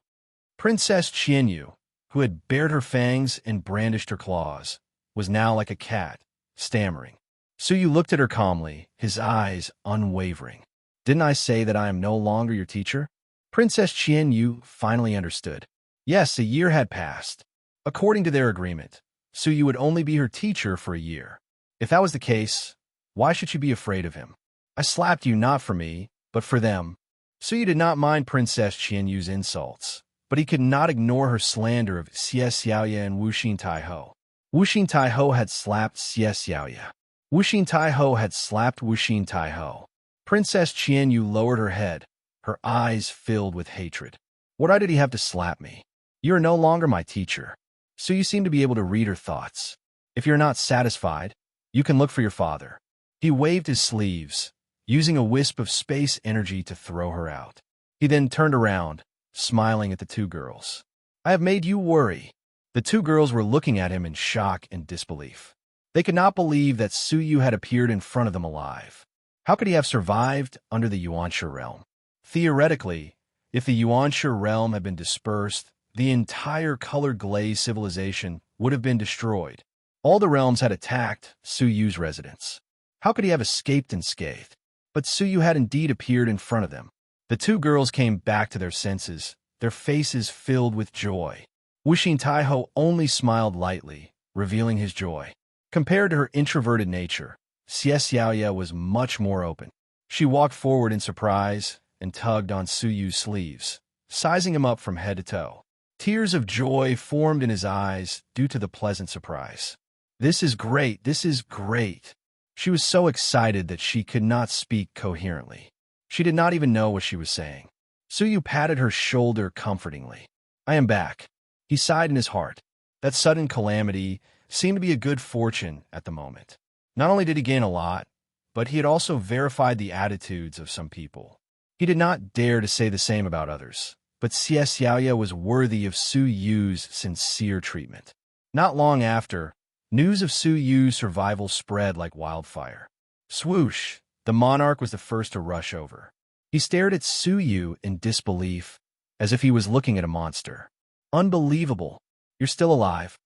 Princess Qianyu, who had bared her fangs and brandished her claws, was now like a cat, stammering. Su Yu looked at her calmly, his eyes unwavering. Didn't I say that I am no longer your teacher? Princess Qianyu finally understood. Yes, a year had passed. According to their agreement, Su Yu would only be her teacher for a year. If that was the case, why should she be afraid of him? I slapped you not for me, but for them. Su Yu did not mind Princess Qianyu's insults, but he could not ignore her slander of Xie Xiaoya and Wuxin Tai Ho. Wuxin Tai Ho had slapped Xie Xiaoya. Wuxin Tai Ho had slapped Wuxin Tai Ho. Princess Qianyu lowered her head, her eyes filled with hatred. What right did he have to slap me? You are no longer my teacher. So you seem to be able to read her thoughts. If you're not satisfied, you can look for your father. He waved his sleeves, using a wisp of space energy to throw her out. He then turned around, smiling at the two girls. I have made you worry. The two girls were looking at him in shock and disbelief. They could not believe that Su Yu had appeared in front of them alive. How could he have survived under the Yuanshe realm? Theoretically, if the Yuanshe realm had been dispersed, the entire colored glaze civilization would have been destroyed. All the realms had attacked Su Yu's residence. How could he have escaped unscathed? But Su Yu had indeed appeared in front of them. The two girls came back to their senses, their faces filled with joy. Wuxin Tai Ho only smiled lightly, revealing his joy. Compared to her introverted nature, Xie Xiaoya was much more open. She walked forward in surprise and tugged on Su Yu's sleeves, sizing him up from head to toe. Tears of joy formed in his eyes due to the pleasant surprise. This is great, this is great. She was so excited that she could not speak coherently. She did not even know what she was saying. Su Yu patted her shoulder comfortingly. I am back. He sighed in his heart. That sudden calamity seemed to be a good fortune at the moment. Not only did he gain a lot, but he had also verified the attitudes of some people. He did not dare to say the same about others, but Xie Xiaoya was worthy of Su Yu's sincere treatment. Not long after, news of Su Yu's survival spread like wildfire. Swoosh! The monarch was the first to rush over. He stared at Su Yu in disbelief, as if he was looking at a monster. Unbelievable! You're still alive.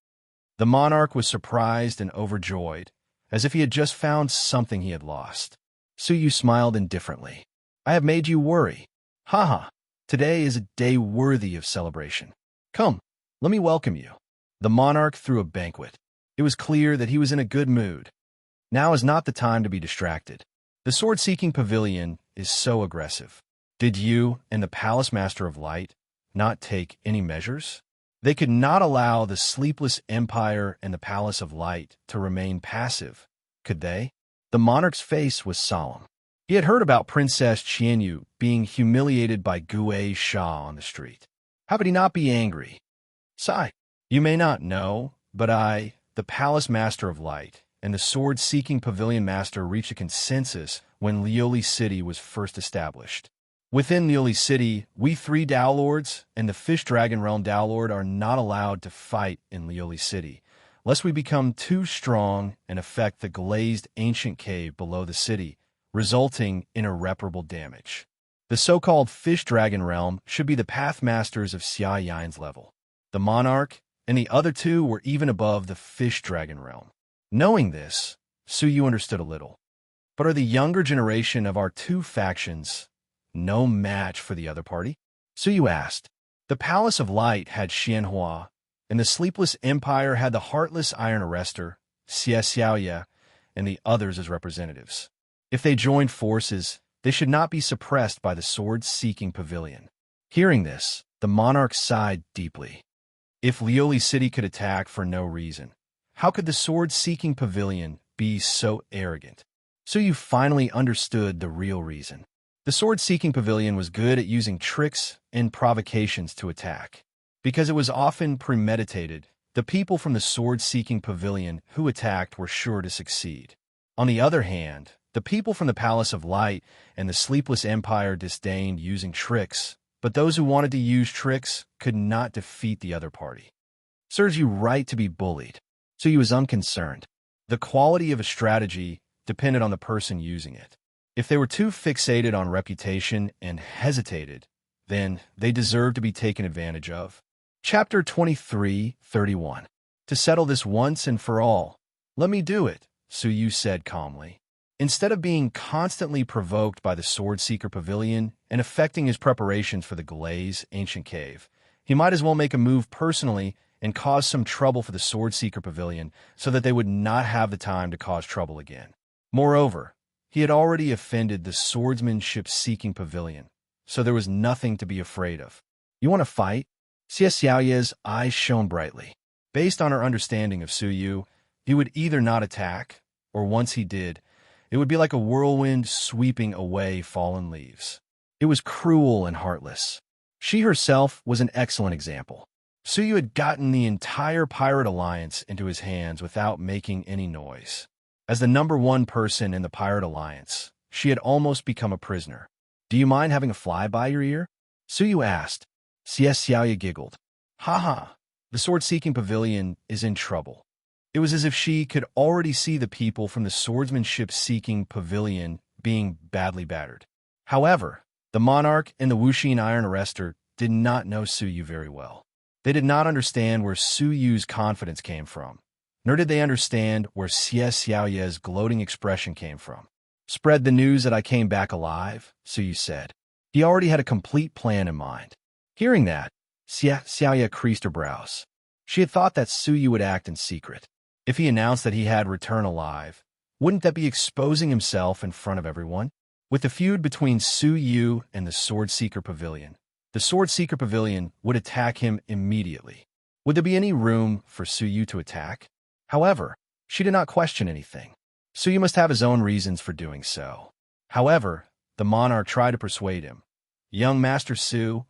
The monarch was surprised and overjoyed, as if he had just found something he had lost. Su Yu smiled indifferently. I have made you worry. Haha, today is a day worthy of celebration. Come, let me welcome you. The monarch threw a banquet. It was clear that he was in a good mood. Now is not the time to be distracted. The sword-seeking pavilion is so aggressive. Did you and the Palace Master of Light not take any measures? They could not allow the sleepless Empire and the Palace of Light to remain passive, could they? The monarch's face was solemn. He had heard about Princess Qianyu being humiliated by Gue Sha on the street. How could he not be angry? Sigh. You may not know, but I, the Palace Master of Light, and the sword-seeking pavilion master reached a consensus when Lioli City was first established. Within Lioli City, we three Dao Lords and the Fish Dragon Realm Dao Lord are not allowed to fight in Lioli City, lest we become too strong and affect the glazed ancient cave below the city, resulting in irreparable damage. The so-called Fish Dragon Realm should be the Pathmasters of Xia Yan's level. The Monarch and the other two were even above the Fish Dragon Realm. Knowing this, Su Yu understood a little. But are the younger generation of our two factions no match for the other party? Su Yu asked. The Palace of Light had Xianhua, and the sleepless empire had the heartless iron arrester, Xie Xiaoye, and the others as representatives. If they joined forces, they should not be suppressed by the sword-seeking pavilion. Hearing this, the monarch sighed deeply. If Lioli City could attack for no reason, how could the sword-seeking pavilion be so arrogant? So you finally understood the real reason. The sword-seeking pavilion was good at using tricks and provocations to attack. Because it was often premeditated, the people from the sword-seeking pavilion who attacked were sure to succeed. On the other hand, the people from the Palace of Light and the Sleepless Empire disdained using tricks, but those who wanted to use tricks could not defeat the other party. Serves you right to be bullied. So he was unconcerned. The quality of a strategy depended on the person using it. If they were too fixated on reputation and hesitated, then they deserved to be taken advantage of. Chapter 23:31. To settle this once and for all, let me do it, Su Yu said calmly. Instead of being constantly provoked by the Sword-Seeker Pavilion and affecting his preparations for the Glaze Ancient Cave, he might as well make a move personally and cause some trouble for the Sword-Seeker Pavilion so that they would not have the time to cause trouble again. Moreover, he had already offended the Swordsmanship-Seeking Pavilion, so there was nothing to be afraid of. You want to fight? Xie Xiaoye's eyes shone brightly. Based on her understanding of Su Yu, he would either not attack, or once he did, it would be like a whirlwind sweeping away fallen leaves. It was cruel and heartless. She herself was an excellent example. Su Yu had gotten the entire pirate alliance into his hands without making any noise. As the #1 person in the pirate alliance, she had almost become a prisoner. Do you mind having a fly by your ear? Su Yu asked. Xie Xiaoye giggled. Ha ha, the sword-seeking pavilion is in trouble. It was as if she could already see the people from the swordsmanship-seeking pavilion being badly battered. However, the monarch and the Wuxin Iron Arrester did not know Su Yu very well. They did not understand where Su Yu's confidence came from, nor did they understand where Xie Xiaoye's gloating expression came from. Spread the news that I came back alive, Su Yu said. He already had a complete plan in mind. Hearing that, Xie Xiaoye creased her brows. She had thought that Su Yu would act in secret. If he announced that he had returned alive, wouldn't that be exposing himself in front of everyone? With the feud between Su Yu and the Sword-Seeker Pavilion, the Sword-Seeker Pavilion would attack him immediately. Would there be any room for Su Yu to attack? However, she did not question anything. Su Yu must have his own reasons for doing so. However, the monarch tried to persuade him. Young Master Su,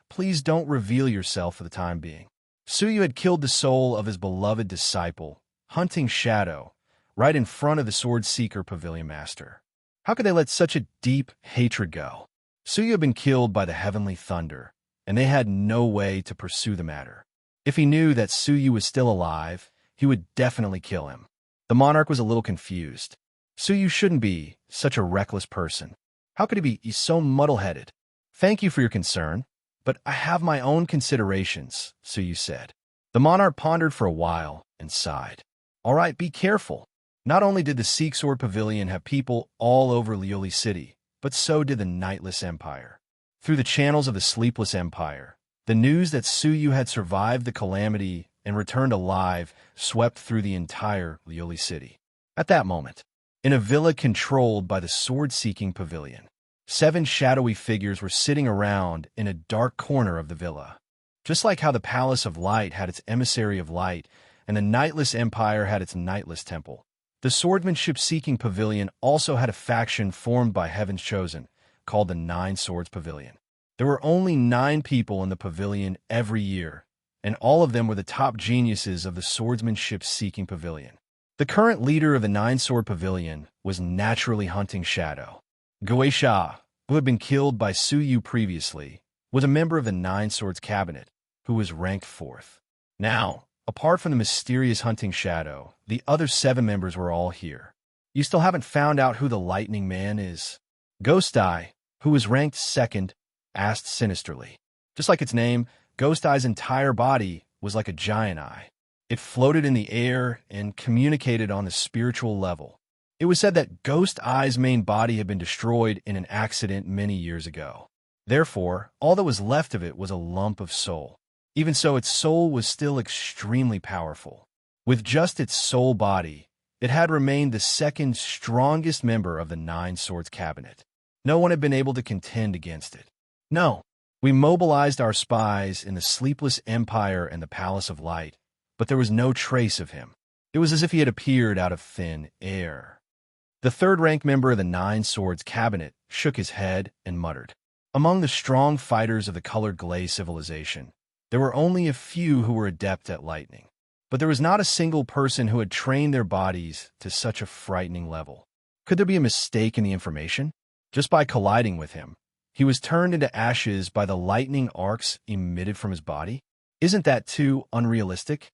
please don't reveal yourself for the time being. Su Yu had killed the soul of his beloved disciple, Hunting Shadow, right in front of the Sword-Seeker Pavilion Master. How could they let such a deep hatred go? Su Yu had been killed by the heavenly thunder, and they had no way to pursue the matter. If he knew that Su Yu was still alive, he would definitely kill him. The monarch was a little confused. Su Yu shouldn't be such a reckless person. How could he be so muddle-headed? Thank you for your concern, but I have my own considerations, Su Yu said. The monarch pondered for a while and sighed. All right, be careful. Not only did the Seek Sword Pavilion have people all over Lioli City, but so did the Nightless Empire. Through the channels of the Sleepless Empire, the news that Su Yu had survived the calamity and returned alive swept through the entire Lioli City. At that moment, in a villa controlled by the Sword-Seeking Pavilion, 7 shadowy figures were sitting around in a dark corner of the villa. Just like how the Palace of Light had its Emissary of Light and the Nightless Empire had its Nightless Temple, the Swordsmanship-Seeking Pavilion also had a faction formed by Heaven's Chosen, called the 9 Swords Pavilion. There were only 9 people in the pavilion every year, and all of them were the top geniuses of the Swordsmanship-Seeking Pavilion. The current leader of the 9 Sword Pavilion was naturally Hunting Shadow. Guisha, who had been killed by Su Yu previously, was a member of the 9 Swords Cabinet, who was ranked 4th. Now, apart from the mysterious Hunting Shadow, the other 7 members were all here. You still haven't found out who the Lightning Man is? Ghost Eye, who was ranked 2nd, asked sinisterly. Just like its name, Ghost Eye's entire body was like a giant eye. It floated in the air and communicated on the spiritual level. It was said that Ghost Eye's main body had been destroyed in an accident many years ago. Therefore, all that was left of it was a lump of soul. Even so, its soul was still extremely powerful. With just its soul body, it had remained the second strongest member of the Nine Swords Cabinet. No one had been able to contend against it. No, we mobilized our spies in the Sleepless Empire and the Palace of Light, but there was no trace of him. It was as if he had appeared out of thin air. The third-rank member of the Nine Swords Cabinet shook his head and muttered. Among the strong fighters of the Colored Glaze civilization, there were only a few who were adept at lightning. But there was not a single person who had trained their bodies to such a frightening level. Could there be a mistake in the information? Just by colliding with him, he was turned into ashes by the lightning arcs emitted from his body? Isn't that too unrealistic?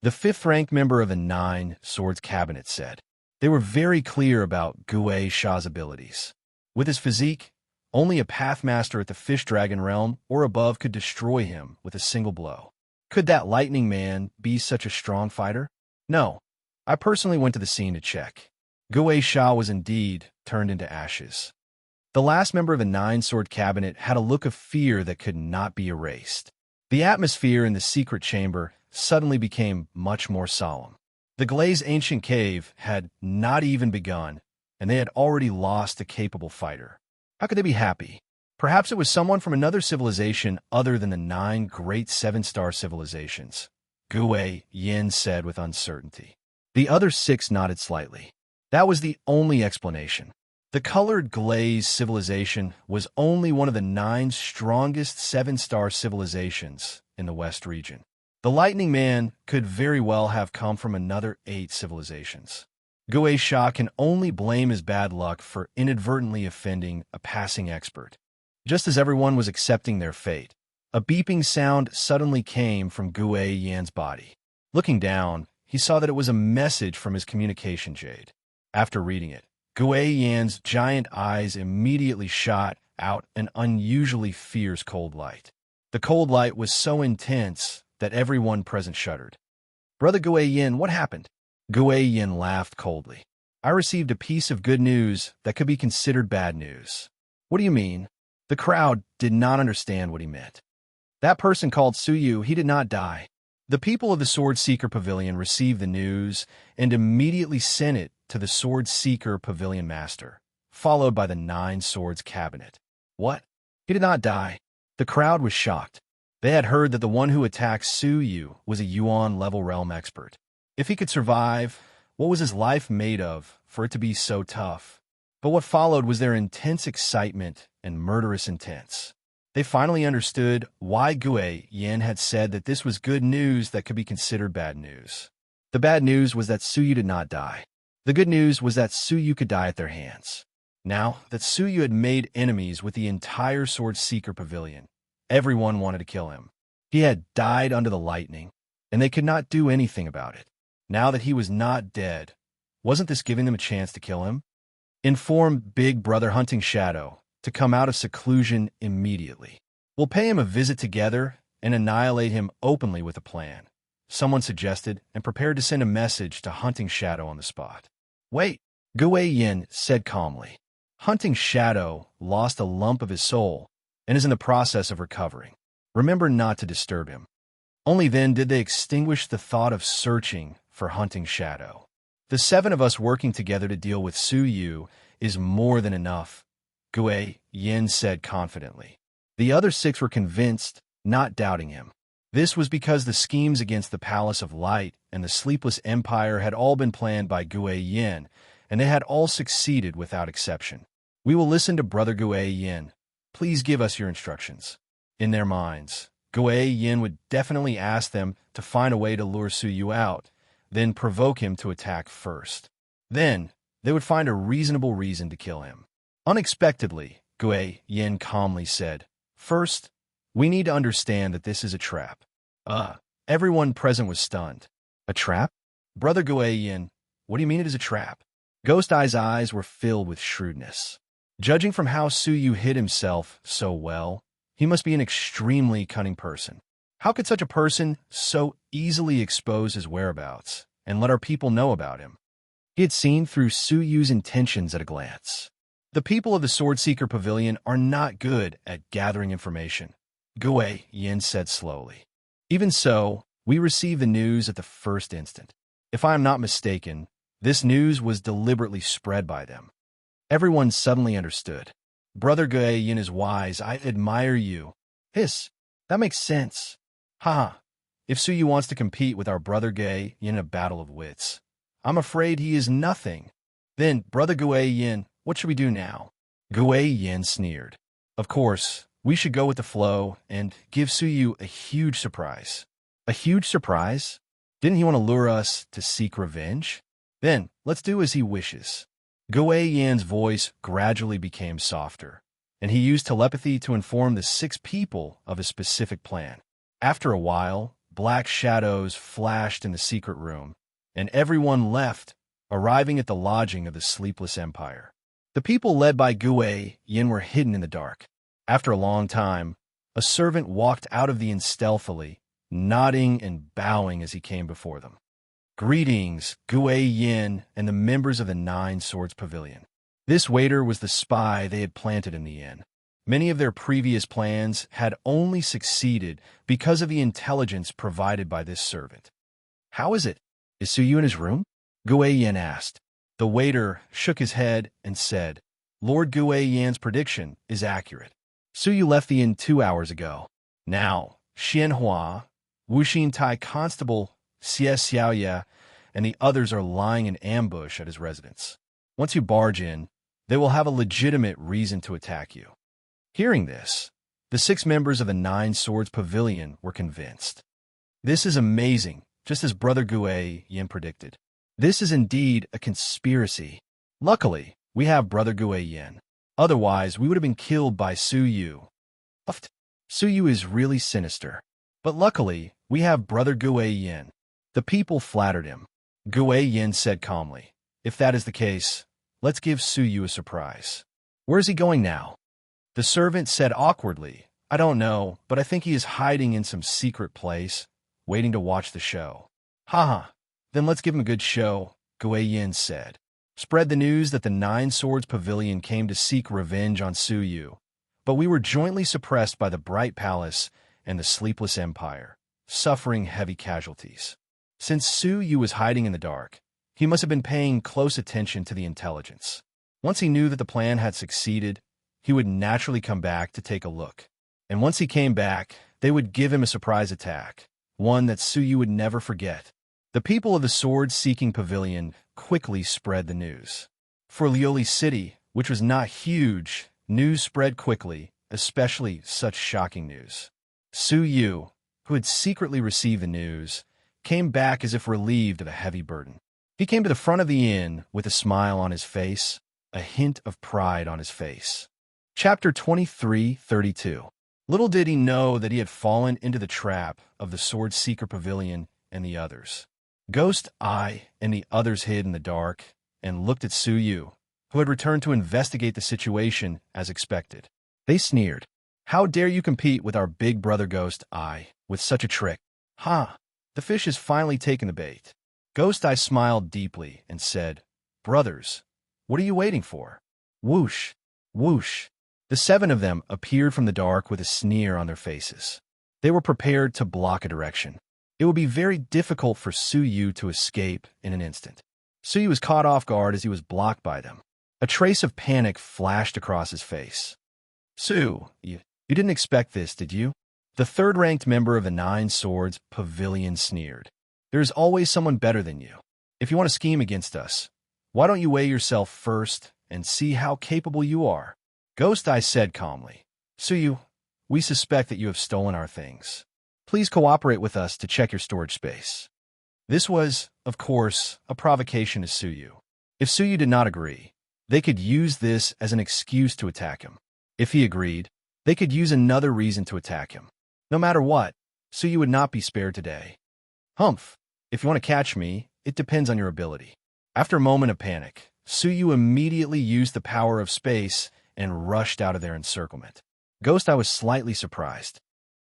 The fifth-ranked member of the Nine Swords Cabinet said. They were very clear about Gue Sha's abilities. With his physique, only a Pathmaster at the Fish Dragon realm or above could destroy him with a single blow. Could that lightning man be such a strong fighter? No. I personally went to the scene to check. Gue Sha was indeed turned into ashes. The last member of the Nine-Sword Cabinet had a look of fear that could not be erased. The atmosphere in the secret chamber suddenly became much more solemn. The Glaze Ancient Cave had not even begun, and they had already lost a capable fighter. How could they be happy? Perhaps it was someone from another civilization other than the 9 great 7-star civilizations, Gue Yin said with uncertainty. The other 6 nodded slightly. That was the only explanation. The Colored Glaze civilization was only one of the 9 strongest 7-star civilizations in the West region. The Lightning Man could very well have come from another 8 civilizations. Gue Sha can only blame his bad luck for inadvertently offending a passing expert. Just as everyone was accepting their fate, a beeping sound suddenly came from Gue Yan's body. Looking down, he saw that it was a message from his communication jade. After reading it, Gue Yan's giant eyes immediately shot out an unusually fierce cold light. The cold light was so intense that everyone present shuddered. Brother Gue Yin, what happened? Gue Yin laughed coldly. I received a piece of good news that could be considered bad news. What do you mean? The crowd did not understand what he meant. That person called Suyu, he did not die. The people of the Sword Seeker Pavilion received the news and immediately sent it to the Sword Seeker Pavilion Master, followed by the 9 Swords Cabinet. What? He did not die. The crowd was shocked. They had heard that the one who attacked Suyu was a Yuan-level realm expert. If he could survive, what was his life made of for it to be so tough? But what followed was their intense excitement and murderous intent. They finally understood why Gue Yin had said that this was good news that could be considered bad news. The bad news was that Suyu did not die. The good news was that Suyu could die at their hands. Now that Suyu had made enemies with the entire Sword Seeker Pavilion, everyone wanted to kill him. He had died under the lightning, and they could not do anything about it. Now that he was not dead, wasn't this giving them a chance to kill him? Inform Big Brother Hunting Shadow to come out of seclusion immediately. We'll pay him a visit together and annihilate him openly with a plan, someone suggested, and prepared to send a message to Hunting Shadow on the spot. Wait, Gue Yin said calmly. Hunting Shadow lost a lump of his soul and is in the process of recovering. Remember not to disturb him. Only then did they extinguish the thought of searching for Hunting Shadow. The 7 of us working together to deal with Suyu is more than enough, Gue Yin said confidently. The other 6 were convinced, not doubting him. This was because the schemes against the Palace of Light and the Sleepless Empire had all been planned by Gue Yin, and they had all succeeded without exception. We will listen to Brother Gue Yin. Please give us your instructions. In their minds, Gue Yin would definitely ask them to find a way to lure Suyu out, then provoke him to attack first. Then, they would find a reasonable reason to kill him. Unexpectedly, Gue Yin calmly said, First, we need to understand that this is a trap. Everyone present was stunned. A trap? Brother Gue Yin, what do you mean it is a trap? Ghost Eye's eyes were filled with shrewdness. Judging from how Suyu hid himself so well, he must be an extremely cunning person. How could such a person so easily expose his whereabouts and let our people know about him? He had seen through Suyu's intentions at a glance. The people of the Sword Seeker Pavilion are not good at gathering information, Gue Yin said slowly. Even so, we received the news at the first instant. If I am not mistaken, this news was deliberately spread by them. Everyone suddenly understood. Brother Gue Yin is wise. I admire you. Hiss. That makes sense. Ha. If Suyu wants to compete with our brother Gue Yin in a battle of wits, I'm afraid he is nothing. Then, brother Gue Yin, what should we do now? Gue Yin sneered. Of course, we should go with the flow and give Suyu a huge surprise. A huge surprise? Didn't he want to lure us to seek revenge? Then, let's do as he wishes. Gue Yan's voice gradually became softer, and he used telepathy to inform the 6 people of a specific plan. After a while, black shadows flashed in the secret room, and everyone left, arriving at the lodging of the Sleepless Empire. The people led by Gue Yin were hidden in the dark. After a long time, a servant walked out of the inn stealthily, nodding and bowing as he came before them. Greetings, Gue Yin and the members of the 9 Swords Pavilion. This waiter was the spy they had planted in the inn. Many of their previous plans had only succeeded because of the intelligence provided by this servant. How is it? Is Suyu in his room? Gue Yin asked. The waiter shook his head and said, Lord Gue Yan's prediction is accurate. Suyu left the inn 2 hours ago. Now, Xianhua, Wuxin Tai Constable, Xie Xiaoye, and the others are lying in ambush at his residence. Once you barge in, they will have a legitimate reason to attack you. Hearing this, the 6 members of the 9 Swords Pavilion were convinced. This is amazing, just as Brother Gue Yin predicted. This is indeed a conspiracy. Luckily, we have Brother Gue Yin. Otherwise, we would have been killed by Suyu. Suyu is really sinister. But luckily, we have Brother Gue Yin. The people flattered him. Gue Yin said calmly, If that is the case, let's give Suyu a surprise. Where is he going now? The servant said awkwardly, I don't know, but I think he is hiding in some secret place, waiting to watch the show. Haha, then let's give him a good show, Gue Yin said. Spread the news that the 9 Swords Pavilion came to seek revenge on Suyu, but we were jointly suppressed by the Bright Palace and the Sleepless Empire, suffering heavy casualties. Since Suyu was hiding in the dark, he must have been paying close attention to the intelligence. Once he knew that the plan had succeeded, he would naturally come back to take a look. And once he came back, they would give him a surprise attack, one that Suyu would never forget. The people of the Sword-Seeking Pavilion quickly spread the news. For Lioli City, which was not huge, news spread quickly, especially such shocking news. Suyu, who had secretly received the news, came back as if relieved of a heavy burden. He came to the front of the inn with a smile on his face, a hint of pride on his face. Chapter 23:32. Little did he know that he had fallen into the trap of the Sword Seeker Pavilion and the others. Ghost Eye and the others hid in the dark and looked at Suyu, who had returned to investigate the situation as expected. They sneered. How dare you compete with our big brother Ghost Eye with such a trick? Ha! The fish has finally taken the bait. Ghost Eye smiled deeply and said, Brothers, what are you waiting for? Whoosh! Whoosh! The 7 of them appeared from the dark with a sneer on their faces. They were prepared to block a direction. It would be very difficult for Suyu to escape in an instant. Suyu was caught off guard as he was blocked by them. A trace of panic flashed across his face. You didn't expect this, did you? The 3rd-ranked member of the 9 Swords Pavilion sneered. There is always someone better than you. If you want to scheme against us, why don't you weigh yourself first and see how capable you are? Ghost Eye said calmly, Suyu, we suspect that you have stolen our things. Please cooperate with us to check your storage space. This was, of course, a provocation to Suyu. If Suyu did not agree, they could use this as an excuse to attack him. If he agreed, they could use another reason to attack him. No matter what, Suyu would not be spared today. Humph, if you want to catch me, it depends on your ability. After a moment of panic, Suyu immediately used the power of space and rushed out of their encirclement. Ghost Eye was slightly surprised.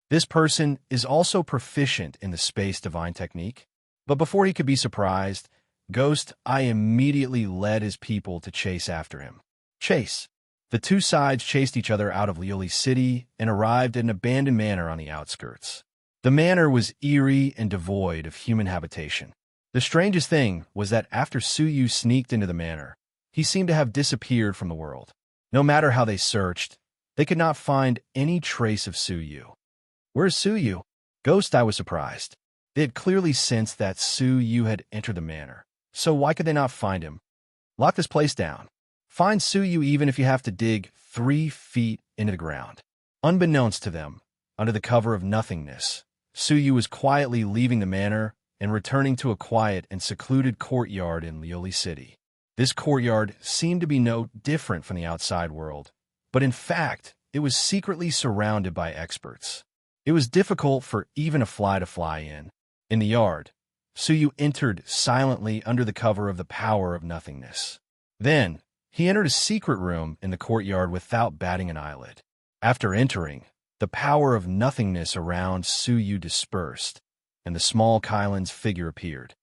This person is also proficient in the space divine technique, but before he could be surprised, Ghost Eye immediately led his people to chase after him. Chase. The 2 sides chased each other out of Lioli City and arrived at an abandoned manor on the outskirts. The manor was eerie and devoid of human habitation. The strangest thing was that after Suyu sneaked into the manor, he seemed to have disappeared from the world. No matter how they searched, they could not find any trace of Suyu. "Where's Suyu?" Ghost I was surprised. They had clearly sensed that Suyu had entered the manor, so why could they not find him? "Lock this place down. Find Suyu even if you have to dig 3 feet into the ground." Unbeknownst to them, under the cover of nothingness, Suyu was quietly leaving the manor and returning to a quiet and secluded courtyard in Lioli City. This courtyard seemed to be no different from the outside world, but in fact, it was secretly surrounded by experts. It was difficult for even a fly to fly in. In the yard, Suyu entered silently under the cover of the power of nothingness. Then, he entered a secret room in the courtyard without batting an eyelid. After entering, the power of nothingness around Suyu dispersed, and the small Kylan's figure appeared.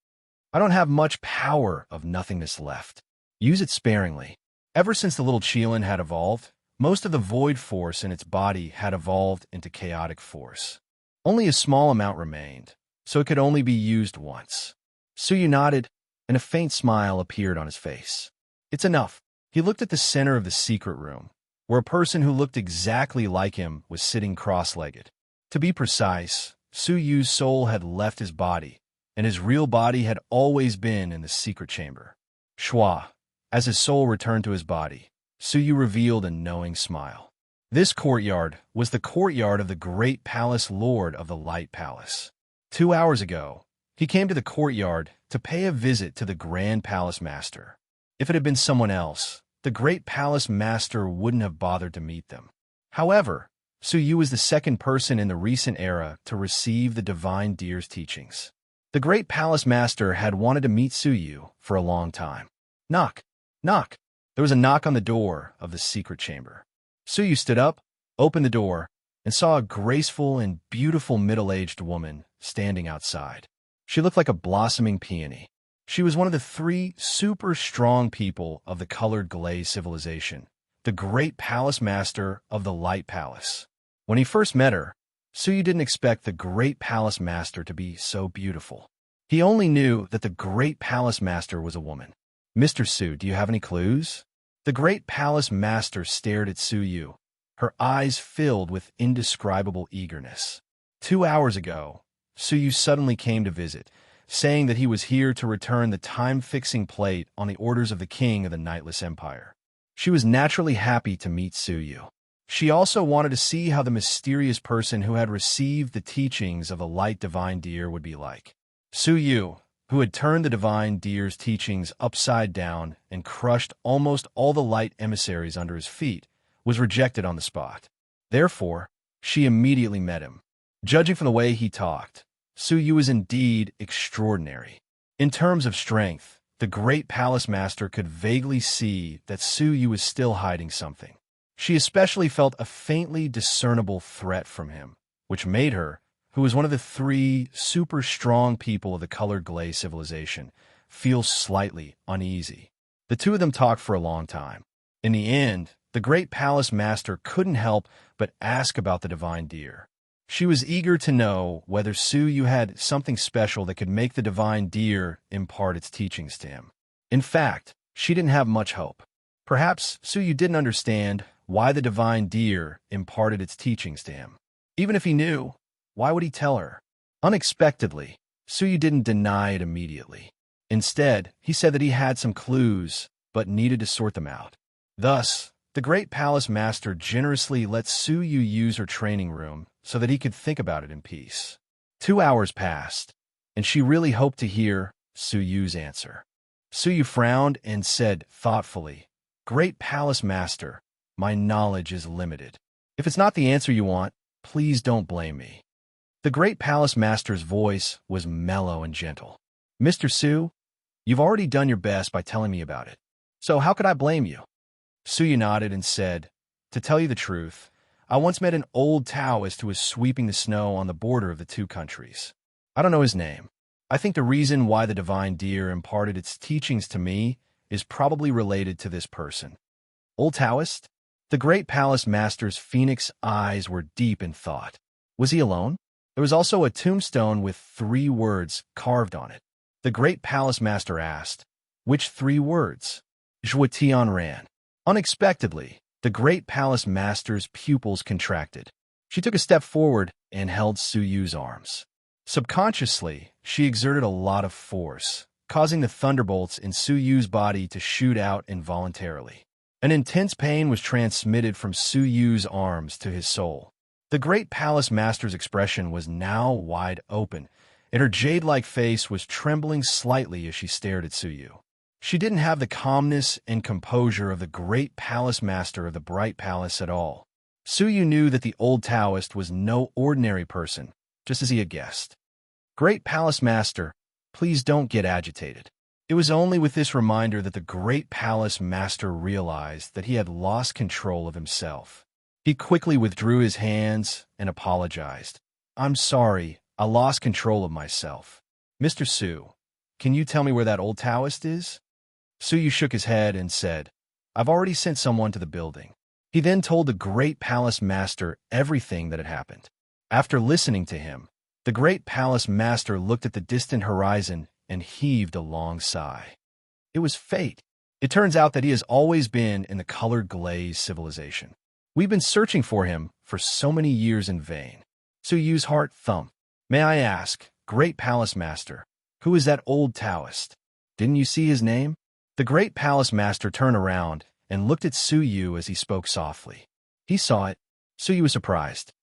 "I don't have much power of nothingness left. Use it sparingly." Ever since the little Qilin had evolved, most of the void force in its body had evolved into chaotic force. Only a small amount remained, so it could only be used once. Suyu nodded, and a faint smile appeared on his face. "It's enough." He looked at the center of the secret room, where a person who looked exactly like him was sitting cross-legged. To be precise, Suyu's soul had left his body, and his real body had always been in the secret chamber. Schwa. As his soul returned to his body, Suyu revealed a knowing smile. This courtyard was the courtyard of the great palace lord of the Light Palace. 2 hours ago, he came to the courtyard to pay a visit to the Grand Palace Master. If it had been someone else, the great palace master wouldn't have bothered to meet them. However, Suyu was the second person in the recent era to receive the divine deer's teachings. The great palace master had wanted to meet Suyu for a long time. Knock, knock. There was a knock on the door of the secret chamber. Suyu stood up, opened the door, and saw a graceful and beautiful middle-aged woman standing outside. She looked like a blossoming peony. She was one of the 3 super strong people of the colored glaze civilization, the great palace master of the Light Palace. When he first met her, Suyu didn't expect the great palace master to be so beautiful. He only knew that the great palace master was a woman. "Mr. Su, do you have any clues?" The great palace master stared at Suyu, her eyes filled with indescribable eagerness. 2 hours ago, Suyu suddenly came to visit, saying that he was here to return the time-fixing plate on the orders of the king of the Nightless Empire. She was naturally happy to meet Suyu. She also wanted to see how the mysterious person who had received the teachings of the Light Divine Deer would be like. Suyu, who had turned the Divine Deer's teachings upside down and crushed almost all the light emissaries under his feet, was rejected on the spot. Therefore, she immediately met him. Judging from the way he talked, Suyu was indeed extraordinary. In terms of strength, the great palace master could vaguely see that Suyu was still hiding something. She especially felt a faintly discernible threat from him, which made her, who was one of the 3 super strong people of the colored glaze civilization, feel slightly uneasy. The 2 of them talked for a long time. In the end, the great palace master couldn't help but ask about the divine deer. She was eager to know whether Suyu had something special that could make the divine deer impart its teachings to him. In fact, she didn't have much hope. Perhaps Suyu didn't understand why the divine deer imparted its teachings to him. Even if he knew, why would he tell her? Unexpectedly, Suyu didn't deny it immediately. Instead, he said that he had some clues, but needed to sort them out. Thus, the great palace master generously let Suyu use her training room so that he could think about it in peace. 2 hours passed, and she really hoped to hear Suyu's answer. Suyu frowned and said thoughtfully, "Great palace master, my knowledge is limited. If it's not the answer you want, please don't blame me." The great palace master's voice was mellow and gentle. "Mr. Su, you've already done your best by telling me about it. So how could I blame you?" Suyu nodded and said, "To tell you the truth, I once met an old Taoist who was sweeping the snow on the border of the 2 countries. I don't know his name. I think the reason why the divine deer imparted its teachings to me is probably related to this person." "Old Taoist?" The great palace master's phoenix eyes were deep in thought. "Was he alone?" There was also a tombstone with 3 words carved on it. The great palace master asked, "Which 3 words?" Zhuotian ran. Unexpectedly, the great palace master's pupils contracted. She took a step forward and held Su Yu's arms. Subconsciously, she exerted a lot of force, causing the thunderbolts in Su Yu's body to shoot out involuntarily. An intense pain was transmitted from Su Yu's arms to his soul. The great palace master's expression was now wide open, and her jade-like face was trembling slightly as she stared at Su Yu. She didn't have the calmness and composure of the great palace master of the Bright Palace at all. Su Yu knew that the old Taoist was no ordinary person, just as he had guessed. "Great palace master, please don't get agitated." It was only with this reminder that the great palace master realized that he had lost control of himself. He quickly withdrew his hands and apologized. "I'm sorry, I lost control of myself. Mr. Su, can you tell me where that old Taoist is?" Su Yu shook his head and said, "I've already sent someone to the building." He then told the great palace master everything that had happened. After listening to him, the great palace master looked at the distant horizon and heaved a long sigh. It was fate. It turns out that he has always been in the colored glaze civilization. We've been searching for him for so many years in vain. Su Yu's heart thumped. "May I ask, great palace master, who is that old Taoist? Didn't you see his name?" The great palace master turned around and looked at Su Yu as he spoke softly. He saw it. Su Yu was surprised.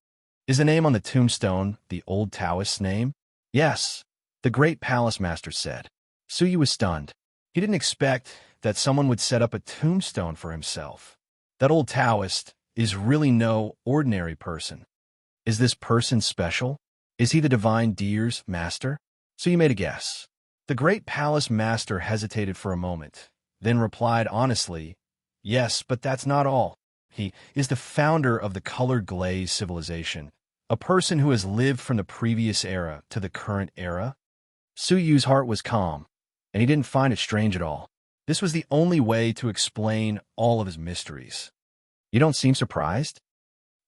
"Is the name on the tombstone the old Taoist's name?" "Yes," the great palace master said. Su Yu was stunned. He didn't expect that someone would set up a tombstone for himself. That old Taoist is really no ordinary person. Is this person special? Is he the divine deer's master? Su Yu made a guess. The great palace master hesitated for a moment, then replied honestly, "Yes, but that's not all. He is the founder of the colored glaze civilization, a person who has lived from the previous era to the current era." Su Yu's heart was calm, and he didn't find it strange at all. This was the only way to explain all of his mysteries. "You don't seem surprised?"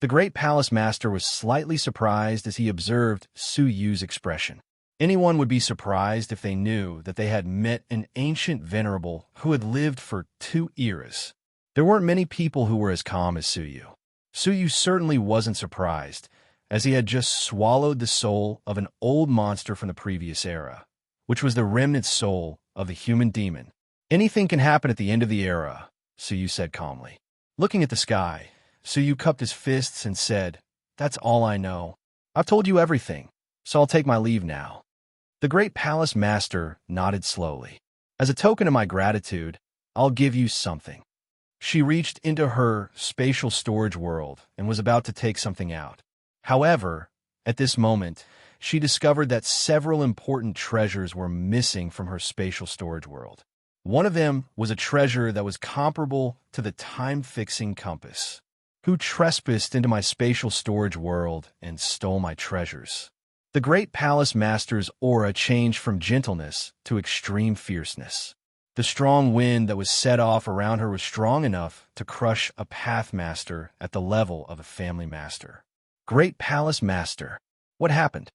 The great palace master was slightly surprised as he observed Su Yu's expression. Anyone would be surprised if they knew that they had met an ancient venerable who had lived for 2 eras. There weren't many people who were as calm as Su Yu. Su Yu certainly wasn't surprised, as he had just swallowed the soul of an old monster from the previous era, which was the remnant soul of the human demon. "Anything can happen at the end of the era," Su Yu said calmly. Looking at the sky, Su Yu cupped his fists and said, "That's all I know. I've told you everything, so I'll take my leave now." The great palace master nodded slowly. "As a token of my gratitude, I'll give you something." She reached into her spatial storage world and was about to take something out. However, at this moment, she discovered that several important treasures were missing from her spatial storage world. One of them was a treasure that was comparable to the time-fixing compass. "Who trespassed into my spatial storage world and stole my treasures?" The great palace master's aura changed from gentleness to extreme fierceness. The strong wind that was set off around her was strong enough to crush a path master at the level of a family master. "Great palace master, what happened?"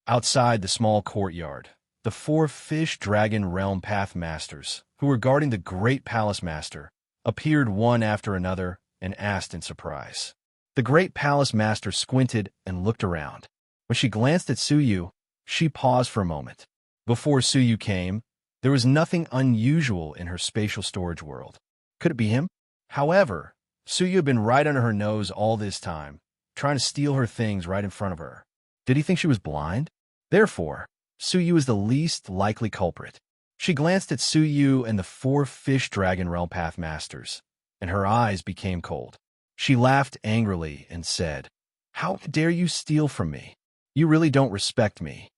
Outside the small courtyard, the 4 fish dragon realm path masters, who were guarding the great palace master, appeared one after another and asked in surprise. The great palace master squinted and looked around. When she glanced at Su Yu, she paused for a moment. Before Su Yu came, there was nothing unusual in her spatial storage world. Could it be him? However, Su Yu had been right under her nose all this time, trying to steal her things right in front of her. Did he think she was blind? Therefore, Su Yu is the least likely culprit. She glanced at Su Yu and the 4 fish dragon realm path masters, and her eyes became cold. She laughed angrily and said, "How dare you steal from me? You really don't respect me."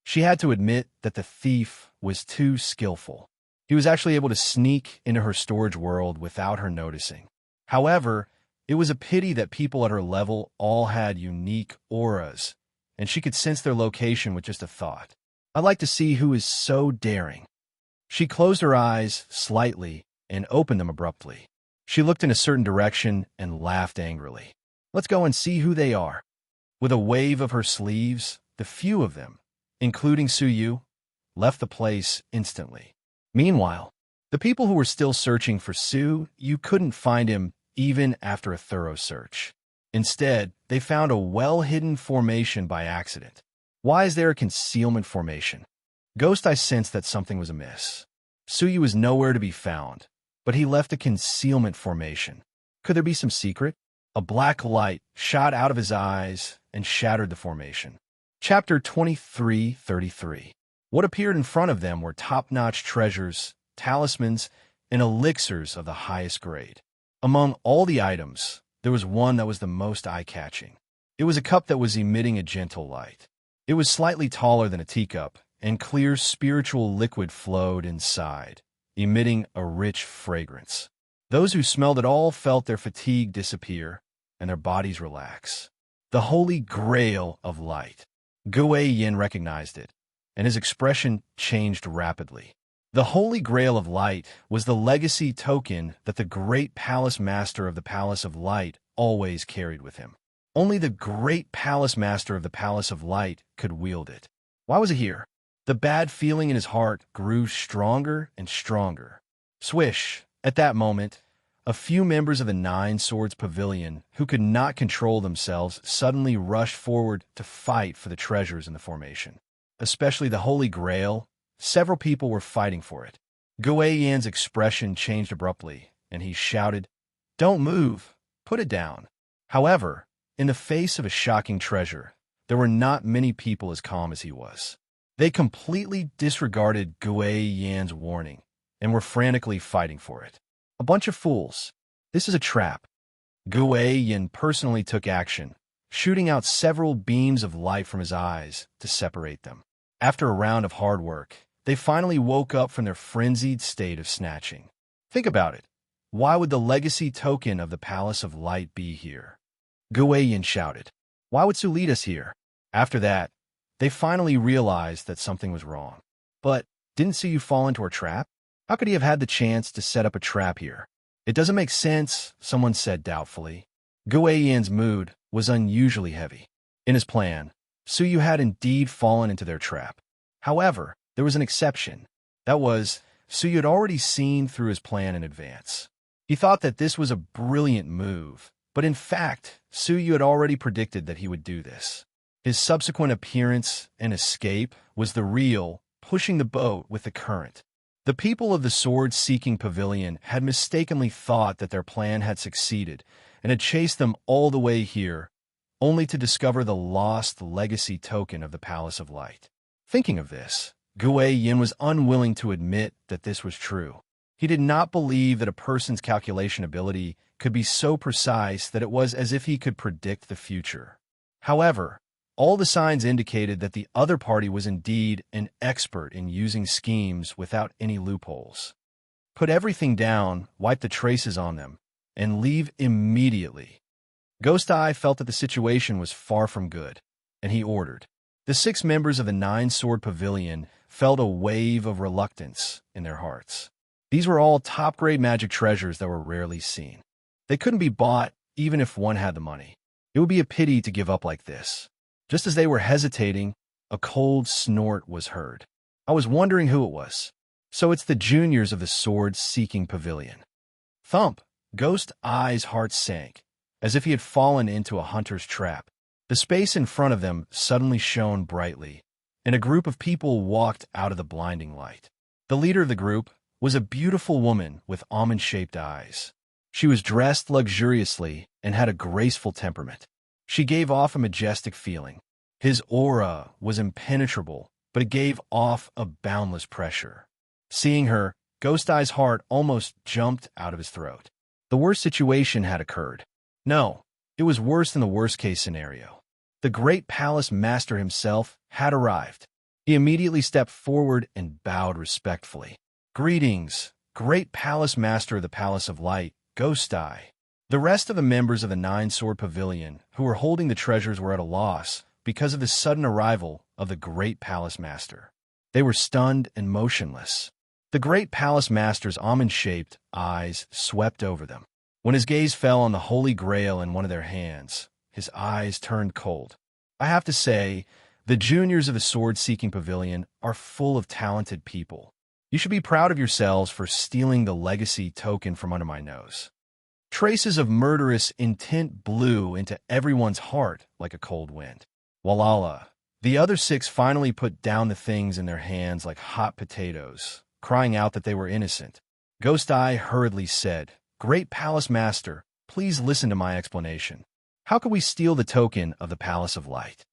She had to admit that the thief was too skillful. He was actually able to sneak into her storage world without her noticing. However, it was a pity that people at her level all had unique auras, and she could sense their location with just a thought. "I'd like to see who is so daring." She closed her eyes slightly and opened them abruptly. She looked in a certain direction and laughed angrily. "Let's go and see who they are." With a wave of her sleeves, the few of them, including Suyu, left the place instantly. Meanwhile, the people who were still searching for Suyu couldn't find him even after a thorough search. Instead, they found a well-hidden formation by accident. Why is there a concealment formation? Ghost Eye sensed that something was amiss. Suyu was nowhere to be found, but he left a concealment formation. Could there be some secret? A black light shot out of his eyes and shattered the formation. Chapter 23:33. What appeared in front of them were top-notch treasures, talismans, and elixirs of the highest grade. Among all the items, there was one that was the most eye-catching. It was a cup that was emitting a gentle light. It was slightly taller than a teacup, and clear spiritual liquid flowed inside, emitting a rich fragrance. Those who smelled it all felt their fatigue disappear and their bodies relax. The Holy Grail of Light. Gui Yin recognized it, and his expression changed rapidly. The Holy Grail of Light was the legacy token that the great palace master of the Palace of Light always carried with him. Only the great palace master of the Palace of Light could wield it. Why was it here? The bad feeling in his heart grew stronger and stronger. Swish! At that moment, a few members of the Nine Swords Pavilion, who could not control themselves, suddenly rushed forward to fight for the treasures in the formation. Especially the Holy Grail, several people were fighting for it. Gui Yan's expression changed abruptly, and he shouted, "Don't move! Put it down!" However, in the face of a shocking treasure, there were not many people as calm as he was. They completely disregarded Gui Yan's warning and were frantically fighting for it. A bunch of fools. This is a trap. Gui Yan personally took action, shooting out several beams of light from his eyes to separate them. After a round of hard work, they finally woke up from their frenzied state of snatching. Think about it. Why would the legacy token of the Palace of Light be here? Gui Yan shouted. Why would Su lead us here? After that, they finally realized that something was wrong. But didn't Su fall into our trap? How could he have had the chance to set up a trap here? It doesn't make sense, someone said doubtfully. Gui Yan's mood was unusually heavy. In his plan, Suyu had indeed fallen into their trap. However, there was an exception. That was, Suyu had already seen through his plan in advance. He thought that this was a brilliant move, but in fact, Suyu had already predicted that he would do this. His subsequent appearance and escape was the real, pushing the boat with the current. The people of the sword-seeking pavilion had mistakenly thought that their plan had succeeded and had chased them all the way here, only to discover the lost legacy token of the Palace of Light. Thinking of this, Gui Yin was unwilling to admit that this was true. He did not believe that a person's calculation ability could be so precise that it was as if he could predict the future. However, all the signs indicated that the other party was indeed an expert in using schemes without any loopholes. Put everything down, wipe the traces on them, and leave immediately. Ghost Eye felt that the situation was far from good, and he ordered. The 6 members of the Nine-Sword Pavilion felt a wave of reluctance in their hearts. These were all top-grade magic treasures that were rarely seen. They couldn't be bought even if one had the money. It would be a pity to give up like this. Just as they were hesitating, a cold snort was heard. I was wondering who it was. So it's the juniors of the sword-seeking pavilion. Thump! Ghost Eye's heart sank, as if he had fallen into a hunter's trap. The space in front of them suddenly shone brightly, and a group of people walked out of the blinding light. The leader of the group was a beautiful woman with almond-shaped eyes. She was dressed luxuriously and had a graceful temperament. She gave off a majestic feeling. His aura was impenetrable, but it gave off a boundless pressure. Seeing her, Ghost Eye's heart almost jumped out of his throat. The worst situation had occurred. No, it was worse than the worst-case scenario. The great palace master himself had arrived. He immediately stepped forward and bowed respectfully. Greetings, great palace master of the Palace of Light, Ghost Eye. The rest of the members of the Nine-Sword Pavilion who were holding the treasures were at a loss because of the sudden arrival of the great palace master. They were stunned and motionless. The great palace master's almond-shaped eyes swept over them. When his gaze fell on the Holy Grail in one of their hands, his eyes turned cold. I have to say, The juniors of the sword-seeking pavilion are full of talented people. You should be proud of yourselves for stealing the legacy token from under my nose. Traces of murderous intent blew into everyone's heart like a cold wind. Walala. The other six finally put down the things in their hands like hot potatoes, crying out that they were innocent. Ghost Eye hurriedly said, "Great Palace Master, please listen to my explanation. How could we steal the token of the Palace of Light?"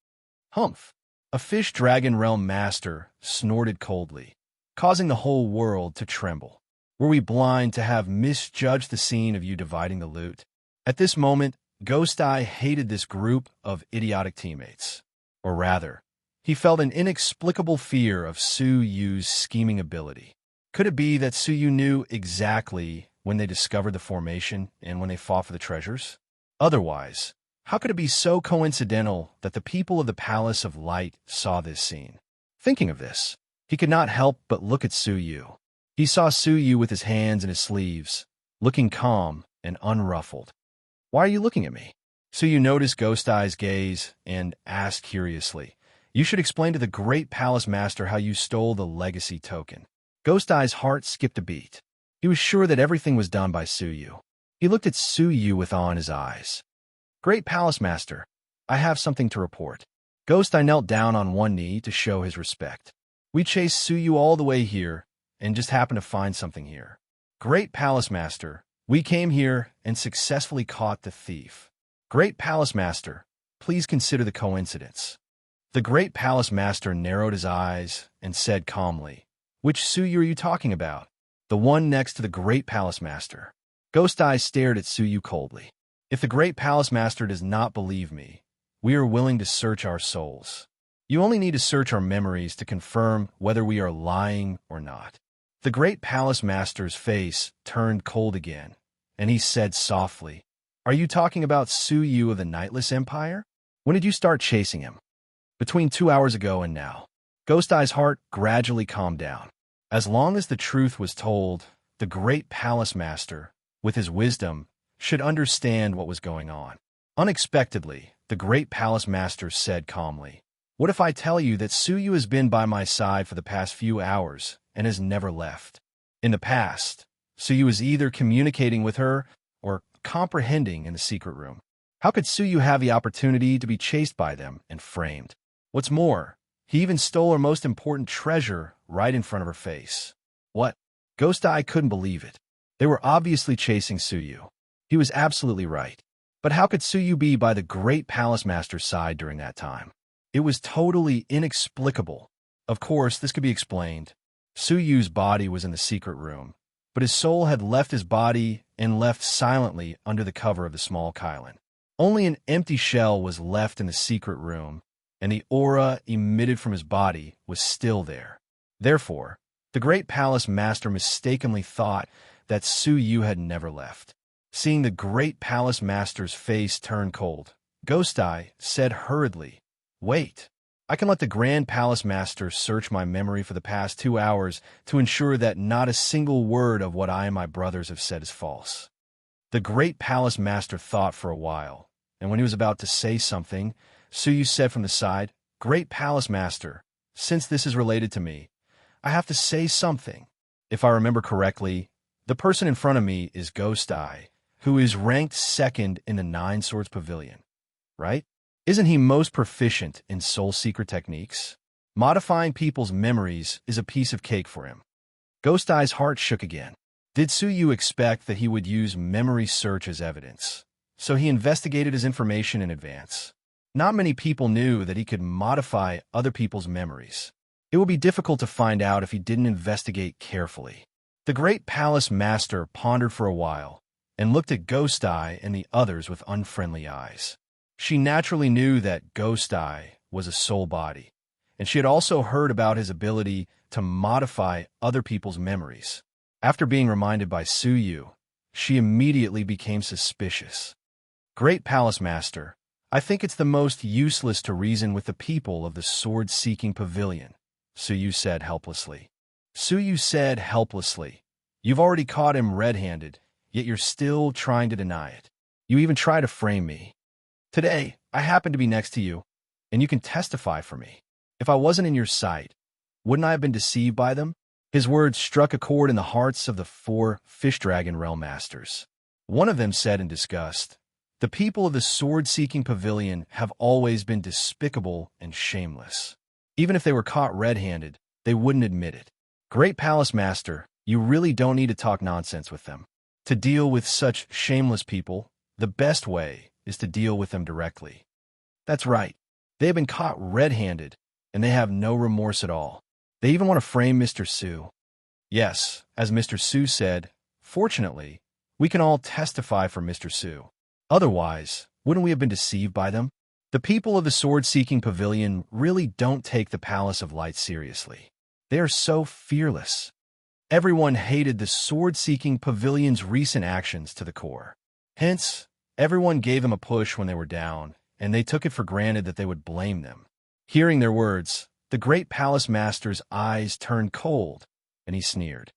"Humph." A fish dragon realm master snorted coldly, causing the whole world to tremble. "Were we blind to have misjudged the scene of you dividing the loot?" At this moment, Ghost Eye hated this group of idiotic teammates. Or rather, he felt an inexplicable fear of Su Yu's scheming ability. Could it be that Su Yu knew exactly when they discovered the formation and when they fought for the treasures? Otherwise, how could it be so coincidental that the people of the Palace of Light saw this scene? Thinking of this, he could not help but look at Su Yu. He saw Su Yu with his hands in his sleeves, looking calm and unruffled. "Why are you looking at me?" Su Yu noticed Ghost Eye's gaze and asked curiously, "You should explain to the great Palace Master how you stole the legacy token." Ghost Eye's heart skipped a beat. He was sure that everything was done by Su Yu. He looked at Su Yu with awe in his eyes. "Great Palace Master, I have something to report." Ghost Eye knelt down on one knee to show his respect. "We chased Su Yu all the way here and just happened to find something here." "Great Palace Master, we came here and successfully caught the thief." "Great Palace Master, please consider the coincidence." The Great Palace Master narrowed his eyes and said calmly, "Which Su Yu are you talking about?" "The one next to the Great Palace Master." Ghost Eye stared at Su Yu coldly. "If the Great Palace Master does not believe me, we are willing to search our souls. You only need to search our memories to confirm whether we are lying or not." The Great Palace Master's face turned cold again, and he said softly, "Are you talking about Su Yu of the Nightless Empire? When did you start chasing him?" "Between 2 hours ago and now." Ghost Eye's heart gradually calmed down. As long as the truth was told, the Great Palace Master, with his wisdom, should understand what was going on. Unexpectedly, the Great Palace Master said calmly, "What if I tell you that Su Yu has been by my side for the past few hours and has never left? In the past, Su Yu is either communicating with her or comprehending in the secret room. How could Su Yu have the opportunity to be chased by them and framed? What's more, he even stole her most important treasure right in front of her face." "What?" Ghost Eye couldn't believe it. They were obviously chasing Su Yu. He was absolutely right. But how could Su Yu be by the Great Palace Master's side during that time? It was totally inexplicable. Of course, this could be explained. Su Yu's body was in the secret room, but his soul had left his body and left silently under the cover of the small Kylan. Only an empty shell was left in the secret room, and the aura emitted from his body was still there. Therefore, the Great Palace Master mistakenly thought that Su Yu had never left. Seeing the Great Palace Master's face turn cold, Ghost Eye said hurriedly, "Wait, I can let the Grand Palace Master search my memory for the past 2 hours to ensure that not a single word of what I and my brothers have said is false." The Great Palace Master thought for a while, and when he was about to say something, Su Yu said from the side, "Great Palace Master, since this is related to me, I have to say something. If I remember correctly, the person in front of me is Ghost Eye, who is ranked second in the Nine Swords Pavilion, right? Isn't he most proficient in soul secret techniques? Modifying people's memories is a piece of cake for him." Ghost Eye's heart shook again. Did Su Yu expect that he would use memory search as evidence? So he investigated his information in advance. Not many people knew that he could modify other people's memories. It would be difficult to find out if he didn't investigate carefully. The Great Palace Master pondered for a while and looked at Ghost Eye and the others with unfriendly eyes. She naturally knew that Ghost Eye was a soul body, and she had also heard about his ability to modify other people's memories. After being reminded by Su Yu, she immediately became suspicious. "Great Palace Master, I think it's the most useless to reason with the people of the sword-seeking pavilion," Su Yu said helplessly. Su Yu said helplessly, "You've already caught him red-handed, yet you're still trying to deny it. You even try to frame me. Today, I happen to be next to you. and you can testify for me. If I wasn't in your sight, wouldn't I have been deceived by them?" His words struck a chord in the hearts of the 4 fish dragon realm masters. One of them said in disgust, "The people of the sword-seeking pavilion have always been despicable and shameless. Even if they were caught red-handed, they wouldn't admit it. Great Palace Master, you really don't need to talk nonsense with them. To deal with such shameless people, the best way is to deal with them directly." That's right. They have been caught red-handed, and they have no remorse at all. They even want to frame Mr. Su. Yes, as Mr. Su said, fortunately, we can all testify for Mr. Su. Otherwise, wouldn't we have been deceived by them? The people of the sword-seeking pavilion really don't take the Palace of Light seriously. They are so fearless. Everyone hated the sword-seeking pavilion's recent actions to the core. Hence, everyone gave them a push when they were down, and they took it for granted that they would blame them. Hearing their words, the great palace master's eyes turned cold, and he sneered.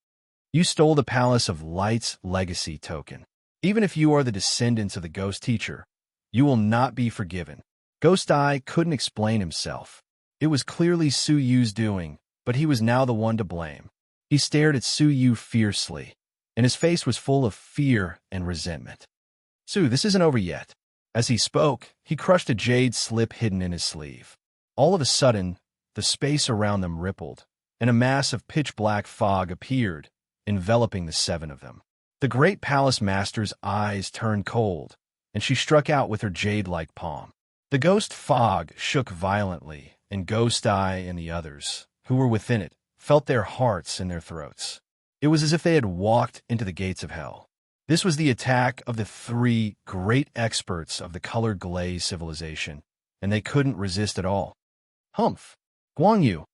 "You stole the Palace of Light's legacy token. Even if you are the descendants of the ghost teacher, you will not be forgiven." Ghost Eye couldn't explain himself. It was clearly Su Yu's doing, but he was now the one to blame. He stared at Su Yu fiercely, and his face was full of fear and resentment. "Su, this isn't over yet." As he spoke, he crushed a jade slip hidden in his sleeve. All of a sudden, the space around them rippled, and a mass of pitch-black fog appeared, enveloping the 7 of them. The great palace master's eyes turned cold, and she struck out with her jade-like palm. The ghost fog shook violently, and Ghost Eye and the others, who were within it, felt their hearts in their throats. It was as if they had walked into the gates of hell. This was the attack of the 3 great experts of the colored glaze civilization, and they couldn't resist at all. "Humph! Guang Yu,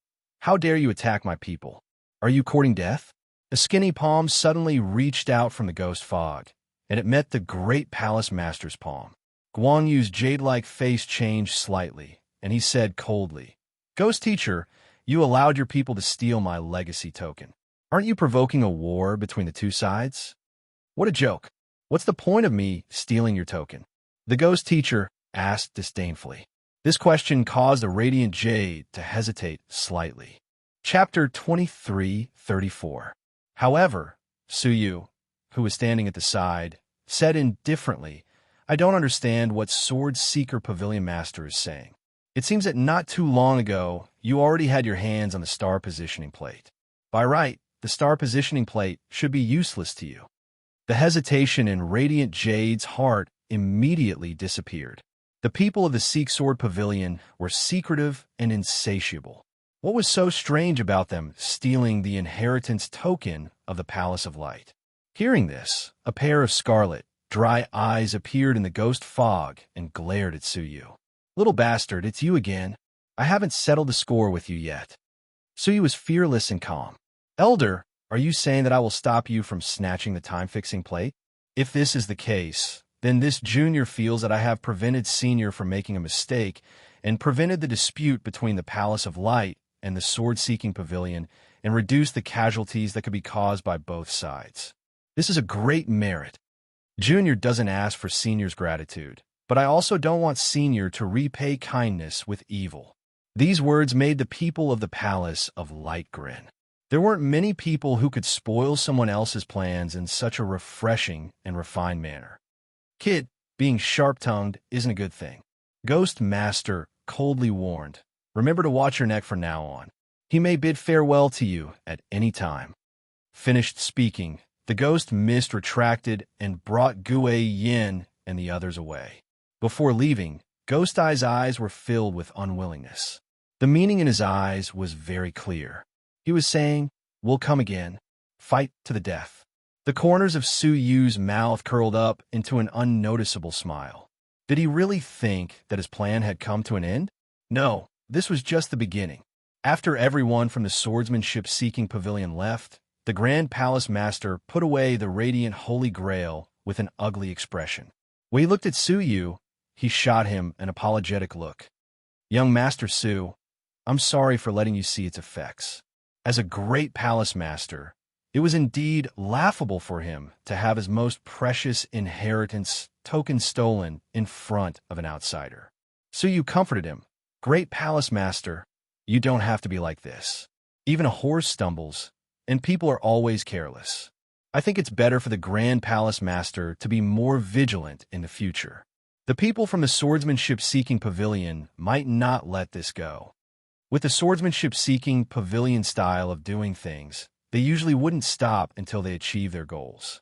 how dare you attack my people? Are you courting death?" A skinny palm suddenly reached out from the ghost fog, and it met the great palace master's palm. Guang Yu's jade-like face changed slightly, and he said coldly, "Ghost Teacher, you allowed your people to steal my legacy token. Aren't you provoking a war between the 2 sides? What a joke. What's the point of me stealing your token?" The ghost teacher asked disdainfully. This question caused a radiant jade to hesitate slightly. Chapter 23:34. However, Su Yu, who was standing at the side, said indifferently, "I don't understand what Sword Seeker Pavilion Master is saying. It seems that not too long ago, you already had your hands on the star positioning plate. By right, the star positioning plate should be useless to you." The hesitation in Radiant Jade's heart immediately disappeared. The people of the Seek Sword Pavilion were secretive and insatiable. What was so strange about them stealing the inheritance token of the Palace of Light? Hearing this, a pair of scarlet, dry eyes appeared in the ghost fog and glared at Su Yu. "Little bastard, it's you again. I haven't settled the score with you yet." Su Yu was fearless and calm. "Elder, are you saying that I will stop you from snatching the time-fixing plate? If this is the case, then this junior feels that I have prevented senior from making a mistake and prevented the dispute between the Palace of Light and the sword-seeking pavilion and reduced the casualties that could be caused by both sides. This is a great merit. Junior doesn't ask for senior's gratitude, but I also don't want senior to repay kindness with evil." These words made the people of the Palace of Light grin. There weren't many people who could spoil someone else's plans in such a refreshing and refined manner. "Kid, being sharp-tongued isn't a good thing," Ghost Master coldly warned. "Remember to watch your neck from now on. He may bid farewell to you at any time." Finished speaking, the ghost mist retracted and brought Gue Yin and the others away. Before leaving, Ghost Eye's eyes were filled with unwillingness. The meaning in his eyes was very clear. He was saying, "We'll come again. Fight to the death." The corners of Su Yu's mouth curled up into an unnoticeable smile. Did he really think that his plan had come to an end? No, this was just the beginning. After everyone from the swordsmanship-seeking pavilion left, the Grand Palace Master put away the radiant Holy Grail with an ugly expression. When he looked at Su Yu, he shot him an apologetic look. "Young Master Su, I'm sorry for letting you see its effects. As a great palace master, it was indeed laughable for him to have his most precious inheritance token stolen in front of an outsider." Su Yu comforted him. Great Palace Master, you don't have to be like this. Even a horse stumbles, and people are always careless. I think it's better for the Grand Palace Master to be more vigilant in the future. The people from the swordsmanship-seeking pavilion might not let this go. With the swordsmanship-seeking pavilion style of doing things, they usually wouldn't stop until they achieve their goals.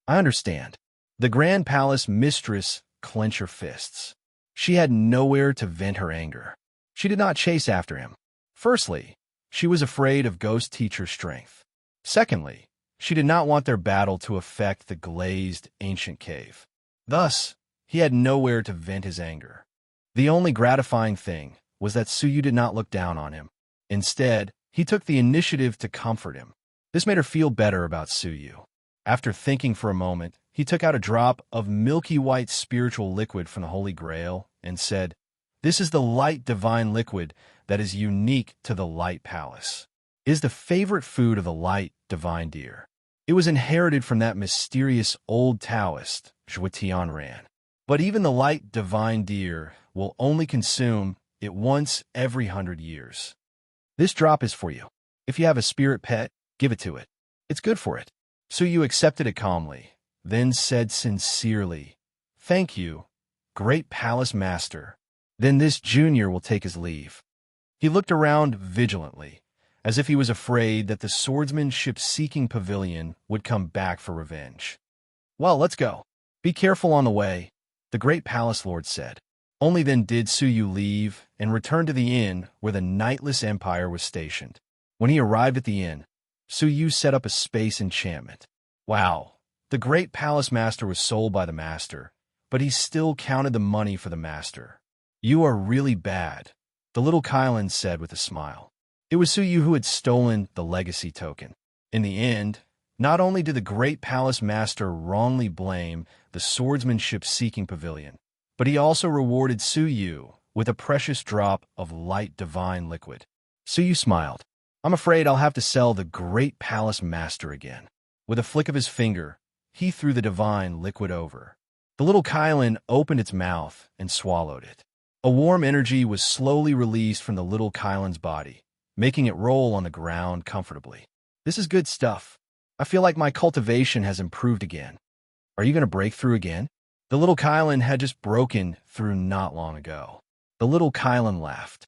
I understand. The Grand Palace Mistress clenched her fists. She had nowhere to vent her anger. She did not chase after him. Firstly, she was afraid of Ghost Teacher's strength. Secondly, she did not want their battle to affect the glazed ancient cave. Thus, he had nowhere to vent his anger. The only gratifying thing was that Suyu did not look down on him. Instead, he took the initiative to comfort him. This made her feel better about Suyu. After thinking for a moment, he took out a drop of milky white spiritual liquid from the Holy Grail and said, "This is the light divine liquid that is unique to the Light Palace. It is the favorite food of the light divine deer. It was inherited from that mysterious old Taoist, Zhuo Tianran. But even the light divine deer will only consume it once every 100 years. This drop is for you. If you have a spirit pet, give it to it. It's good for it." Suyu accepted it calmly, then said sincerely, "Thank you, Great Palace Master. Then this junior will take his leave." He looked around vigilantly, as if he was afraid that the swordsmanship-seeking pavilion would come back for revenge. "Well, let's go. Be careful on the way," the Great Palace Lord said. Only then did Suyu leave and return to the inn where the Nightless Empire was stationed. When he arrived at the inn, Suyu set up a space enchantment. Wow, the Great Palace Master was sold by the Master, but he still counted the money for the Master. "You are really bad," the little Kylan said with a smile. It was Suyu who had stolen the legacy token. In the end, not only did the Great Palace Master wrongly blame the swordsmanship-seeking pavilion, but he also rewarded Suyu with a precious drop of light divine liquid. Suyu smiled. "I'm afraid I'll have to sell the Great Palace Master again." With a flick of his finger, he threw the divine liquid over. The little Kylan opened its mouth and swallowed it. A warm energy was slowly released from the little Kylan's body, making it roll on the ground comfortably. "This is good stuff. I feel like my cultivation has improved again." "Are you going to break through again?" The little Kylan had just broken through not long ago. The little Kylan laughed.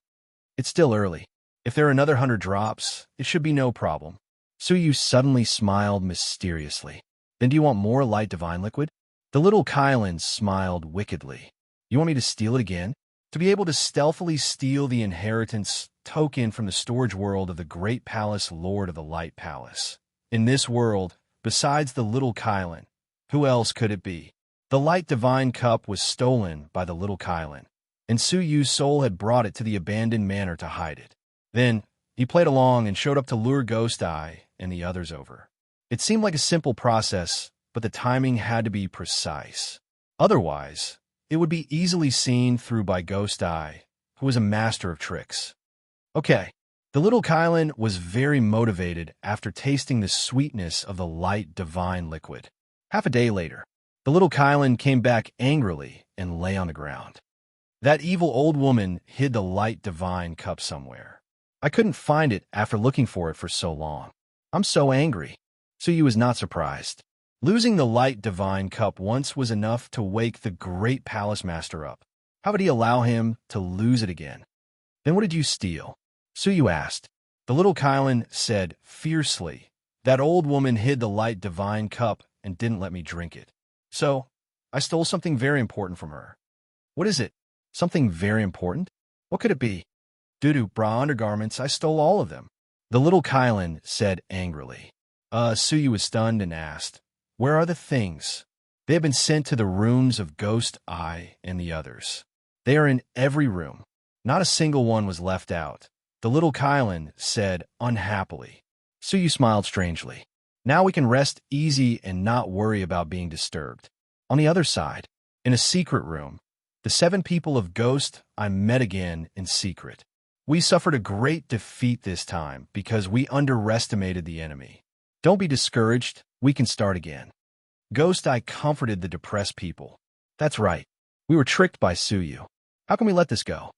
"It's still early. If there are another 100 drops, it should be no problem." Suyu suddenly smiled mysteriously. "Then do you want more light divine liquid?" The little Kylan smiled wickedly. "You want me to steal it again?" To be able to stealthily steal the inheritance token from the storage world of the Great Palace Lord of the Light Palace. In this world, besides the little Kylan, who else could it be? The light divine cup was stolen by the little Kylan, and Suyu's soul had brought it to the abandoned manor to hide it. Then, he played along and showed up to lure Ghost Eye and the others over. It seemed like a simple process, but the timing had to be precise. Otherwise, it would be easily seen through by Ghost Eye, who was a master of tricks. Okay, the little Kylan was very motivated after tasting the sweetness of the light divine liquid. Half a day later, the little Kylan came back angrily and lay on the ground. That evil old woman hid the light divine cup somewhere. I couldn't find it after looking for it for so long. I'm so angry. Suyu was not surprised. Losing the light divine cup once was enough to wake the Great Palace Master up. How would he allow him to lose it again? "Then what did you steal?" Suyu asked. The little Kylan said fiercely, "That old woman hid the light divine cup and didn't let me drink it. So, I stole something very important from her." "What is it? Something very important? What could it be?" "Doo-doo bra undergarments, I stole all of them," the little Kylan said angrily. Suyu was stunned and asked, "Where are the things?" "They have been sent to the rooms of Ghost Eye and the others. They are in every room. Not a single one was left out," the little Kylan said unhappily. Suyu smiled strangely. Now we can rest easy and not worry about being disturbed. On the other side, in a secret room, the 7 people of Ghost Eye met again in secret. "We suffered a great defeat this time because we underestimated the enemy. Don't be discouraged, we can start again." Ghost Eye comforted the depressed people. "That's right. We were tricked by Suyu. How can we let this go?"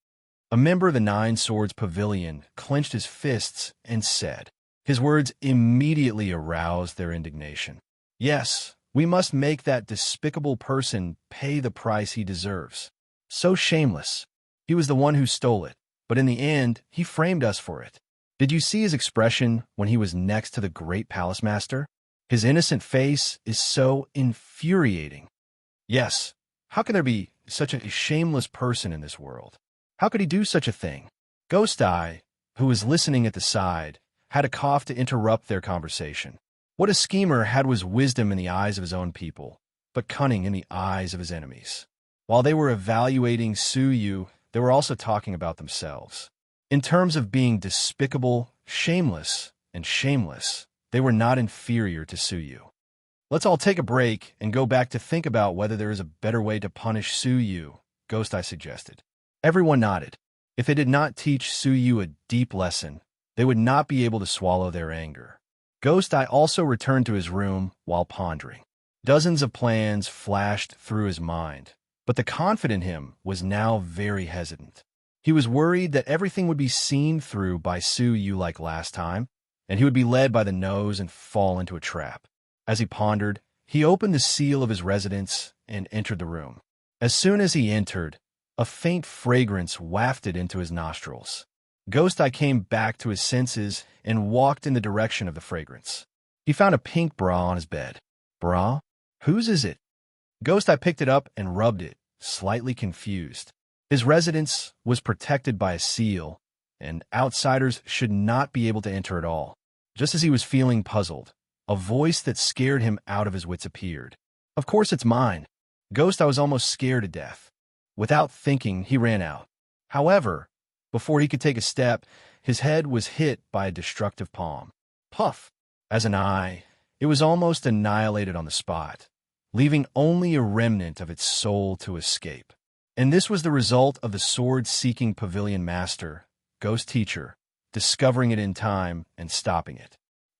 A member of the Nine Swords Pavilion clenched his fists and said. His words immediately aroused their indignation. Yes, we must make that despicable person pay the price he deserves. So shameless. He was the one who stole it, but in the end, he framed us for it. Did you see his expression when he was next to the great palace master? His innocent face is so infuriating. Yes, how can there be such a shameless person in this world? How could he do such a thing? Ghost Eye, who was listening at the side, had a cough to interrupt their conversation. What a schemer had was wisdom in the eyes of his own people, but cunning in the eyes of his enemies. While they were evaluating Su Yu, they were also talking about themselves. In terms of being despicable, shameless, and shameless, they were not inferior to Su Yu. Let's all take a break and go back to think about whether there is a better way to punish Su Yu, Ghost Eye suggested. Everyone nodded. If they did not teach Su Yu a deep lesson, they would not be able to swallow their anger. Ghost Eye also returned to his room while pondering. Dozens of plans flashed through his mind, but the confident him was now very hesitant. He was worried that everything would be seen through by Su Yu like last time, and he would be led by the nose and fall into a trap. As he pondered, he opened the seal of his residence and entered the room. As soon as he entered, a faint fragrance wafted into his nostrils. Ghost Eye came back to his senses and walked in the direction of the fragrance. He found a pink bra on his bed. Bra? Whose is it? Ghost Eye picked it up and rubbed it, slightly confused. His residence was protected by a seal, and outsiders should not be able to enter at all. Just as he was feeling puzzled, a voice that scared him out of his wits appeared. Of course it's mine. Ghost Eye was almost scared to death. Without thinking, he ran out. However, before he could take a step, his head was hit by a destructive palm. Puff! As an eye, it was almost annihilated on the spot, leaving only a remnant of its soul to escape. And this was the result of the sword-seeking pavilion master, Ghost Teacher, discovering it in time and stopping it.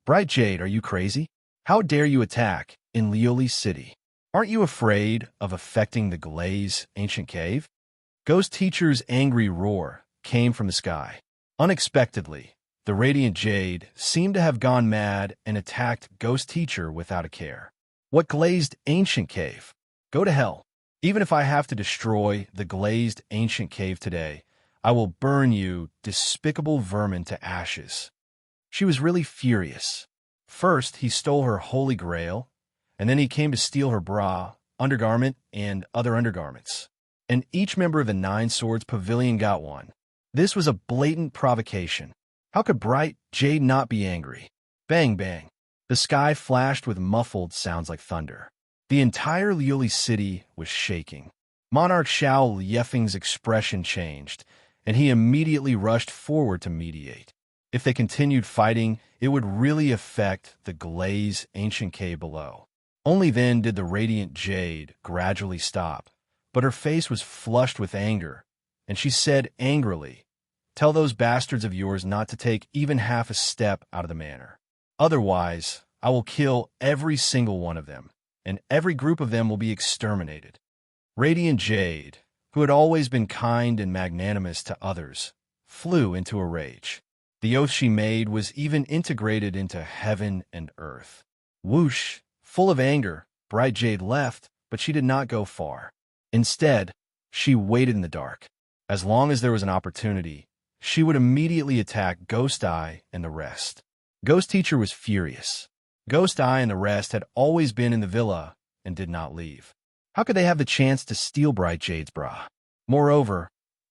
Bright Jade, are you crazy? How dare you attack in Lioli City? Aren't you afraid of affecting the Glaze ancient cave? Ghost Teacher's angry roar came from the sky. Unexpectedly, the radiant Jade seemed to have gone mad and attacked Ghost Teacher without a care. What glazed ancient cave? Go to hell. Even if I have to destroy the glazed ancient cave today, I will burn you, despicable vermin, to ashes. She was really furious. First, he stole her holy grail, and then he came to steal her bra, undergarment, and other undergarments. And each member of the Nine Swords Pavilion got one. This was a blatant provocation. How could Bright Jade not be angry? Bang, bang. The sky flashed with muffled sounds like thunder. The entire Lioli city was shaking. Monarch Xiao Liefeng's expression changed, and he immediately rushed forward to mediate. If they continued fighting, it would really affect the Glaze ancient cave below. Only then did the radiant Jade gradually stop, but her face was flushed with anger, and she said angrily, "Tell those bastards of yours not to take even half a step out of the manor. Otherwise, I will kill every single one of them, and every group of them will be exterminated." Radiant Jade, who had always been kind and magnanimous to others, flew into a rage. The oath she made was even integrated into heaven and earth. Whoosh! Full of anger, Bright Jade left, but she did not go far. Instead, she waited in the dark. As long as there was an opportunity, she would immediately attack Ghost Eye and the rest. Ghost Teacher was furious. Ghost Eye and the rest had always been in the villa and did not leave. How could they have the chance to steal Bright Jade's bra? Moreover,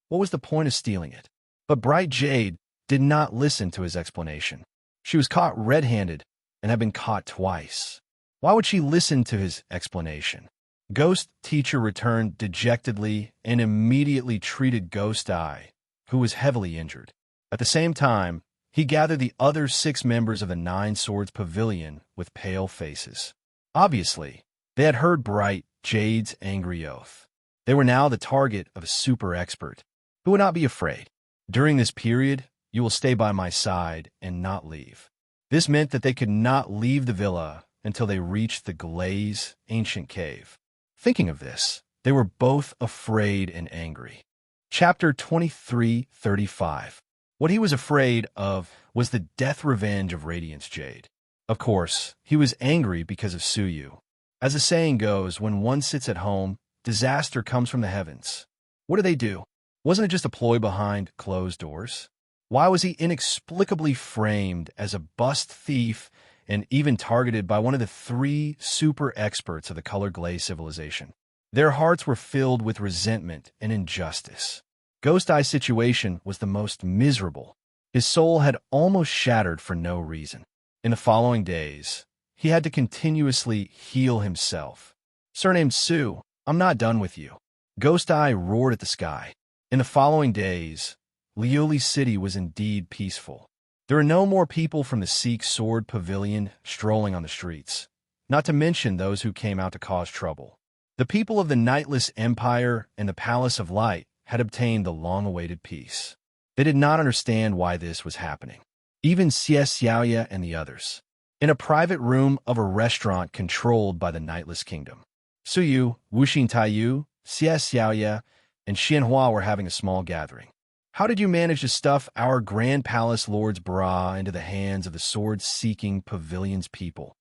what was the point of stealing it? But Bright Jade did not listen to his explanation. She was caught red-handed and had been caught twice. Why would she listen to his explanation? Ghost Teacher returned dejectedly and immediately treated Ghost Eye, who was heavily injured. At the same time, he gathered the other 6 members of the Nine Swords Pavilion with pale faces. Obviously, they had heard Bright Jade's angry oath. They were now the target of a super expert who would not be afraid. During this period, you will stay by my side and not leave. This meant that they could not leave the villa until they reached the Glaze ancient cave. Thinking of this, they were both afraid and angry. Chapter 23:35. What he was afraid of was the death revenge of Radiance Jade. Of course, he was angry because of Suyu. As the saying goes, when one sits at home, disaster comes from the heavens. What did they do? Wasn't it just a ploy behind closed doors? Why was he inexplicably framed as a bust thief and even targeted by one of the three super experts of the color glaze civilization? Their hearts were filled with resentment and injustice. Ghost Eye's situation was the most miserable. His soul had almost shattered for no reason. In the following days, he had to continuously heal himself. Surnamed Sue, I'm not done with you. Ghost Eye roared at the sky. In the following days, Liuli City was indeed peaceful. There were no more people from the Sikh Sword Pavilion strolling on the streets, not to mention those who came out to cause trouble. The people of the Nightless Empire and the Palace of Light had obtained the long-awaited peace. They did not understand why this was happening. Even Xie Xiaoya and the others. In a private room of a restaurant controlled by the Nightless Kingdom, Suyu, Wuxin Taiyu, Xie Xiaoya, and Xianhua were having a small gathering. How did you manage to stuff our Grand Palace Lord's bra into the hands of the sword-seeking pavilion's people?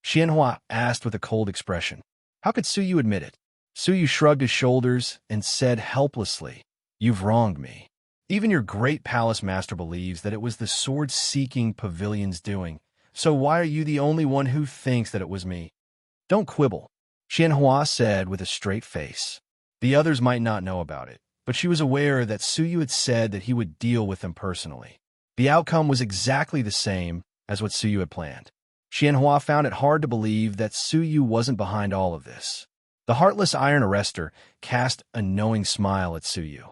Xianhua asked with a cold expression. How could Suyu admit it? Suyu shrugged his shoulders and said helplessly, You've wronged me. Even your great palace master believes that it was the sword-seeking pavilion's doing, so why are you the only one who thinks that it was me? Don't quibble, Xianhua said with a straight face. The others might not know about it, but she was aware that Suyu had said that he would deal with them personally. The outcome was exactly the same as what Suyu had planned. Xianhua found it hard to believe that Suyu wasn't behind all of this. The heartless iron arrestor cast a knowing smile at Suyu.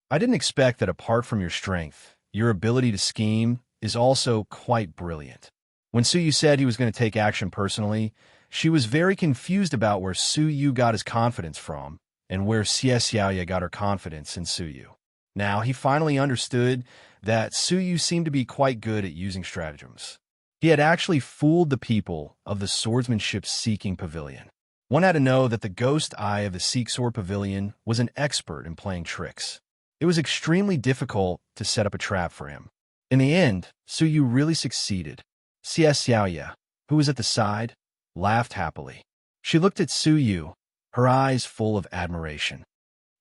I didn't expect that apart from your strength, your ability to scheme is also quite brilliant. When Suyu said he was going to take action personally, she was very confused about where Suyu got his confidence from and where Xie Xiaoya got her confidence in Suyu. Now he finally understood that Suyu seemed to be quite good at using stratagems. He had actually fooled the people of the swordsmanship-seeking pavilion. One had to know that the Ghost Eye of the Sikh Sword Pavilion was an expert in playing tricks. It was extremely difficult to set up a trap for him. In the end, Suyu really succeeded. Xie Xiaoya, who was at the side, laughed happily. She looked at Suyu, her eyes full of admiration.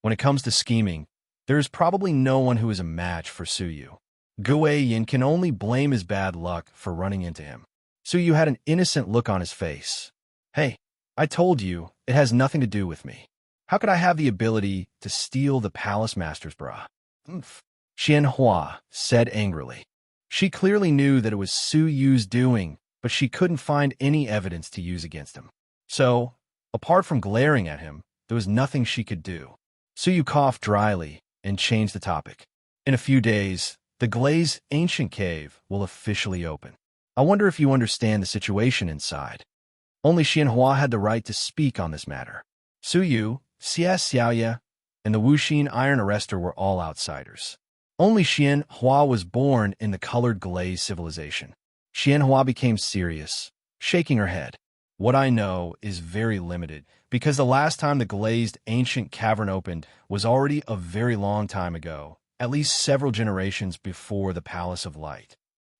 When it comes to scheming, there is probably no one who is a match for Suyu. Gu Yin can only blame his bad luck for running into him. Suyu had an innocent look on his face. Hey, I told you, it has nothing to do with me. How could I have the ability to steal the palace master's bra? Xianhua said angrily. She clearly knew that it was Suyu's doing, but she couldn't find any evidence to use against him. So, apart from glaring at him, there was nothing she could do. Suyu coughed dryly and changed the topic. In a few days, the Glaze Ancient Cave will officially open. I wonder if you understand the situation inside. Only Xianhua had the right to speak on this matter. Suyu, Xie Xiaoya, and the Wuxin Iron Arrestor were all outsiders. Only Xianhua was born in the colored glaze civilization. Xianhua became serious, shaking her head. What I know is very limited, because the last time the glazed ancient cavern opened was already a very long time ago, at least several generations before the Palace of Light.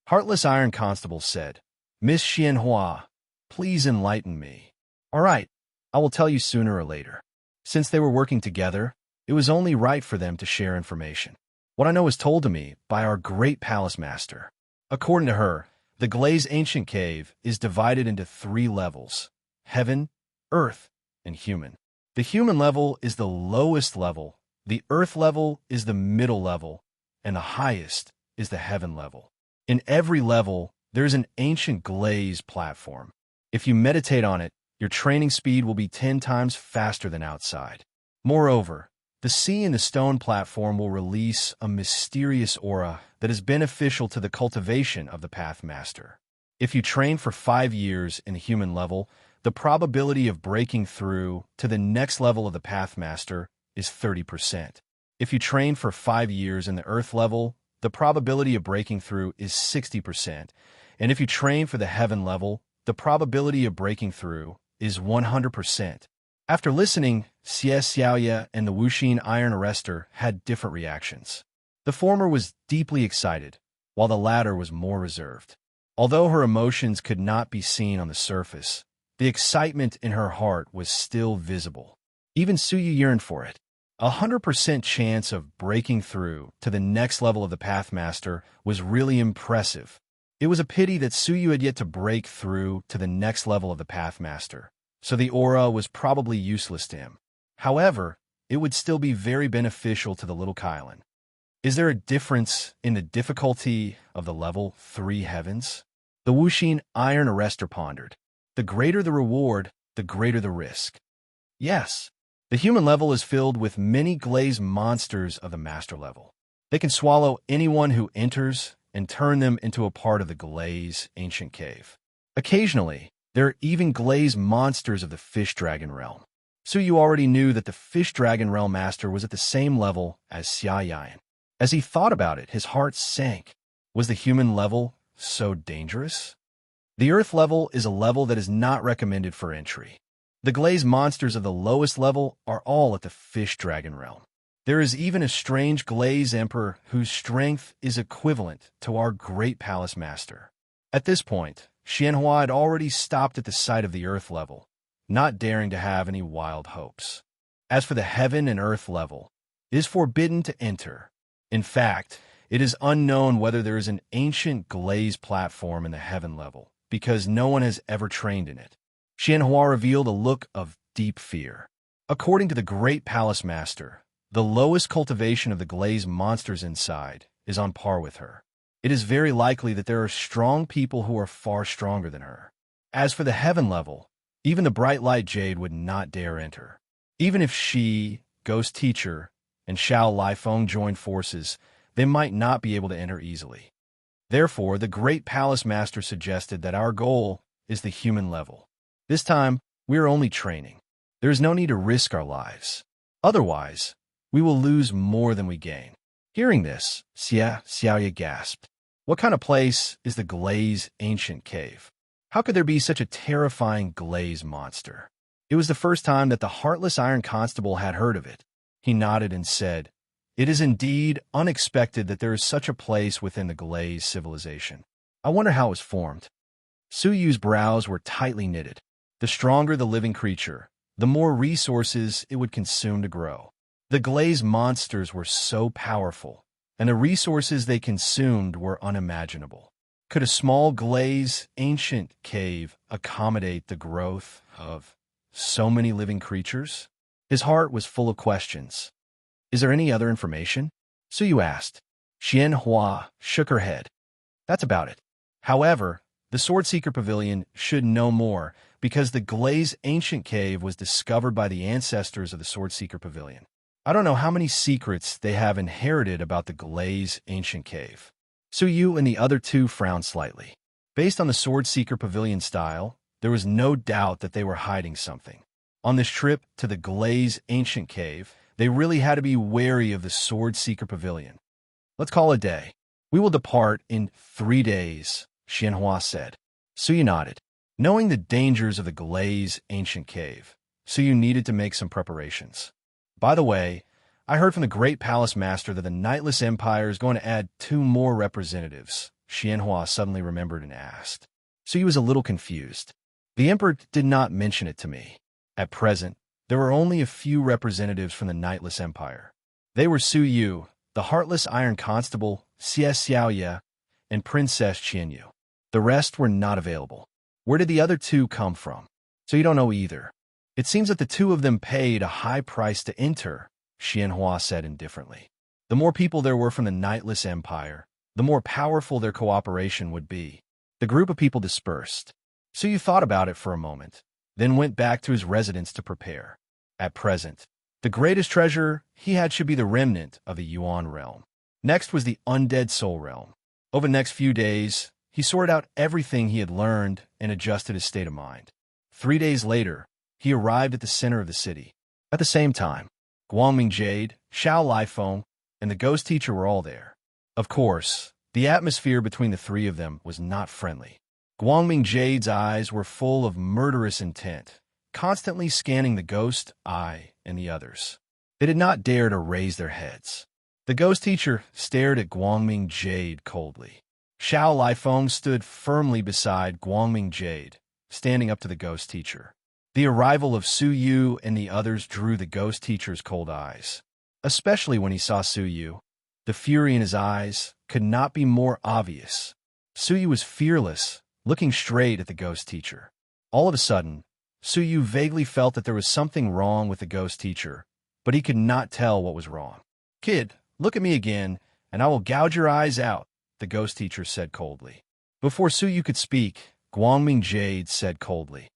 Heartless Iron Constable said, Miss Xianhua, please enlighten me. All right, I will tell you sooner or later. Since they were working together, it was only right for them to share information. What I know is told to me by our great palace master. According to her, the Glaze Ancient Cave is divided into 3 levels: heaven, earth, and human. The human level is the lowest level, the earth level is the middle level, and the highest is the heaven level. In every level, there is an ancient glaze platform. If you meditate on it, your training speed will be 10 times faster than outside. Moreover, the sea in the stone platform will release a mysterious aura that is beneficial to the cultivation of the Pathmaster. If you train for 5 years in the human level, the probability of breaking through to the next level of the Pathmaster is 30%. If you train for 5 years in the earth level, the probability of breaking through is 60%. And if you train for the heaven level, the probability of breaking through is 100%. After listening, Xie Xiaoye and the Wuxin Iron Arrestor had different reactions. The former was deeply excited, while the latter was more reserved. Although her emotions could not be seen on the surface, the excitement in her heart was still visible. Even Suyu yearned for it. 100% chance of breaking through to the next level of the Pathmaster was really impressive. It was a pity that Suyu had yet to break through to the next level of the Pathmaster, so the aura was probably useless to him. However, it would still be very beneficial to the little Kylan. Is there a difference in the difficulty of the level 3 heavens? The Wuxin Iron Arrestor pondered. The greater the reward, the greater the risk. Yes, the human level is filled with many glazed monsters of the master level. They can swallow anyone who enters and turn them into a part of the glaze ancient cave. Occasionally, there are even glazed monsters of the fish dragon realm. So you already knew that the fish dragon realm master was at the same level as Xia Yan. As he thought about it, his heart sank. Was the human level so dangerous? The earth level is a level that is not recommended for entry. The glazed monsters of the lowest level are all at the fish dragon realm. There is even a strange glaze emperor whose strength is equivalent to our great palace master. At this point, Xianhua had already stopped at the sight of the earth level, not daring to have any wild hopes. As for the heaven and earth level, it is forbidden to enter. In fact, it is unknown whether there is an ancient glaze platform in the heaven level, because no one has ever trained in it. Xianhua revealed a look of deep fear. According to the great palace master, the lowest cultivation of the glazed monsters inside is on par with her. It is very likely that there are strong people who are far stronger than her. As for the heaven level, even the bright light jade would not dare enter. Even if she, Ghost Teacher, and Xiao Lifeng join forces, they might not be able to enter easily. Therefore, the great palace master suggested that our goal is the human level. This time, we are only training. There is no need to risk our lives. Otherwise, we will lose more than we gain. Hearing this, Xie Xiaoye gasped. What kind of place is the glaze ancient cave? How could there be such a terrifying glaze monster? It was the first time that the heartless Iron Constable had heard of it. He nodded and said, "It is indeed unexpected that there is such a place within the glaze civilization. I wonder how it was formed." Suyu's brows were tightly knitted. The stronger the living creature, the more resources it would consume to grow. The glaze monsters were so powerful, and the resources they consumed were unimaginable. Could a small glaze ancient cave accommodate the growth of so many living creatures? His heart was full of questions. "Is there any other information?" Suyu asked. Xianhua shook her head. "That's about it. However, the Swordseeker Pavilion should know more, because the glaze ancient cave was discovered by the ancestors of the Swordseeker Pavilion. I don't know how many secrets they have inherited about the glaze ancient cave." Suyu and the other two frowned slightly. Based on the Swordseeker Pavilion style, there was no doubt that they were hiding something. On this trip to the glaze ancient cave, they really had to be wary of the Swordseeker Pavilion. "Let's call it a day. We will depart in 3 days," Xianhua said. Suyu nodded. Knowing the dangers of the glaze ancient cave, Suyu needed to make some preparations. "By the way, I heard from the great palace master that the Nightless Empire is going to add 2 more representatives," Xianhua suddenly remembered and asked. Suyu was a little confused. "The emperor did not mention it to me. At present, there were only a few representatives from the Nightless Empire. They were Suyu, the Heartless Iron Constable, Xie Xiaoye, and Princess Qianyu. The rest were not available. Where did the other 2 come from?" "So you don't know either." "It seems that the 2 of them paid a high price to enter," Xianhua said indifferently. "The more people there were from the Nightless Empire, the more powerful their cooperation would be." The group of people dispersed. Suyu thought about it for a moment, then went back to his residence to prepare. At present, the greatest treasure he had should be the remnant of the Yuan realm. Next was the Undead Soul realm. Over the next few days, he sorted out everything he had learned and adjusted his state of mind. 3 days later, he arrived at the center of the city. At the same time, Guangming Jade, Xiao Lifeng, and the Ghost Teacher were all there. Of course, the atmosphere between the 3 of them was not friendly. Guangming Jade's eyes were full of murderous intent, constantly scanning the ghost, I, and the others. They did not dare to raise their heads. The ghost teacher stared at Guangming Jade coldly. Xiao Lifeng stood firmly beside Guangming Jade, standing up to the ghost teacher. The arrival of Su Yu and the others drew the ghost teacher's cold eyes. Especially when he saw Su Yu. The fury in his eyes could not be more obvious. Su Yu was fearless, looking straight at the ghost teacher. All of a sudden, Su Yu vaguely felt that there was something wrong with the ghost teacher, but he could not tell what was wrong. "Kid, look at me again, and I will gouge your eyes out," the ghost teacher said coldly. Before Su Yu could speak, Guangming Jade said coldly,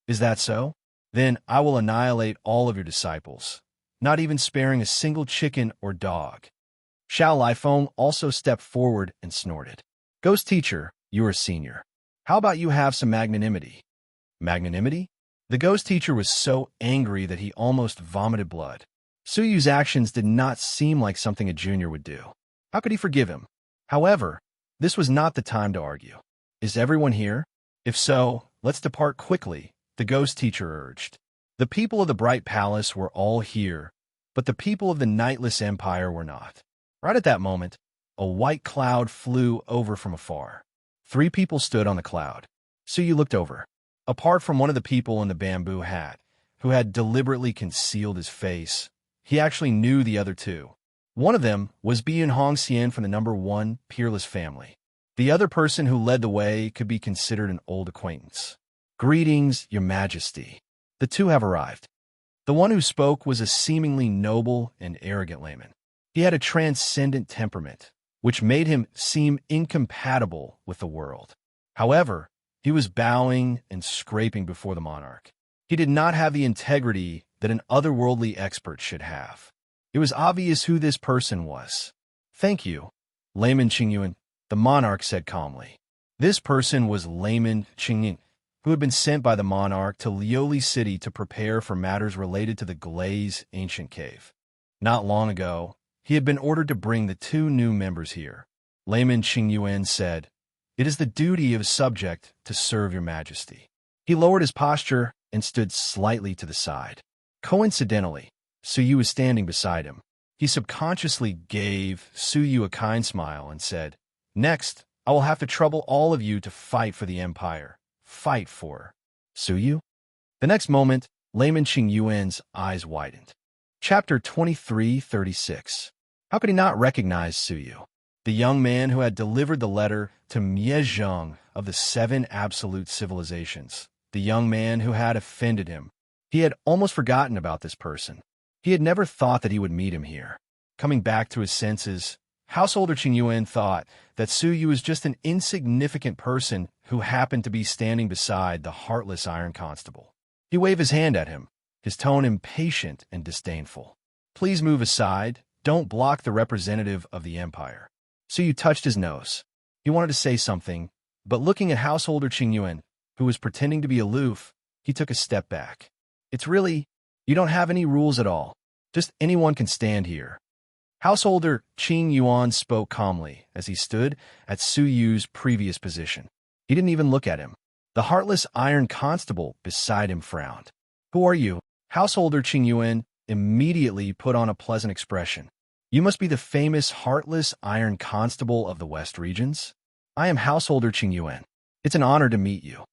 "Is that so? Then I will annihilate all of your disciples, not even sparing a single chicken or dog." Xiao Lifeng also stepped forward and snorted. "Ghost teacher, you are a senior. How about you have some magnanimity?" Magnanimity? The ghost teacher was so angry that he almost vomited blood. Su Yu's actions did not seem like something a junior would do. How could he forgive him? However, this was not the time to argue. "Is everyone here? If so, let's depart quickly," the ghost teacher urged. The people of the Bright Palace were all here, but the people of the Nightless Empire were not. Right at that moment, a white cloud flew over from afar. 3 people stood on the cloud. Su Yu looked over. Apart from one of the people in the bamboo hat, who had deliberately concealed his face, he actually knew the other 2. One of them was Biyun Hongxian from the number 1 Peerless family. The other person who led the way could be considered an old acquaintance. "Greetings, Your Majesty. The 2 have arrived." The one who spoke was a seemingly noble and arrogant layman. He had a transcendent temperament, which made him seem incompatible with the world. However, he was bowing and scraping before the monarch. He did not have the integrity that an otherworldly expert should have. It was obvious who this person was. "Thank you, Layman Qingyuan," the monarch said calmly. This person was Layman Qingyuan, who had been sent by the monarch to Lioli City to prepare for matters related to the Glaze ancient cave. Not long ago, he had been ordered to bring the 2 new members here. Layman Qingyuan said, "It is the duty of a subject to serve Your Majesty." He lowered his posture and stood slightly to the side. Coincidentally, Su Yu was standing beside him. He subconsciously gave Su Yu a kind smile and said, "Next, I will have to trouble all of you to fight for the Empire. Fight for Su Yu." The next moment, Layman Qingyuan's eyes widened. Chapter 2336. How could he not recognize Su Yu? The young man who had delivered the letter to Miezheng of the 7 absolute civilizations. The young man who had offended him. He had almost forgotten about this person. He had never thought that he would meet him here. Coming back to his senses, Householder Qingyuan thought that Su Yu was just an insignificant person who happened to be standing beside the heartless Iron Constable. He waved his hand at him, his tone impatient and disdainful. "Please move aside. Don't block the representative of the Empire." Su Yu touched his nose. He wanted to say something, but looking at Householder Qingyuan, who was pretending to be aloof, he took a step back. "It's really, you don't have any rules at all. Just anyone can stand here." Householder Qingyuan spoke calmly as he stood at Su Yu's previous position. He didn't even look at him. The heartless Iron Constable beside him frowned. "Who are you?" Householder Qingyuan immediately put on a pleasant expression. "You must be the famous heartless Iron Constable of the West regions?" "I am Householder Qingyuan. It's an honor to meet you."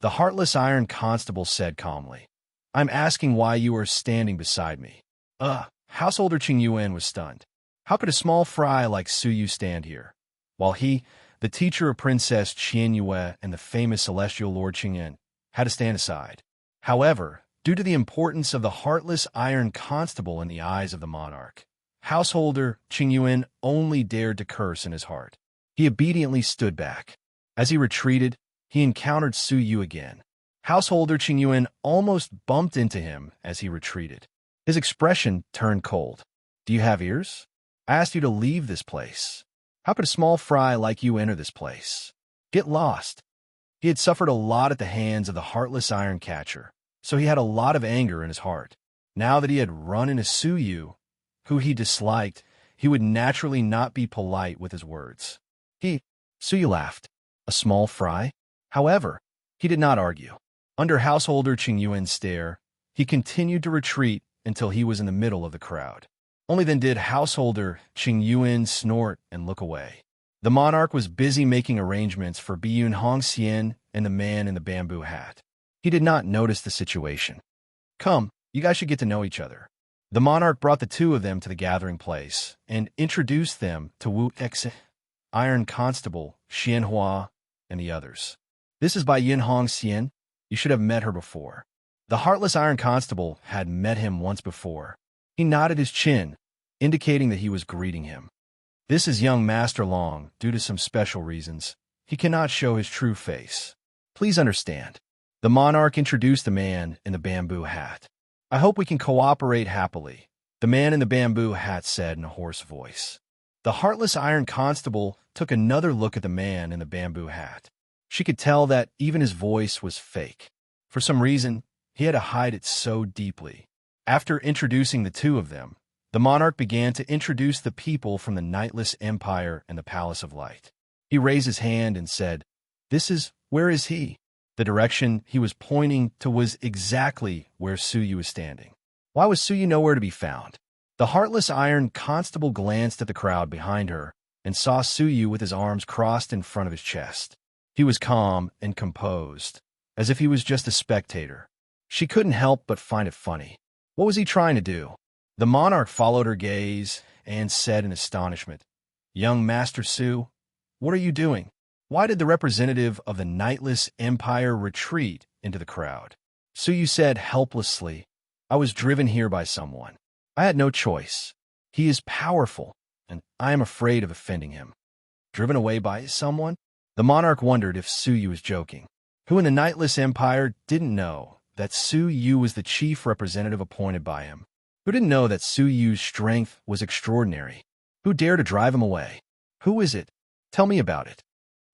The heartless Iron Constable said calmly. "I'm asking why you are standing beside me." Householder Qingyuan was stunned. How could a small fry like Su Yu stand here, while he, the teacher of Princess Qianyue and the famous Celestial Lord Qingyan, had to stand aside? However, due to the importance of the heartless Iron Constable in the eyes of the monarch, Householder Qingyuan only dared to curse in his heart. He obediently stood back. As he retreated, he encountered Su Yu again. Householder Qingyuan almost bumped into him as he retreated. His expression turned cold. "Do you have ears? I asked you to leave this place. How could a small fry like you enter this place? Get lost." He had suffered a lot at the hands of the heartless Iron Catcher, so he had a lot of anger in his heart. Now that he had run into Su Yu, who he disliked, he would naturally not be polite with his words. Su Yu laughed. A small fry? However, he did not argue. Under householder Qing Yuan's stare, he continued to retreat until he was in the middle of the crowd. Only then did householder Qing Yuan snort and look away. The monarch was busy making arrangements for Biyun Hongxian and the man in the bamboo hat. He did not notice the situation. Come, you guys should get to know each other. The monarch brought the two of them to the gathering place and introduced them to Wu Exe, Iron Constable, Xianhua, and the others. This is Biyun Hongxian. You should have met her before. The heartless Iron Constable had met him once before. He nodded his chin, indicating that he was greeting him. This is young Master Long. Due to some special reasons, he cannot show his true face. Please understand. The monarch introduced the man in the bamboo hat. I hope we can cooperate happily, the man in the bamboo hat said in a hoarse voice. The heartless Iron Constable took another look at the man in the bamboo hat. She could tell that even his voice was fake. For some reason, he had to hide it so deeply. After introducing the two of them, the monarch began to introduce the people from the Nightless Empire and the Palace of Light. He raised his hand and said, Where is he? The direction he was pointing to was exactly where Suyu was standing. Why was Suyu nowhere to be found? The heartless Iron Constable glanced at the crowd behind her and saw Suyu with his arms crossed in front of his chest. He was calm and composed, as if he was just a spectator. She couldn't help but find it funny. What was he trying to do? The monarch followed her gaze and said in astonishment, Young Master Su, what are you doing? Why did the representative of the Nightless Empire retreat into the crowd? Suyu said helplessly, I was driven here by someone. I had no choice. He is powerful, and I am afraid of offending him. Driven away by someone? The monarch wondered if Suyu was joking. Who in the Nightless Empire didn't know that Suyu was the chief representative appointed by him? Who didn't know that Suyu's strength was extraordinary? Who dared to drive him away? Who is it? Tell me about it.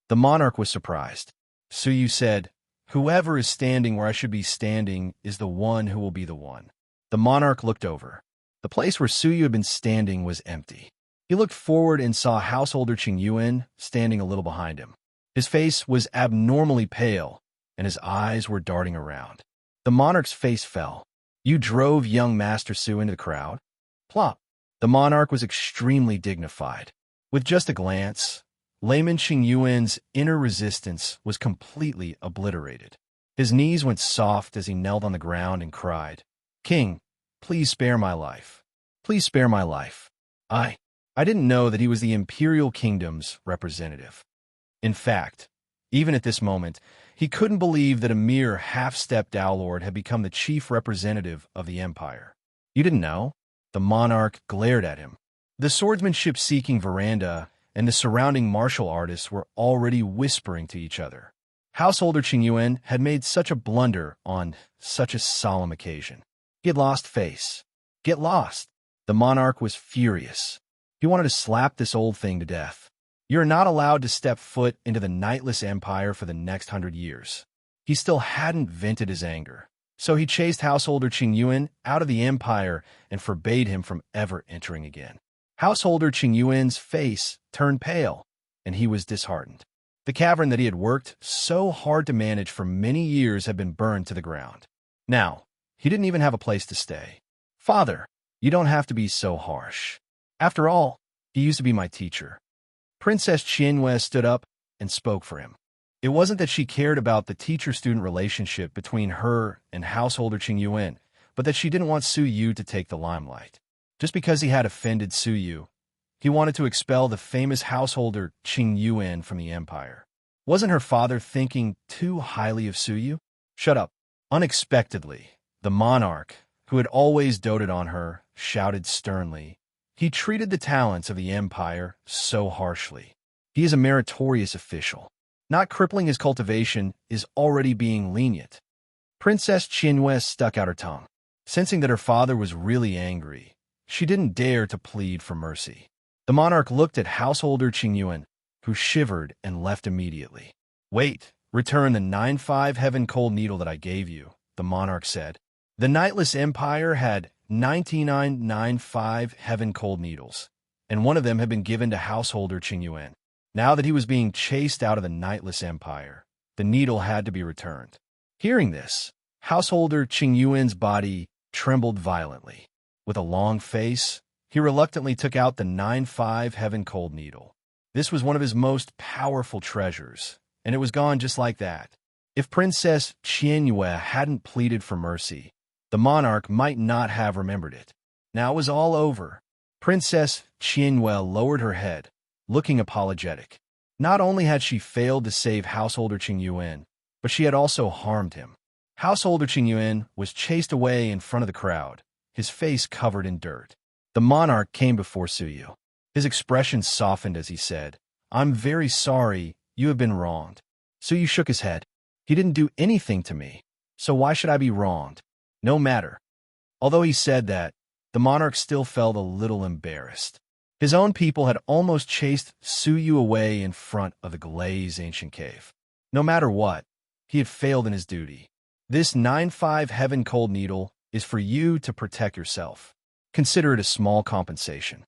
The monarch was surprised. Suyu said, Whoever is standing where I should be standing is the one who will be the one. The monarch looked over. The place where Suyu had been standing was empty. He looked forward and saw householder Qing Yuan standing a little behind him. His face was abnormally pale, and his eyes were darting around. The monarch's face fell. You drove young Master Su into the crowd? Plop. The monarch was extremely dignified. With just a glance, layman Qing Yuan's inner resistance was completely obliterated. His knees went soft as he knelt on the ground and cried, King, please spare my life. Please spare my life. I didn't know that he was the Imperial Kingdom's representative. In fact, even at this moment, he couldn't believe that a mere half-stepped Owlord had become the chief representative of the Empire. You didn't know? The monarch glared at him. The swordsmanship-seeking veranda and the surrounding martial artists were already whispering to each other. Householder Qing Yuan had made such a blunder on such a solemn occasion. He had lost face. Get lost. The monarch was furious. He wanted to slap this old thing to death. You're not allowed to step foot into the Nightless Empire for the next 100 years. He still hadn't vented his anger, so he chased householder Qing Yuan out of the Empire and forbade him from ever entering again. Householder Qing Yuan's face turned pale, and he was disheartened. The cavern that he had worked so hard to manage for many years had been burned to the ground. Now, he didn't even have a place to stay. Father, you don't have to be so harsh. After all, he used to be my teacher. Princess Qianhua stood up and spoke for him. It wasn't that she cared about the teacher-student relationship between her and householder Qing Yuan, but that she didn't want Su Yu to take the limelight. Just because he had offended Su Yu, he wanted to expel the famous householder Qing Yuan from the empire. Wasn't her father thinking too highly of Su Yu? Shut up. Unexpectedly, the monarch, who had always doted on her, shouted sternly. He treated the talents of the empire so harshly. He is a meritorious official. Not crippling his cultivation is already being lenient. Princess Qianhua stuck out her tongue. Sensing that her father was really angry, she didn't dare to plead for mercy. The monarch looked at householder Qing Yuan, who shivered and left immediately. Wait, return the 9-5 heaven cold needle that I gave you, the monarch said. The Nightless Empire had 99 9-5 heaven cold needles, and one of them had been given to householder Qing Yuan. Now that he was being chased out of the Nightless Empire, the needle had to be returned. Hearing this, householder Qingyuan's body trembled violently. With a long face, he reluctantly took out the 9-5 heaven cold needle. This was one of his most powerful treasures, and it was gone just like that. If Princess Qianyue hadn't pleaded for mercy, the monarch might not have remembered it. Now it was all over. Princess Qianyue lowered her head, looking apologetic. Not only had she failed to save householder Qingyuan, but she had also harmed him. Householder Qingyuan was chased away in front of the crowd, his face covered in dirt. The monarch came before Suyu. His expression softened as he said, "I'm very sorry, you have been wronged." Suyu shook his head. "He didn't do anything to me, so why should I be wronged?" "No matter." Although he said that, the monarch still felt a little embarrassed. His own people had almost chased Suyu away in front of the Glaze ancient cave. No matter what, he had failed in his duty. This 9-5 heaven cold needle is for you to protect yourself. Consider it a small compensation.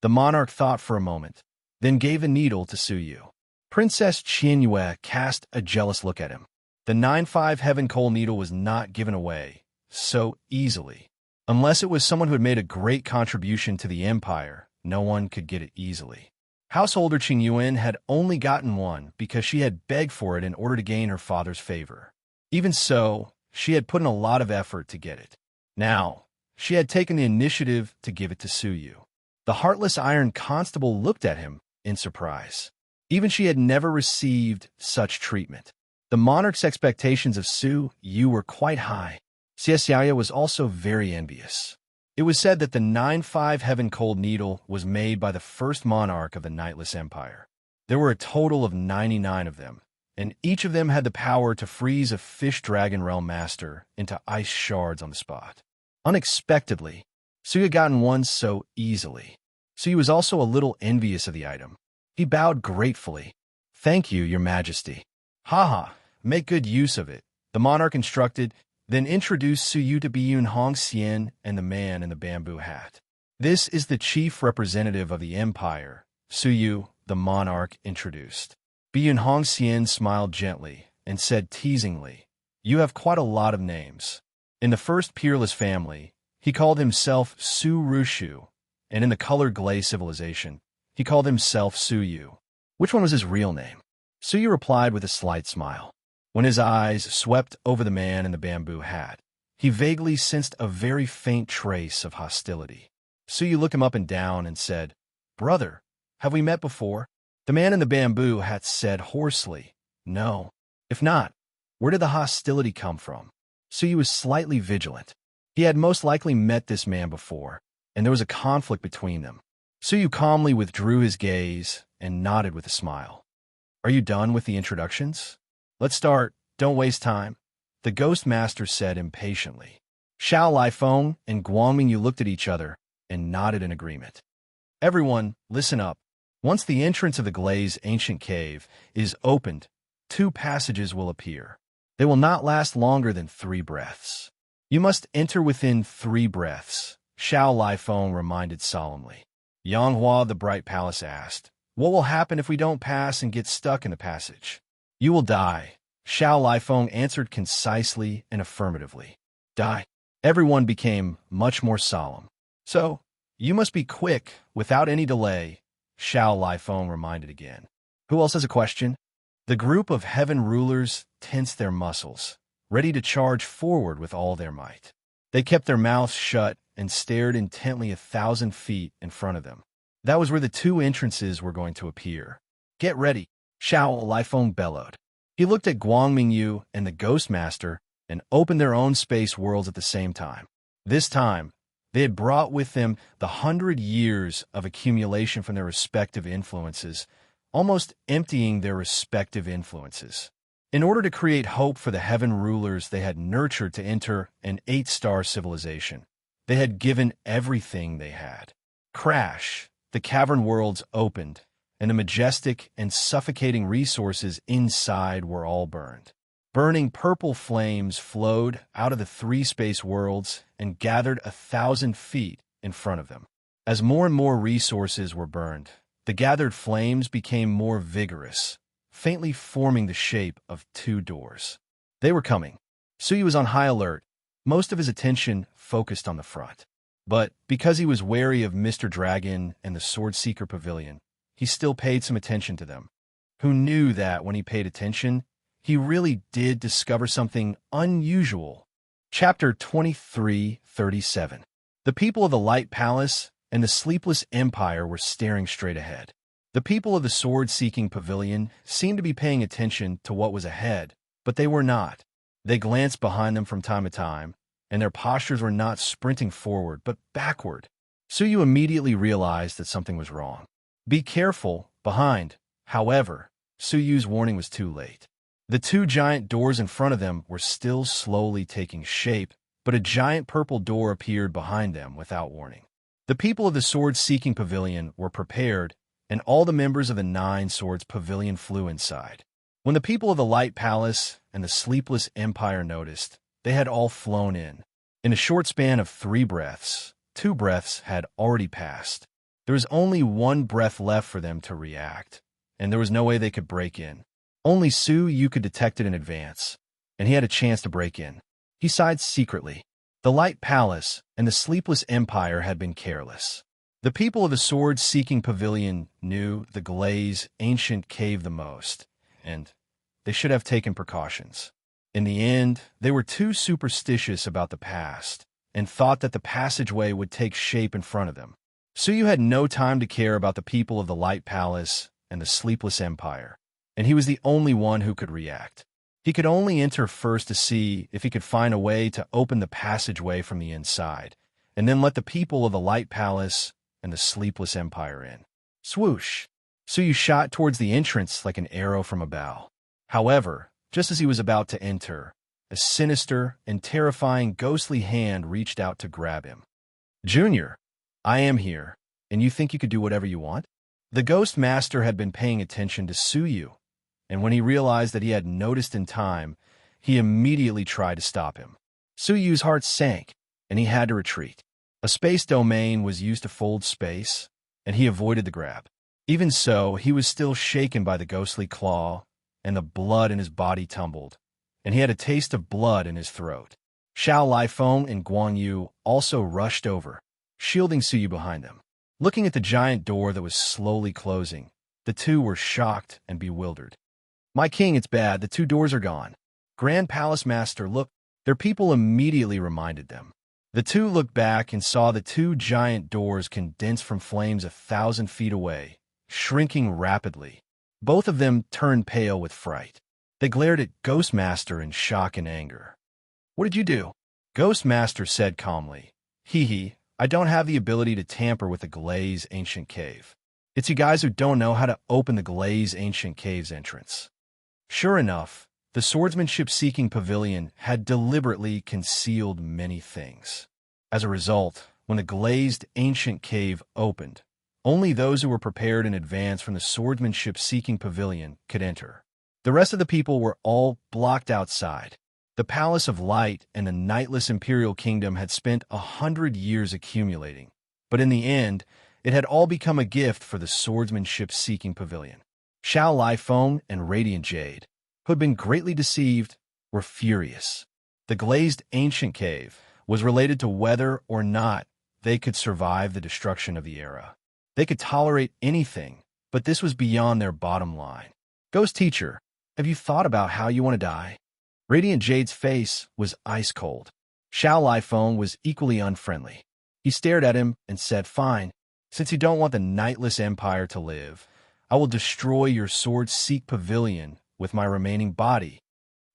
The monarch thought for a moment, then gave the needle to Suyu. Princess Qianyue cast a jealous look at him. The 9-5 heaven cold needle was not given away so easily. Unless it was someone who had made a great contribution to the empire, no one could get it easily. Householder Qingyuan had only gotten one because she had begged for it in order to gain her father's favor. Even so, she had put in a lot of effort to get it. Now, she had taken the initiative to give it to Suyu. The heartless Iron Constable looked at him in surprise. Even she had never received such treatment. The monarch's expectations of Suyu were quite high. Xiaoxiao was also very envious. It was said that the 9-5 heaven cold needle was made by the first monarch of the Nightless Empire. There were a total of 99 of them, and each of them had the power to freeze a fish dragon realm master into ice shards on the spot. Unexpectedly, Suyu had gotten one so easily. Suyu was also a little envious of the item. He bowed gratefully. "Thank you, your majesty." "Haha, make good use of it," the monarch instructed, then introduced Suyu to Biyun Hongxian and the man in the bamboo hat. "This is the chief representative of the empire," Suyu, the monarch, introduced. Biyun Hongxian smiled gently and said teasingly, "You have quite a lot of names." In the first peerless family, he called himself Su Rushu, and in the colored Glay civilization, he called himself Suyu. Which one was his real name? Suyu replied with a slight smile. When his eyes swept over the man in the bamboo hat, he vaguely sensed a very faint trace of hostility. Suyu looked him up and down and said, "Brother, have we met before?" The man in the bamboo hat said hoarsely, "No." "If not, where did the hostility come from?" Suyu was slightly vigilant. He had most likely met this man before, and there was a conflict between them. Suyu calmly withdrew his gaze and nodded with a smile. "Are you done with the introductions? Let's start, don't waste time," the Ghost Master said impatiently. Xiao Lifeng and Guangmingyu looked at each other and nodded in agreement. "Everyone, listen up. Once the entrance of the Glaze ancient cave is opened, 2 passages will appear. They will not last longer than 3 breaths. You must enter within 3 breaths," Xiao Lifeng reminded solemnly. Yanghua the Bright Palace asked, "What will happen if we don't pass and get stuck in the passage?" "You will die," Xiao Lifeng answered concisely and affirmatively. "Die." Everyone became much more solemn. "So, you must be quick, without any delay," Xiao Lifeng reminded again. "Who else has a question?" The group of heaven rulers tensed their muscles, ready to charge forward with all their might. They kept their mouths shut and stared intently 1,000 feet in front of them. That was where the 2 entrances were going to appear. "Get ready," Xiao Lifeng bellowed. He looked at Guangmingyu and the Ghost Master and opened their own space worlds at the same time. This time, they had brought with them the 100 years of accumulation from their respective influences, almost emptying their respective influences. In order to create hope for the heaven rulers they had nurtured to enter an 8-star civilization, they had given everything they had. Crash, the cavern worlds opened, and the majestic and suffocating resources inside were all burned. Burning purple flames flowed out of the 3 space worlds and gathered 1,000 feet in front of them. As more and more resources were burned, the gathered flames became more vigorous, faintly forming the shape of 2 doors. They were coming. Suyu was on high alert, most of his attention focused on the front. But because he was wary of Mr. Dragon and the Sword Seeker Pavilion, he still paid some attention to them. Who knew that when he paid attention, he really did discover something unusual. Chapter 23:37. The people of the Light Palace and the Sleepless Empire were staring straight ahead. The people of the Sword-Seeking Pavilion seemed to be paying attention to what was ahead, but they were not. They glanced behind them from time to time, and their postures were not sprinting forward, but backward. Suyu immediately realized that something was wrong. Be careful, behind. However, Suyu's warning was too late. The two giant doors in front of them were still slowly taking shape, but a giant purple door appeared behind them without warning. The people of the Sword-Seeking Pavilion were prepared, and all the members of the Nine Swords Pavilion flew inside. When the people of the Light Palace and the Sleepless Empire noticed, they had all flown in. In a short span of 3 breaths, 2 breaths had already passed. There was only 1 breath left for them to react, and there was no way they could break in. Only Suyu could detect it in advance, and he had a chance to break in. He sighed secretly. The Light Palace and the Sleepless Empire had been careless. The people of the Sword-Seeking Pavilion knew the Glaze Ancient Cave the most, and they should have taken precautions. In the end, they were too superstitious about the past and thought that the passageway would take shape in front of them. Suyu had no time to care about the people of the Light Palace and the Sleepless Empire, and he was the only one who could react. He could only enter first to see if he could find a way to open the passageway from the inside, and then let the people of the Light Palace and the Sleepless Empire in. Swoosh! Suyu shot towards the entrance like an arrow from a bow. However, just as he was about to enter, a sinister and terrifying ghostly hand reached out to grab him. Junior, I am here, and you think you could do whatever you want? The Ghost Master had been paying attention to Suyu, and when he realized that he had noticed in time, he immediately tried to stop him. Suyu's heart sank, and he had to retreat. A space domain was used to fold space, and he avoided the grab. Even so, he was still shaken by the ghostly claw, and the blood in his body tumbled, and he had a taste of blood in his throat. Xiao Lifeng and Guan Yu also rushed over, shielding Suyu behind them. Looking at the giant door that was slowly closing, the two were shocked and bewildered. My king, it's bad. The 2 doors are gone. Grand Palace Master, look. Their people immediately reminded them. The 2 looked back and saw the 2 giant doors condense from flames 1,000 feet away, shrinking rapidly. Both of them turned pale with fright. They glared at Ghost Master in shock and anger. What did you do? Ghost Master said calmly. Hee, I don't have the ability to tamper with the Glaze Ancient Cave. It's you guys who don't know how to open the Glaze Ancient Cave's entrance. Sure enough, the Swordsmanship-Seeking Pavilion had deliberately concealed many things. As a result, when the Glazed Ancient Cave opened, only those who were prepared in advance from the Swordsmanship-Seeking Pavilion could enter. The rest of the people were all blocked outside. The Palace of Light and the Nightless Imperial Kingdom had spent 100 years accumulating, but in the end, it had all become a gift for the Swordsmanship-Seeking Pavilion. Xiao Lifeng and Radiant Jade, who had been greatly deceived, were furious. The Glazed Ancient Cave was related to whether or not they could survive the destruction of the era. They could tolerate anything, but this was beyond their bottom line. Ghost Teacher, have you thought about how you want to die? Radiant Jade's face was ice cold. Xiao Lifeng was equally unfriendly. He stared at him and said, Fine, since you don't want the Nightless Empire to live, I will destroy your Sword-Seek Pavilion with my remaining body.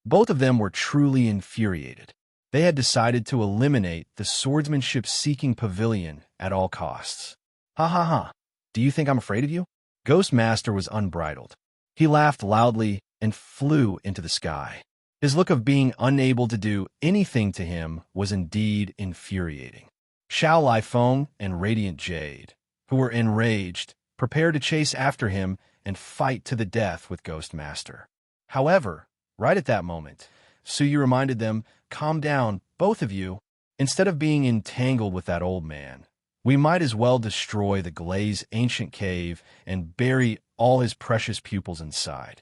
Both of them were truly infuriated. They had decided to eliminate the Swordsmanship-Seeking Pavilion at all costs. Ha ha ha. Do you think I'm afraid of you? Ghost Master was unbridled. He laughed loudly and flew into the sky. His look of being unable to do anything to him was indeed infuriating. Xiao Lifeng and Radiant Jade, who were enraged, prepared to chase after him and fight to the death with Ghost Master. However, right at that moment, Suyu reminded them, Calm down, both of you. Instead of being entangled with that old man, we might as well destroy the Glaze Ancient Cave and bury all his precious pupils inside.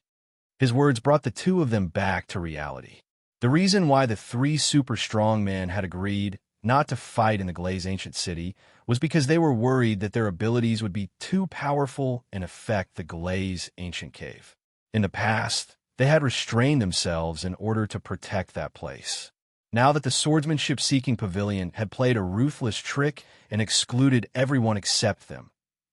His words brought the 2 of them back to reality. The reason why the three super strong men had agreed not to fight in the Glaze ancient city was because they were worried that their abilities would be too powerful and affect the Glaze ancient cave. In the past, they had restrained themselves in order to protect that place. Now that the swordsmanship-seeking pavilion had played a ruthless trick and excluded everyone except them,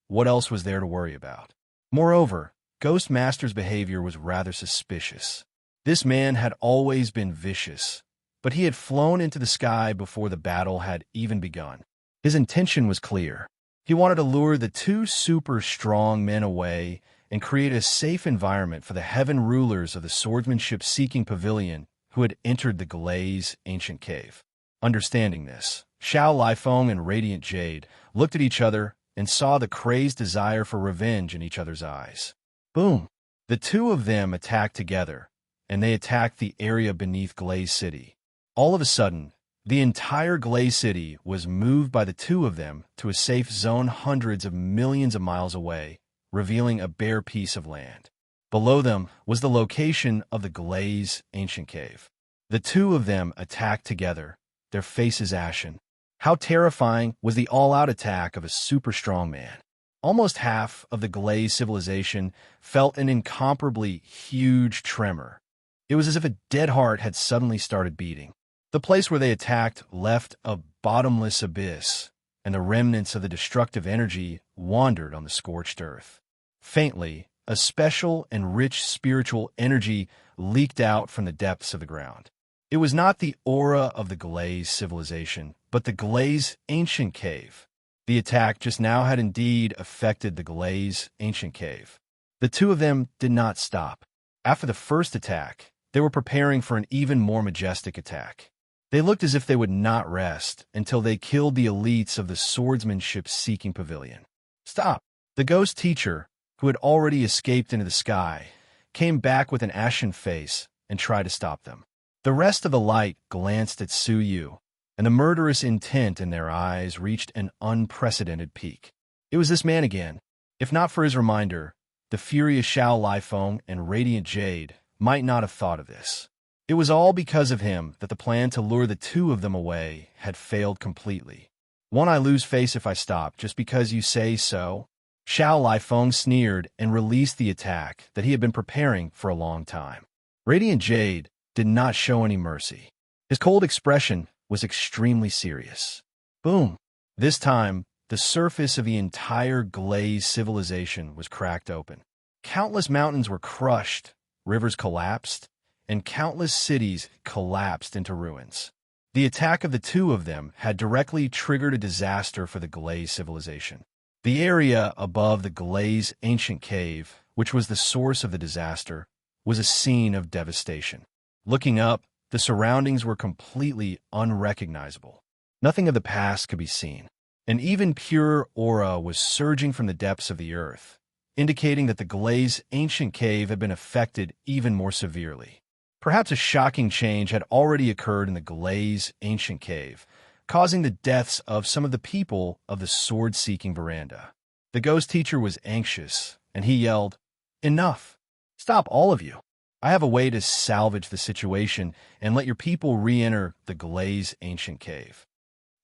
what else was there to worry about? Moreover, Ghost Master's behavior was rather suspicious. This man had always been vicious, but he had flown into the sky before the battle had even begun. His intention was clear. He wanted to lure the two super strong men away and create a safe environment for the heaven rulers of the swordsmanship-seeking pavilion who had entered the Glaze ancient cave. Understanding this, Xiao Lifeng and Radiant Jade looked at each other and saw the crazed desire for revenge in each other's eyes. Boom! The two of them attacked together, and they attacked the area beneath Glaze City. All of a sudden, the entire Glaze City was moved by the two of them to a safe zone hundreds of millions of miles away, revealing a bare piece of land. Below them was the location of the Glaze ancient cave. The two of them attacked together, their faces ashen. How terrifying was the all-out attack of a super strong man. Almost half of the Glaze civilization felt an incomparably huge tremor. It was as if a dead heart had suddenly started beating. The place where they attacked left a bottomless abyss, and the remnants of the destructive energy wandered on the scorched earth. Faintly, a special and rich spiritual energy leaked out from the depths of the ground. It was not the aura of the Glaze civilization, but the Glaze ancient cave. The attack just now had indeed affected the Glaze ancient cave. The two of them did not stop. After the first attack, they were preparing for an even more majestic attack. They looked as if they would not rest until they killed the elites of the swordsmanship-seeking pavilion. Stop! The ghost teacher, who had already escaped into the sky, came back with an ashen face and tried to stop them. The rest of the light glanced at Su Yu, and the murderous intent in their eyes reached an unprecedented peak. It was this man again. If not for his reminder, the furious Xiao Lifeng and Radiant Jade might not have thought of this. It was all because of him that the plan to lure the two of them away had failed completely. Won't I lose face if I stop just because you say so? Xiao Lifeng sneered and released the attack that he had been preparing for a long time. Radiant Jade did not show any mercy. His cold expression was extremely serious. Boom! This time, the surface of the entire Glaze civilization was cracked open. Countless mountains were crushed, rivers collapsed, and countless cities collapsed into ruins. The attack of the two of them had directly triggered a disaster for the Glaze civilization. The area above the Glaze ancient cave, which was the source of the disaster, was a scene of devastation. Looking up, the surroundings were completely unrecognizable. Nothing of the past could be seen. An even purer aura was surging from the depths of the earth, indicating that the Glaze ancient cave had been affected even more severely. Perhaps a shocking change had already occurred in the Glaze ancient cave, causing the deaths of some of the people of the sword-seeking veranda. The ghost teacher was anxious, and he yelled, "Enough! Stop, all of you! I have a way to salvage the situation and let your people re-enter the Glaze ancient cave."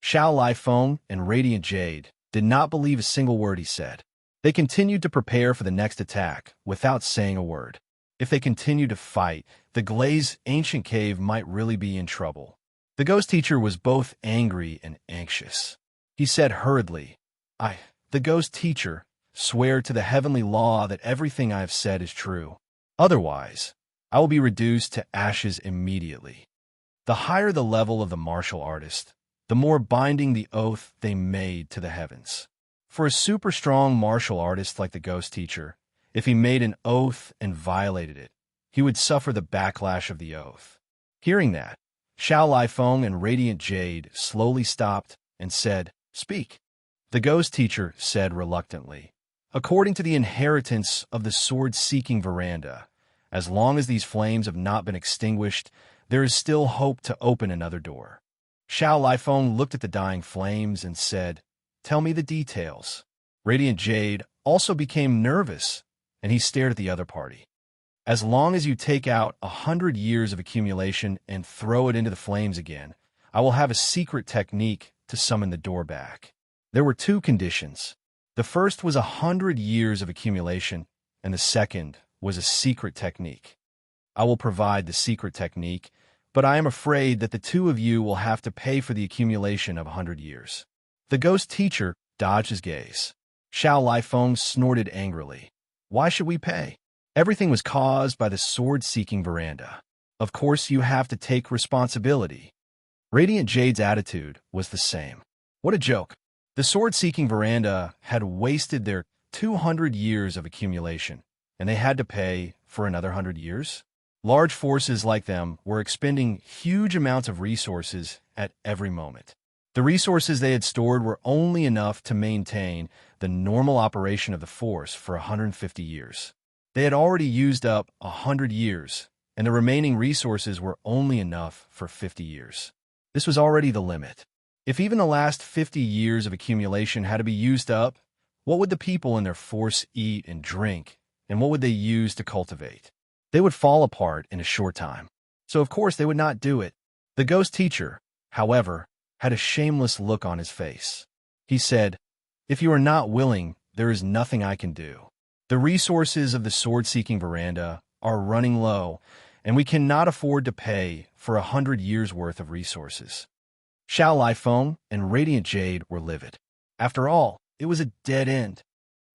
Xiao Lifeng and Radiant Jade did not believe a single word he said. They continued to prepare for the next attack without saying a word. If they continued to fight, the Glaze ancient cave might really be in trouble. The ghost teacher was both angry and anxious. He said hurriedly, the ghost teacher, swear to the heavenly law that everything I have said is true. Otherwise, I will be reduced to ashes immediately." The higher the level of the martial artist, the more binding the oath they made to the heavens. For a super strong martial artist like the ghost teacher, if he made an oath and violated it, he would suffer the backlash of the oath. Hearing that, Xiao Lifeng and Radiant Jade slowly stopped and said, "Speak." The ghost teacher said reluctantly, "According to the inheritance of the sword-seeking veranda, as long as these flames have not been extinguished, there is still hope to open another door." Xiao Lifeng looked at the dying flames and said, "Tell me the details." Radiant Jade also became nervous, and he stared at the other party. As long as you take out 100 years of accumulation and throw it into the flames again, I will have a secret technique to summon the door back. There were two conditions. The first was 100 years of accumulation, and the second was a secret technique. I will provide the secret technique, but I am afraid that the two of you will have to pay for the accumulation of 100 years. The ghost teacher dodged his gaze. Xiao Lifeng snorted angrily. Why should we pay? Everything was caused by the sword-seeking veranda. Of course, you have to take responsibility. Radiant Jade's attitude was the same. What a joke. The sword-seeking veranda had wasted their 200 years of accumulation, and they had to pay for another 100 years? Large forces like them were expending huge amounts of resources at every moment. The resources they had stored were only enough to maintain the normal operation of the force for 150 years. They had already used up 100 years, and the remaining resources were only enough for 50 years. This was already the limit. If even the last 50 years of accumulation had to be used up, what would the people in their force eat and drink, and what would they use to cultivate? They would fall apart in a short time. So of course they would not do it. The ghost teacher, however, had a shameless look on his face. He said, "If you are not willing, there is nothing I can do. The resources of the sword-seeking veranda are running low, and we cannot afford to pay for 100 years' worth of resources." Xiao Lifeng and Radiant Jade were livid. After all, it was a dead end.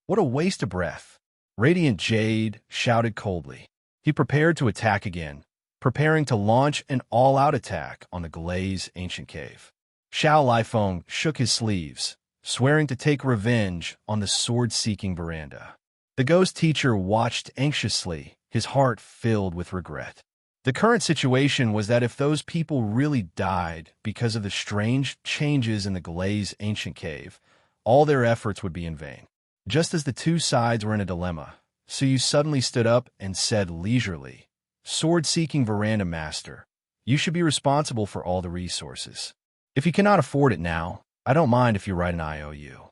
What a waste of breath. Radiant Jade shouted coldly. He prepared to attack again, preparing to launch an all-out attack on the Glaze ancient cave. Xiao Lifeng shook his sleeves, swearing to take revenge on the sword-seeking veranda. The ghost teacher watched anxiously, his heart filled with regret. The current situation was that if those people really died because of the strange changes in the Glaze ancient cave, all their efforts would be in vain. Just as the two sides were in a dilemma, Suyu suddenly stood up and said leisurely, "Sword-seeking veranda master, you should be responsible for all the resources. If you cannot afford it now, I don't mind if you write an IOU."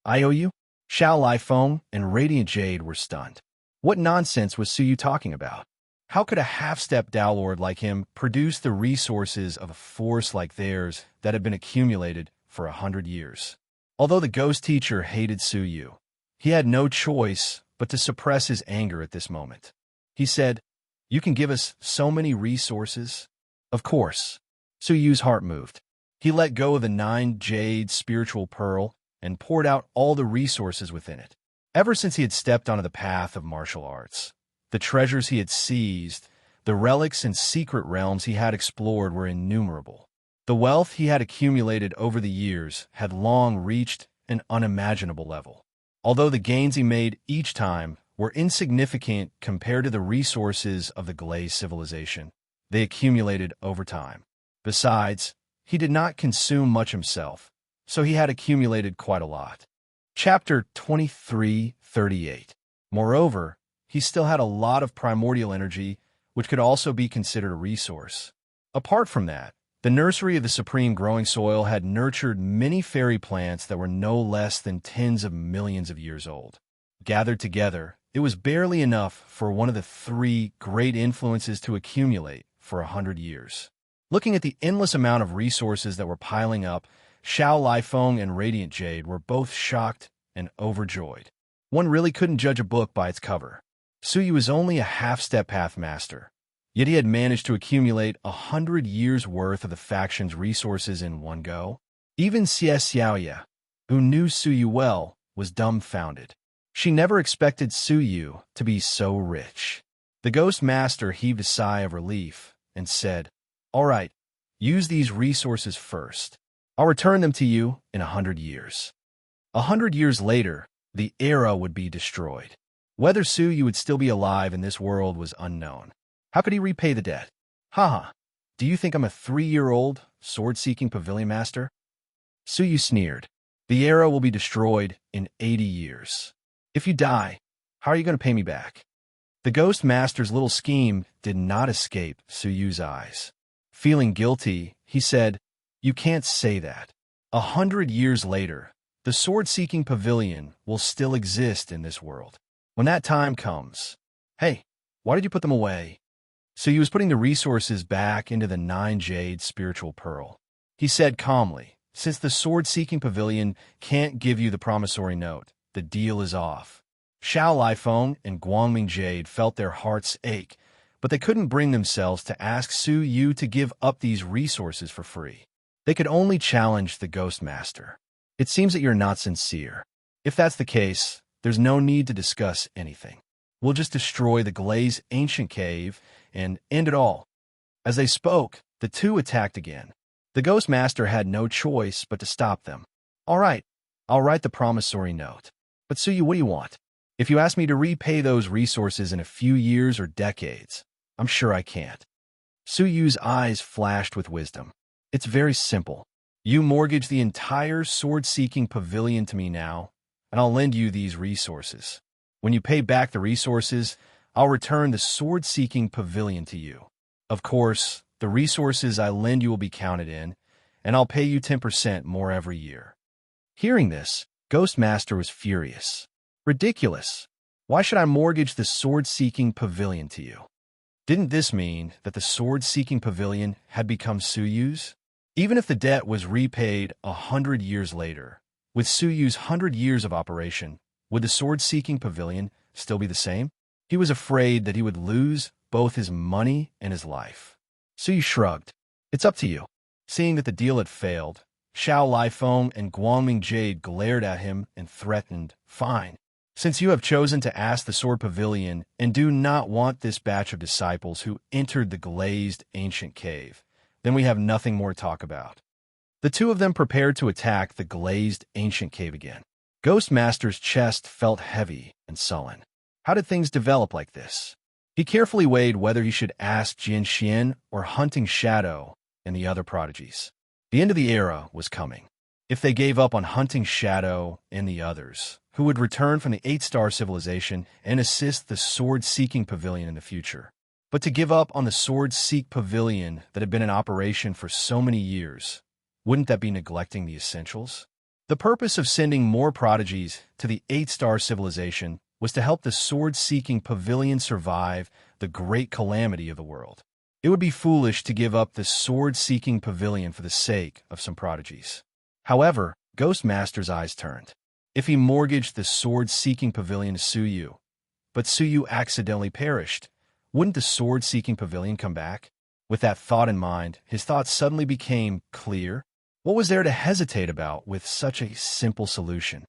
IOU? Xiao Lifeng and Radiant Jade were stunned. What nonsense was Suyu talking about? How could a half-step Dowlord like him produce the resources of a force like theirs that had been accumulated for 100 years? Although the ghost teacher hated Suyu, he had no choice but to suppress his anger at this moment. He said, "You can give us so many resources?" Of course. Suyu's heart moved. He let go of the 9 jade spiritual pearl and poured out all the resources within it. Ever since he had stepped onto the path of martial arts, the treasures he had seized, the relics and secret realms he had explored were innumerable. The wealth he had accumulated over the years had long reached an unimaginable level. Although the gains he made each time were insignificant compared to the resources of the Glaze civilization, they accumulated over time. Besides, he did not consume much himself, so he had accumulated quite a lot. Chapter 23:38. Moreover, he still had a lot of primordial energy, which could also be considered a resource. Apart from that, the nursery of the supreme growing soil had nurtured many fairy plants that were no less than tens of millions of years old. Gathered together, it was barely enough for one of the 3 great influences to accumulate for 100 years. Looking at the endless amount of resources that were piling up, Xiao Lifeng and Radiant Jade were both shocked and overjoyed. One really couldn't judge a book by its cover. Suyu was only a half-step path master, yet he had managed to accumulate 100 years' worth of the faction's resources in one go. Even Xie Xiaoya, who knew Suyu well, was dumbfounded. She never expected Suyu to be so rich. The ghost master heaved a sigh of relief and said, "All right, use these resources first. I'll return them to you in 100 years. 100 years later, the era would be destroyed. Whether Suyu would still be alive in this world was unknown. How could he repay the debt? Haha, do you think I'm a 3-year-old sword-seeking pavilion master?" Suyu sneered. "The era will be destroyed in 80 years. If you die, how are you going to pay me back?" The ghost master's little scheme did not escape Suyu's eyes. Feeling guilty, he said, "You can't say that. 100 years later, the sword-seeking pavilion will still exist in this world. When that time comes..." "Hey, Why did you put them away? So he was putting the resources back into the 9 jade spiritual pearl. He said calmly, since the sword-seeking pavilion can't give you the promissory note, the deal is off. Xiao Lifeng and Guangming Jade felt their hearts ache, but they couldn't bring themselves to ask Su Yu to give up these resources for free. They could only challenge the Ghost Master. It seems that you're not sincere. If that's the case, there's no need to discuss anything. We'll just destroy the glazed ancient cave and end it all. As they spoke, the two attacked again. The Ghost Master had no choice but to stop them. All right, I'll write the promissory note. But Su Yu, what do you want? If you ask me to repay those resources in a few years or decades, I'm sure I can't. Su Yu's eyes flashed with wisdom. It's very simple. You mortgage the entire sword-seeking pavilion to me now, and I'll lend you these resources. When you pay back the resources, I'll return the sword-seeking pavilion to you. Of course, the resources I lend you will be counted in, and I'll pay you 10% more every year. Hearing this, Ghost Master was furious. Ridiculous. Why should I mortgage the sword-seeking pavilion to you? Didn't this mean that the sword-seeking pavilion had become Su Yu's? Even if the debt was repaid 100 years later, with Su Yu's 100 years of operation, would the sword-seeking pavilion still be the same? He was afraid that he would lose both his money and his life. Su Yu shrugged. It's up to you. Seeing that the deal had failed, Xiao Lifeng and Guangming Jade glared at him and threatened, Fine. Since you have chosen to ask the Sword Pavilion and do not want this batch of disciples who entered the glazed ancient cave, then we have nothing more to talk about. The two of them prepared to attack the glazed ancient cave again. Ghost Master's chest felt heavy and sullen. How did things develop like this? He carefully weighed whether he should ask Jian Xian or Hunting Shadow and the other prodigies. The end of the era was coming. If they gave up on Hunting Shadow and the others, who would return from the 8-star civilization and assist the sword-seeking pavilion in the future. But to give up on the sword-seek pavilion that had been in operation for so many years, wouldn't that be neglecting the essentials? The purpose of sending more prodigies to the 8-star civilization was to help the sword-seeking pavilion survive the great calamity of the world. It would be foolish to give up the sword-seeking pavilion for the sake of some prodigies. However, Ghost Master's eyes turned. If he mortgaged the sword-seeking pavilion to Su Yu, but Su Yu accidentally perished, wouldn't the sword-seeking pavilion come back? With that thought in mind, his thoughts suddenly became clear. What was there to hesitate about with such a simple solution?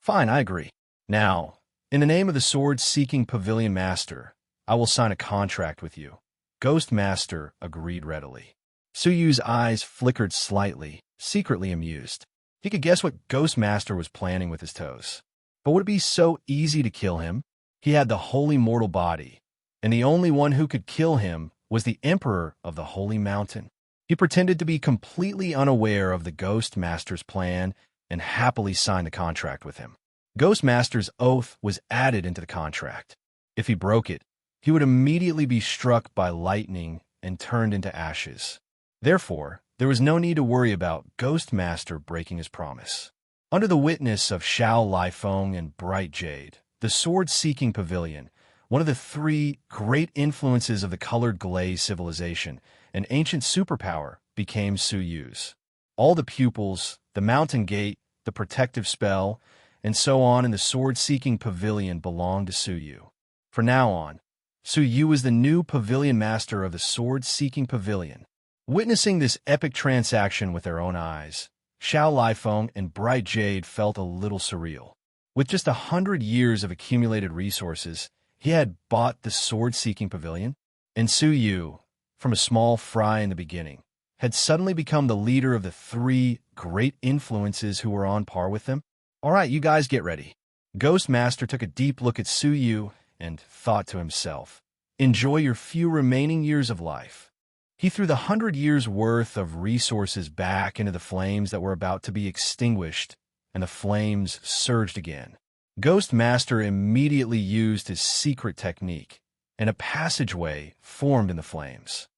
Fine, I agree. Now, in the name of the sword-seeking pavilion master, I will sign a contract with you. Ghost Master agreed readily. Su Yu's eyes flickered slightly, secretly amused. He could guess what Ghost Master was planning with his toes. But would it be so easy to kill him? He had the holy mortal body, and the only one who could kill him was the Emperor of the Holy Mountain. He pretended to be completely unaware of the Ghost Master's plan and happily signed the contract with him. Ghost Master's oath was added into the contract. If he broke it, he would immediately be struck by lightning and turned into ashes. Therefore, there was no need to worry about Ghost Master breaking his promise. Under the witness of Xiao Lifeng and Bright Jade, the sword-seeking pavilion, one of the 3 great influences of the colored glaze civilization, an ancient superpower, became Su Yu's. All the pupils, the mountain gate, the protective spell, and so on in the sword-seeking pavilion belonged to Su Yu. From now on, Su Yu was the new pavilion master of the sword-seeking pavilion. Witnessing this epic transaction with their own eyes, Xiao Lifeng and Bright Jade felt a little surreal. With just 100 years of accumulated resources, he had bought the sword-seeking pavilion, and Su Yu, from a small fry in the beginning, had suddenly become the leader of the 3 great influences who were on par with them. All right, you guys get ready. Ghost Master took a deep look at Su Yu and thought to himself, enjoy your few remaining years of life. He threw the 100 years' worth of resources back into the flames that were about to be extinguished, and the flames surged again. Ghost Master immediately used his secret technique, and a passageway formed in the flames.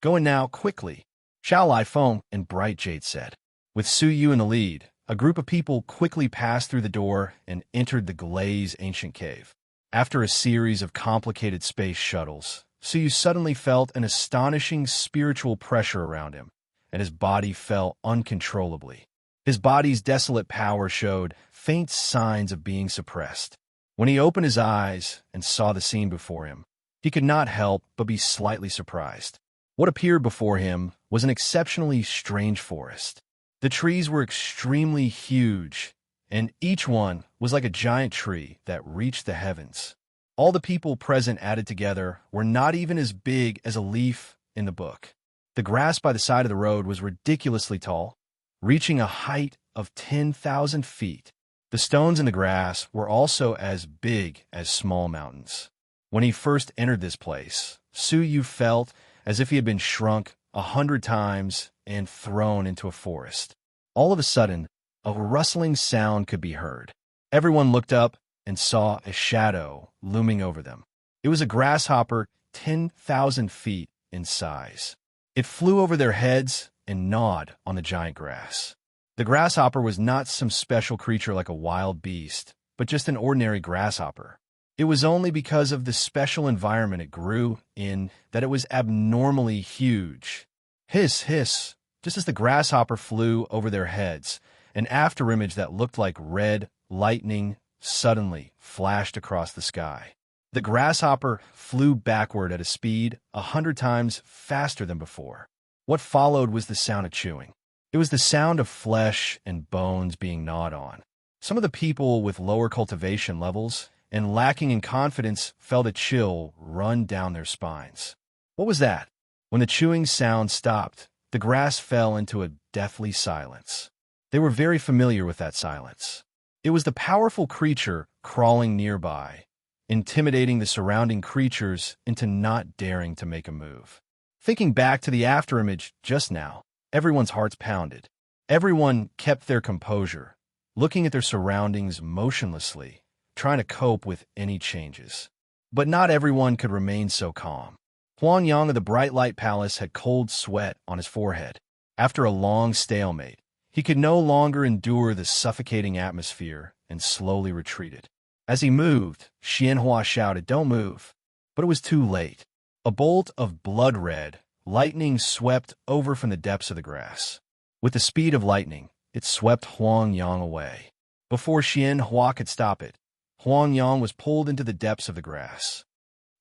Go in now, quickly, Xiao Lifeng and Bright Jade said. With Su Yu in the lead, a group of people quickly passed through the door and entered the glazed ancient cave. After a series of complicated space shuttles, Suyu suddenly felt an astonishing spiritual pressure around him, and his body fell uncontrollably. His body's desolate power showed faint signs of being suppressed. When he opened his eyes and saw the scene before him, he could not help but be slightly surprised. What appeared before him was an exceptionally strange forest. The trees were extremely huge, and each one was like a giant tree that reached the heavens. All the people present added together were not even as big as a leaf in the book. The grass by the side of the road was ridiculously tall, reaching a height of 10,000 feet. The stones in the grass were also as big as small mountains. When he first entered this place, Suyu felt as if he had been shrunk 100 times and thrown into a forest. All of a sudden, a rustling sound could be heard. Everyone looked up and saw a shadow looming over them. It was a grasshopper 10,000 feet in size. It flew over their heads and gnawed on the giant grass. The grasshopper was not some special creature like a wild beast, but just an ordinary grasshopper. It was only because of the special environment it grew in that it was abnormally huge. Hiss, hiss, just as the grasshopper flew over their heads, an afterimage that looked like red lightning suddenly flashed across the sky. The grasshopper flew backward at a speed 100 times faster than before. What followed was the sound of chewing. It was the sound of flesh and bones being gnawed on. Some of the people with lower cultivation levels and lacking in confidence felt a chill run down their spines. What was that? When the chewing sound stopped, the grass fell into a deathly silence. They were very familiar with that silence. It was the powerful creature crawling nearby, intimidating the surrounding creatures into not daring to make a move. Thinking back to the afterimage just now, everyone's hearts pounded. Everyone kept their composure, looking at their surroundings motionlessly, trying to cope with any changes. But not everyone could remain so calm. Huang Yang of the Bright Light Palace had cold sweat on his forehead. After a long stalemate, he could no longer endure the suffocating atmosphere and slowly retreated. As he moved, Xianhua shouted, "Don't move." But it was too late. A bolt of blood-red lightning swept over from the depths of the grass. With the speed of lightning, it swept Huang Yang away. Before Xianhua could stop it, Huang Yang was pulled into the depths of the grass.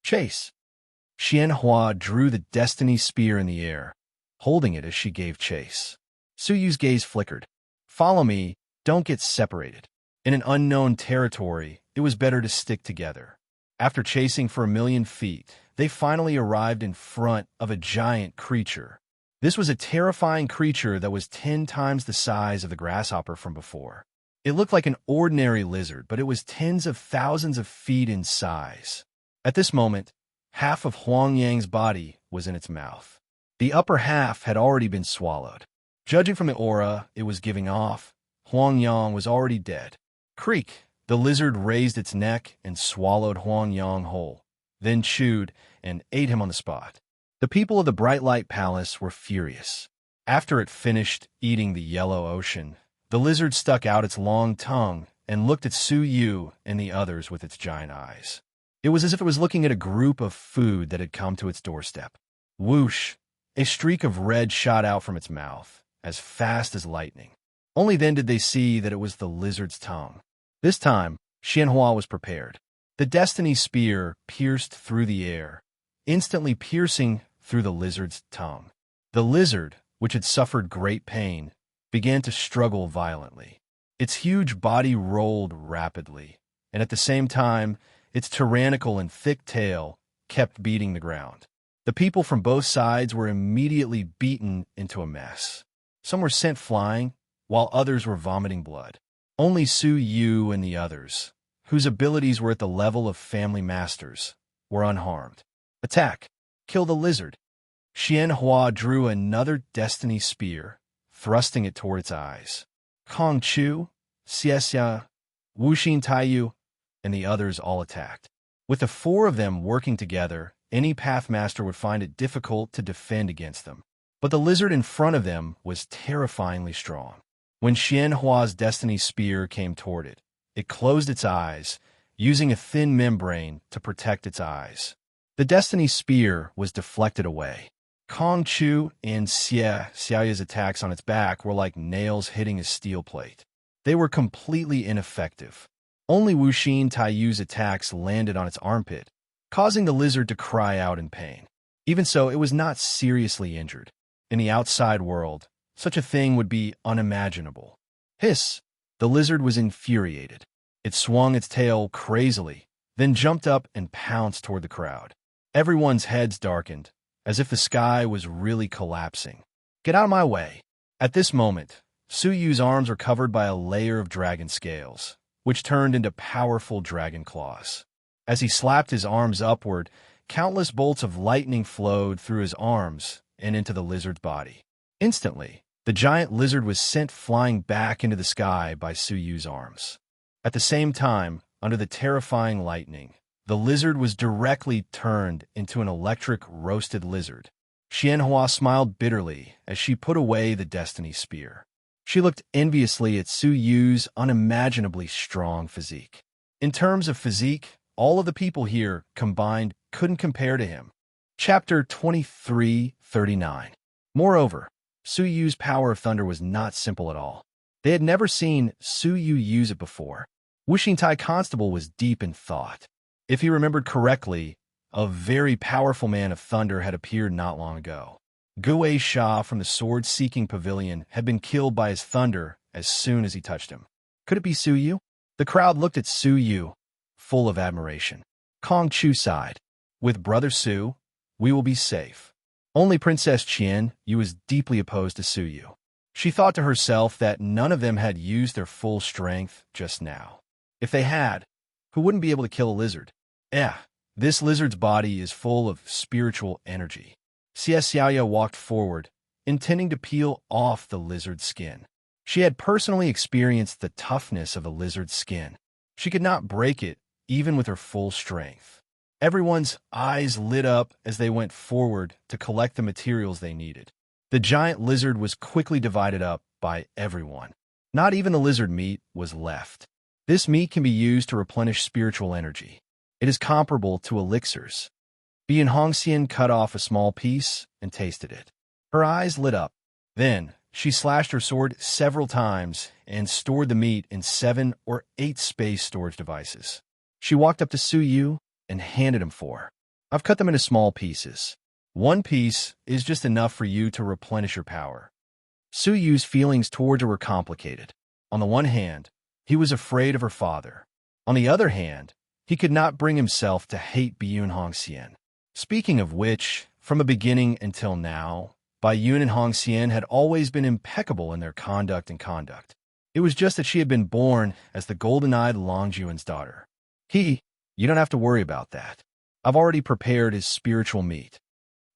Chase! Xianhua drew the destiny spear in the air, holding it as she gave chase. Suyu's gaze flickered. Follow me, don't get separated. In an unknown territory, it was better to stick together. After chasing for 1,000,000 feet, they finally arrived in front of a giant creature. This was a terrifying creature that was 10 times the size of the grasshopper from before. It looked like an ordinary lizard, but it was tens of thousands of feet in size. At this moment, half of Huang Yang's body was in its mouth. The upper half had already been swallowed. Judging from the aura it was giving off, Huang Yang was already dead. Creak! The lizard raised its neck and swallowed Huang Yang whole, then chewed and ate him on the spot. The people of the Bright Light Palace were furious. After it finished eating the yellow ocean, the lizard stuck out its long tongue and looked at Suyu and the others with its giant eyes. It was as if it was looking at a group of food that had come to its doorstep. Whoosh! A streak of red shot out from its mouth, as fast as lightning. Only then did they see that it was the lizard's tongue. This time, Xianhua was prepared. The destiny spear pierced through the air, instantly piercing through the lizard's tongue. The lizard, which had suffered great pain, began to struggle violently. Its huge body rolled rapidly, and at the same time, its tyrannical and thick tail kept beating the ground. The people from both sides were immediately beaten into a mess. Some were sent flying, while others were vomiting blood. Only Suyu and the others, whose abilities were at the level of family masters, were unharmed. Attack! Kill the lizard! Xianhua drew another destiny spear, thrusting it toward its eyes. Kong Chu, Xiexia, Wuxin Taiyu, and the others all attacked. With the four of them working together, any pathmaster would find it difficult to defend against them. But the lizard in front of them was terrifyingly strong. When Xianhua's destiny spear came toward it, it closed its eyes, using a thin membrane to protect its eyes. The Destiny Spear was deflected away. Kong Chu and Xiaoya's attacks on its back were like nails hitting a steel plate. They were completely ineffective. Only Wuxin Taiyu's attacks landed on its armpit, causing the lizard to cry out in pain. Even so, it was not seriously injured. In the outside world, such a thing would be unimaginable. Hiss! The lizard was infuriated. It swung its tail crazily, then jumped up and pounced toward the crowd. Everyone's heads darkened, as if the sky was really collapsing. Get out of my way! At this moment, Su Yu's arms were covered by a layer of dragon scales, which turned into powerful dragon claws. As he slapped his arms upward, countless bolts of lightning flowed through his arms and into the lizard's body. Instantly, the giant lizard was sent flying back into the sky by Su Yu's arms. At the same time, under the terrifying lightning, the lizard was directly turned into an electric roasted lizard. Xianhua smiled bitterly as she put away the Destiny Spear. She looked enviously at Su Yu's unimaginably strong physique. In terms of physique, all of the people here combined couldn't compare to him. Chapter 23:39. Moreover, Su Yu's power of thunder was not simple at all. They had never seen Su Yu use it before. Wuxing Tai Constable was deep in thought. If he remembered correctly, a very powerful man of thunder had appeared not long ago. Gue Sha from the sword-seeking pavilion had been killed by his thunder as soon as he touched him. Could it be Su Yu? The crowd looked at Su Yu, full of admiration. Kong Chu sighed. With Brother Su, we will be safe. Only Princess Qian Yu was deeply opposed to Su Yu. She thought to herself that none of them had used their full strength just now. If they had, who wouldn't be able to kill a lizard? This lizard's body is full of spiritual energy. Xiaoya walked forward, intending to peel off the lizard's skin. She had personally experienced the toughness of a lizard's skin. She could not break it, even with her full strength. Everyone's eyes lit up as they went forward to collect the materials they needed. The giant lizard was quickly divided up by everyone. Not even the lizard meat was left. This meat can be used to replenish spiritual energy. It is comparable to elixirs. Bian Hongxian cut off a small piece and tasted it. Her eyes lit up. Then, she slashed her sword several times and stored the meat in 7 or 8 space storage devices. She walked up to Su Yu and handed him 4. I've cut them into small pieces. 1 piece is just enough for you to replenish your power. Su Yu's feelings towards her were complicated. On the one hand, he was afraid of her father. On the other hand, he could not bring himself to hate Biyun Hongxian. Speaking of which, from the beginning until now, Baiyun and Hongxian had always been impeccable in their conduct. It was just that she had been born as the golden-eyed Longjuan's daughter. You don't have to worry about that. I've already prepared his spiritual meat.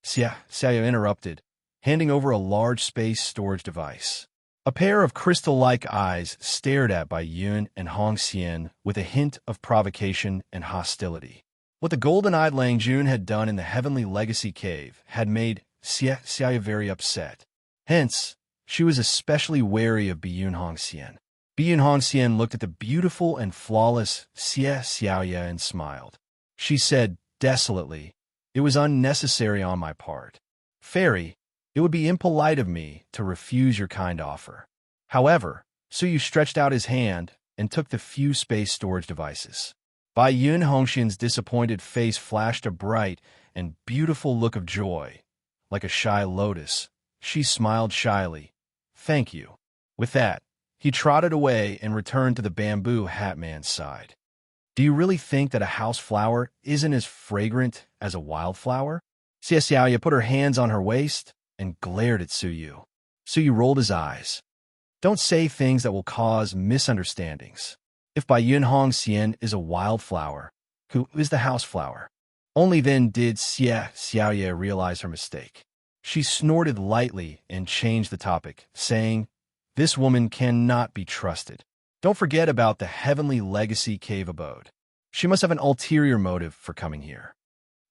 Xiaoya interrupted, handing over a large space storage device. A pair of crystal-like eyes stared at Baiyun and Hongxian with a hint of provocation and hostility. What the golden-eyed Langjun had done in the Heavenly Legacy Cave had made Xiaoya very upset. Hence, she was especially wary of Biyun Hongxian. Biyun Hongxian looked at the beautiful and flawless Xiaoya and smiled. She said desolately, "It was unnecessary on my part. Fairy, it would be impolite of me to refuse your kind offer." However, Su Yu stretched out his hand and took the few space storage devices. Baiyun Hongxian's disappointed face flashed a bright and beautiful look of joy. Like a shy lotus, she smiled shyly. "Thank you." With that, he trotted away and returned to the bamboo hat man's side. "Do you really think that a house flower isn't as fragrant as a wildflower?" Xiaoya put her hands on her waist and glared at Su Yu. Su Yu rolled his eyes. "Don't say things that will cause misunderstandings. If Baiyun Hongxian is a wildflower, who is the house flower?" Only then did Xiaoya realize her mistake. She snorted lightly and changed the topic, saying, "This woman cannot be trusted. Don't forget about the Heavenly Legacy Cave abode. She must have an ulterior motive for coming here."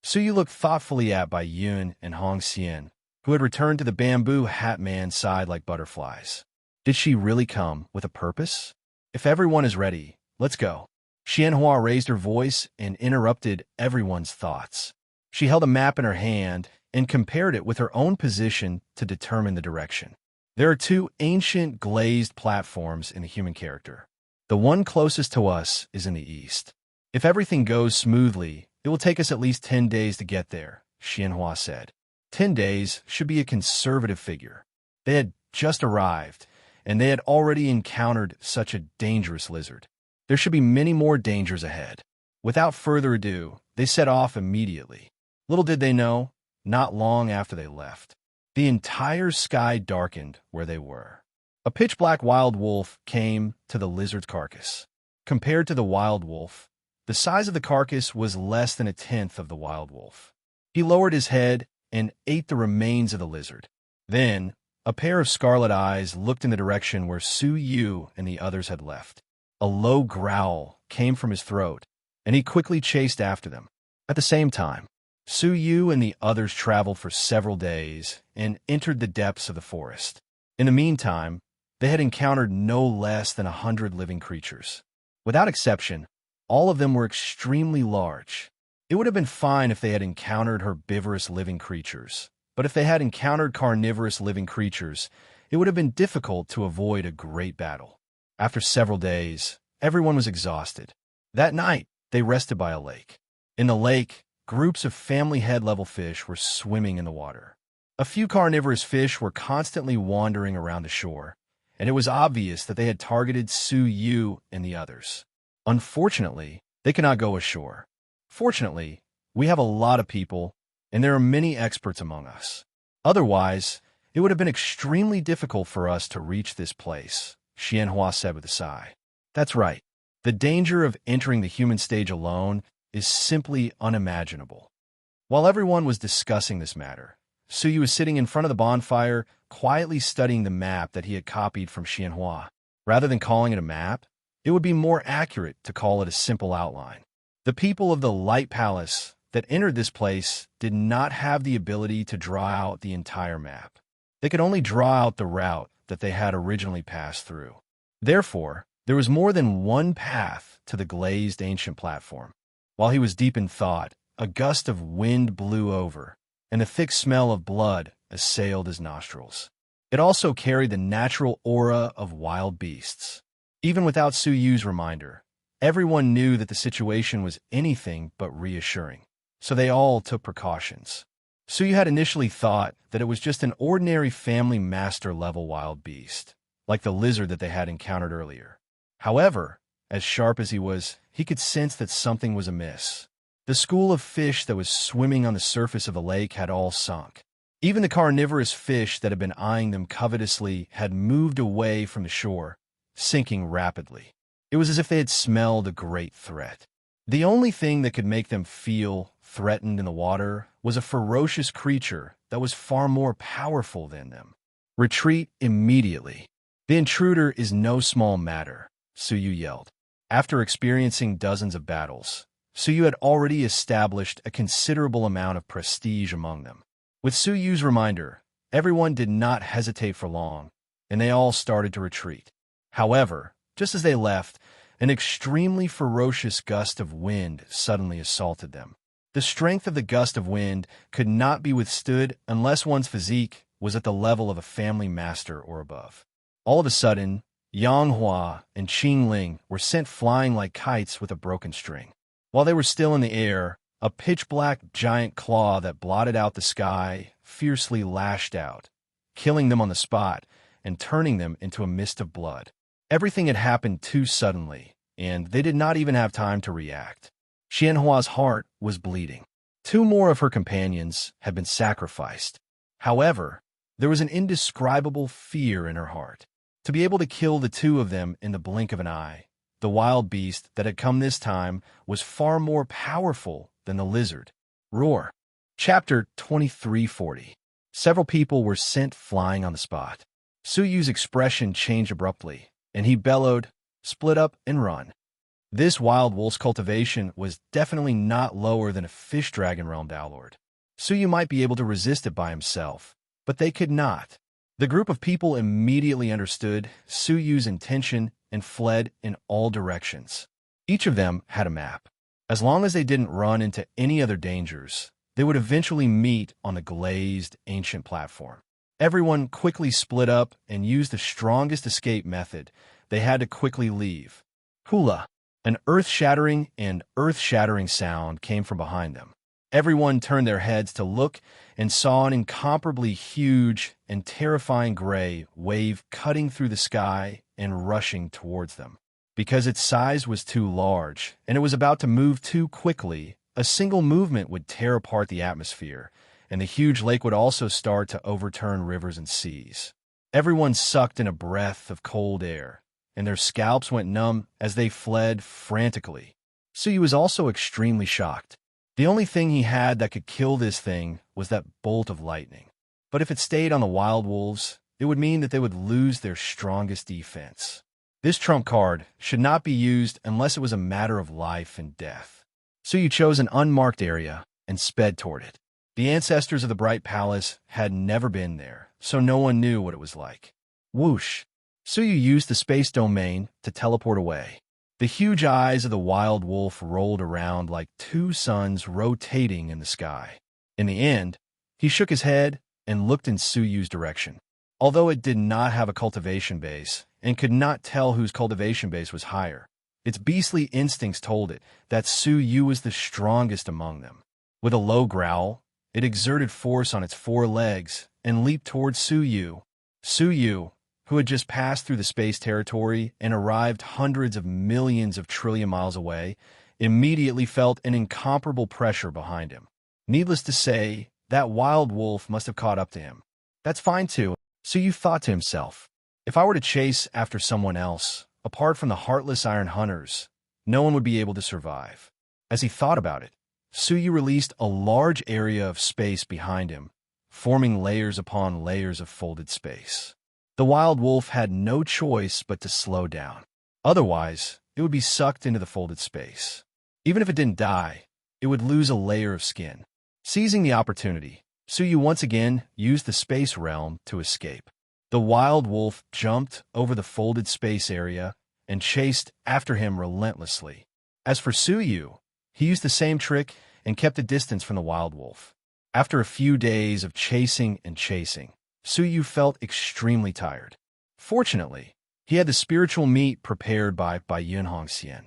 Su Yu looked thoughtfully at Baiyun and Hongxian, who had returned to the bamboo hat man's side like butterflies. Did she really come with a purpose? If everyone is ready, let's go. Xianhua raised her voice and interrupted everyone's thoughts. She held a map in her hand and compared it with her own position to determine the direction. There are two ancient glazed platforms in the human character. The one closest to us is in the east. If everything goes smoothly, it will take us at least 10 days to get there, Xianhua said. 10 days should be a conservative figure. They had just arrived, and they had already encountered such a dangerous lizard. There should be many more dangers ahead. Without further ado, they set off immediately. Little did they know, not long after they left, the entire sky darkened where they were. A pitch-black wild wolf came to the lizard's carcass. Compared to the wild wolf, the size of the carcass was less than a tenth of the wild wolf. He lowered his head and ate the remains of the lizard. Then, a pair of scarlet eyes looked in the direction where Su Yu and the others had left. A low growl came from his throat, and he quickly chased after them. At the same time, Su Yu and the others traveled for several days and entered the depths of the forest. In the meantime, they had encountered no less than 100 living creatures. Without exception, all of them were extremely large. It would have been fine if they had encountered herbivorous living creatures, but if they had encountered carnivorous living creatures, it would have been difficult to avoid a great battle. After several days, everyone was exhausted. That night, they rested by a lake. In the lake, groups of family head-level fish were swimming in the water. A few carnivorous fish were constantly wandering around the shore, and it was obvious that they had targeted Su Yu and the others. Unfortunately, they could not go ashore. Fortunately, we have a lot of people, and there are many experts among us. Otherwise, it would have been extremely difficult for us to reach this place, Xianhua said with a sigh. That's right. The danger of entering the human stage alone is simply unimaginable. While everyone was discussing this matter, Su Yu was sitting in front of the bonfire, quietly studying the map that he had copied from Xianhua. Rather than calling it a map, it would be more accurate to call it a simple outline. The people of the Light Palace that entered this place did not have the ability to draw out the entire map. They could only draw out the route that they had originally passed through. Therefore, there was more than one path to the glazed ancient platform. While he was deep in thought, a gust of wind blew over, and a thick smell of blood assailed his nostrils. It also carried the natural aura of wild beasts. Even without Su Yu's reminder, everyone knew that the situation was anything but reassuring, so they all took precautions. Su Yu had initially thought that it was just an ordinary family master-level wild beast, like the lizard that they had encountered earlier. However, as sharp as he was, he could sense that something was amiss. The school of fish that was swimming on the surface of the lake had all sunk. Even the carnivorous fish that had been eyeing them covetously had moved away from the shore, sinking rapidly. It was as if they had smelled a great threat. The only thing that could make them feel threatened in the water was a ferocious creature that was far more powerful than them. Retreat immediately. The intruder is no small matter, Su Yu yelled. After experiencing dozens of battles, Su Yu had already established a considerable amount of prestige among them. With Su Yu's reminder, everyone did not hesitate for long, and they all started to retreat. However, just as they left, an extremely ferocious gust of wind suddenly assaulted them. The strength of the gust of wind could not be withstood unless one's physique was at the level of a family master or above. All of a sudden, Yang Hua and Qing Ling were sent flying like kites with a broken string. While they were still in the air, a pitch-black giant claw that blotted out the sky fiercely lashed out, killing them on the spot and turning them into a mist of blood. Everything had happened too suddenly, and they did not even have time to react. Xianhua's heart was bleeding. 2 more of her companions had been sacrificed. However, there was an indescribable fear in her heart. To be able to kill the 2 of them in the blink of an eye, the wild beast that had come this time was far more powerful than the lizard. Roar. Chapter 2340. Several people were sent flying on the spot. Su Yu's expression changed abruptly, and he bellowed, "Split up and run." This wild wolf's cultivation was definitely not lower than a fish dragon realm Dowlord. Su Yu might be able to resist it by himself, but they could not. The group of people immediately understood Su Yu's intention and fled in all directions. Each of them had a map. As long as they didn't run into any other dangers, they would eventually meet on the glazed, ancient platform. Everyone quickly split up and used the strongest escape method. They had to quickly leave. Hula! An earth-shattering sound came from behind them. Everyone turned their heads to look and saw an incomparably huge and terrifying gray wave cutting through the sky and rushing towards them. Because its size was too large and it was about to move too quickly, a single movement would tear apart the atmosphere, and the huge lake would also start to overturn rivers and seas. Everyone sucked in a breath of cold air, and their scalps went numb as they fled frantically. Suyu was also extremely shocked. The only thing he had that could kill this thing was that bolt of lightning. But if it stayed on the wild wolves, it would mean that they would lose their strongest defense. This trump card should not be used unless it was a matter of life and death. Suyu chose an unmarked area and sped toward it. The ancestors of the Bright Palace had never been there, so no one knew what it was like. Whoosh! Suyu used the space domain to teleport away. The huge eyes of the wild wolf rolled around like two suns rotating in the sky. In the end, he shook his head and looked in Suyu's direction. Although it did not have a cultivation base and could not tell whose cultivation base was higher, its beastly instincts told it that Suyu was the strongest among them. With a low growl, it exerted force on its four legs and leaped towards Suyu. Suyu, who had just passed through the space territory and arrived hundreds of millions of trillion miles away, immediately felt an incomparable pressure behind him. Needless to say, that wild wolf must have caught up to him. That's fine too, Suyu thought to himself. If I were to chase after someone else, apart from the heartless iron hunters, no one would be able to survive. As he thought about it, Suyu released a large area of space behind him, forming layers upon layers of folded space. The wild wolf had no choice but to slow down. Otherwise, it would be sucked into the folded space. Even if it didn't die, it would lose a layer of skin. Seizing the opportunity, Suyu once again used the space realm to escape. The wild wolf jumped over the folded space area and chased after him relentlessly. As for Suyu, he used the same trick and kept a distance from the wild wolf. After a few days of chasing and chasing, Suyu felt extremely tired. Fortunately, he had the spiritual meat prepared by Yunhong Xian.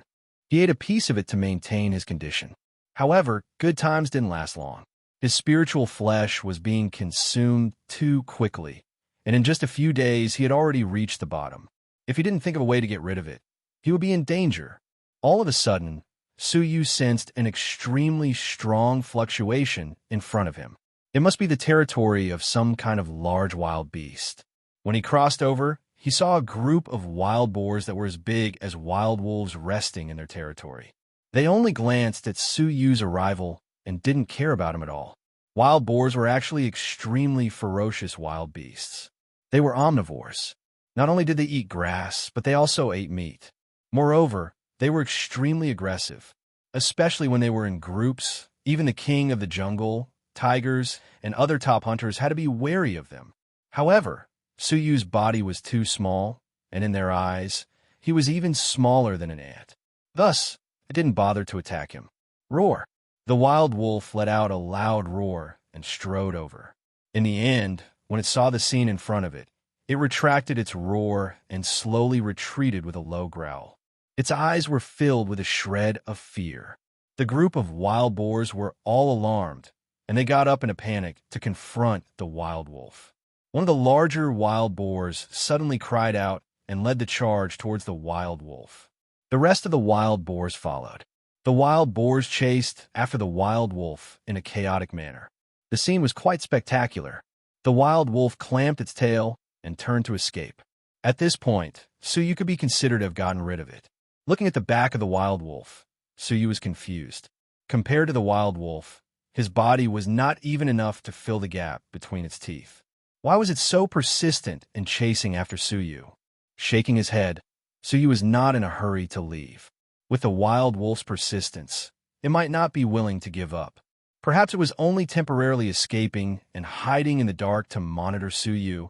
He ate a piece of it to maintain his condition. However, good times didn't last long. His spiritual flesh was being consumed too quickly, and in just a few days he had already reached the bottom. If he didn't think of a way to get rid of it, he would be in danger. All of a sudden, Suyu sensed an extremely strong fluctuation in front of him. It must be the territory of some kind of large wild beast. When he crossed over, he saw a group of wild boars that were as big as wild wolves resting in their territory. They only glanced at Suyu's arrival and didn't care about him at all. Wild boars were actually extremely ferocious wild beasts. They were omnivores. Not only did they eat grass, but they also ate meat. Moreover, they were extremely aggressive, especially when they were in groups. Even the king of the jungle, tigers, and other top hunters had to be wary of them. However, Suyu's body was too small, and in their eyes, he was even smaller than an ant. Thus, it didn't bother to attack him. Roar! The wild wolf let out a loud roar and strode over. In the end, when it saw the scene in front of it, it retracted its roar and slowly retreated with a low growl. Its eyes were filled with a shred of fear. The group of wild boars were all alarmed, and they got up in a panic to confront the wild wolf. One of the larger wild boars suddenly cried out and led the charge towards the wild wolf. The rest of the wild boars followed. The wild boars chased after the wild wolf in a chaotic manner. The scene was quite spectacular. The wild wolf clamped its tail and turned to escape. At this point, Suyu could be considered to have gotten rid of it. Looking at the back of the wild wolf, Suyu was confused. Compared to the wild wolf, his body was not even enough to fill the gap between its teeth. Why was it so persistent in chasing after Suyu? Shaking his head, Suyu was not in a hurry to leave. With the wild wolf's persistence, it might not be willing to give up. Perhaps it was only temporarily escaping and hiding in the dark to monitor Suyu,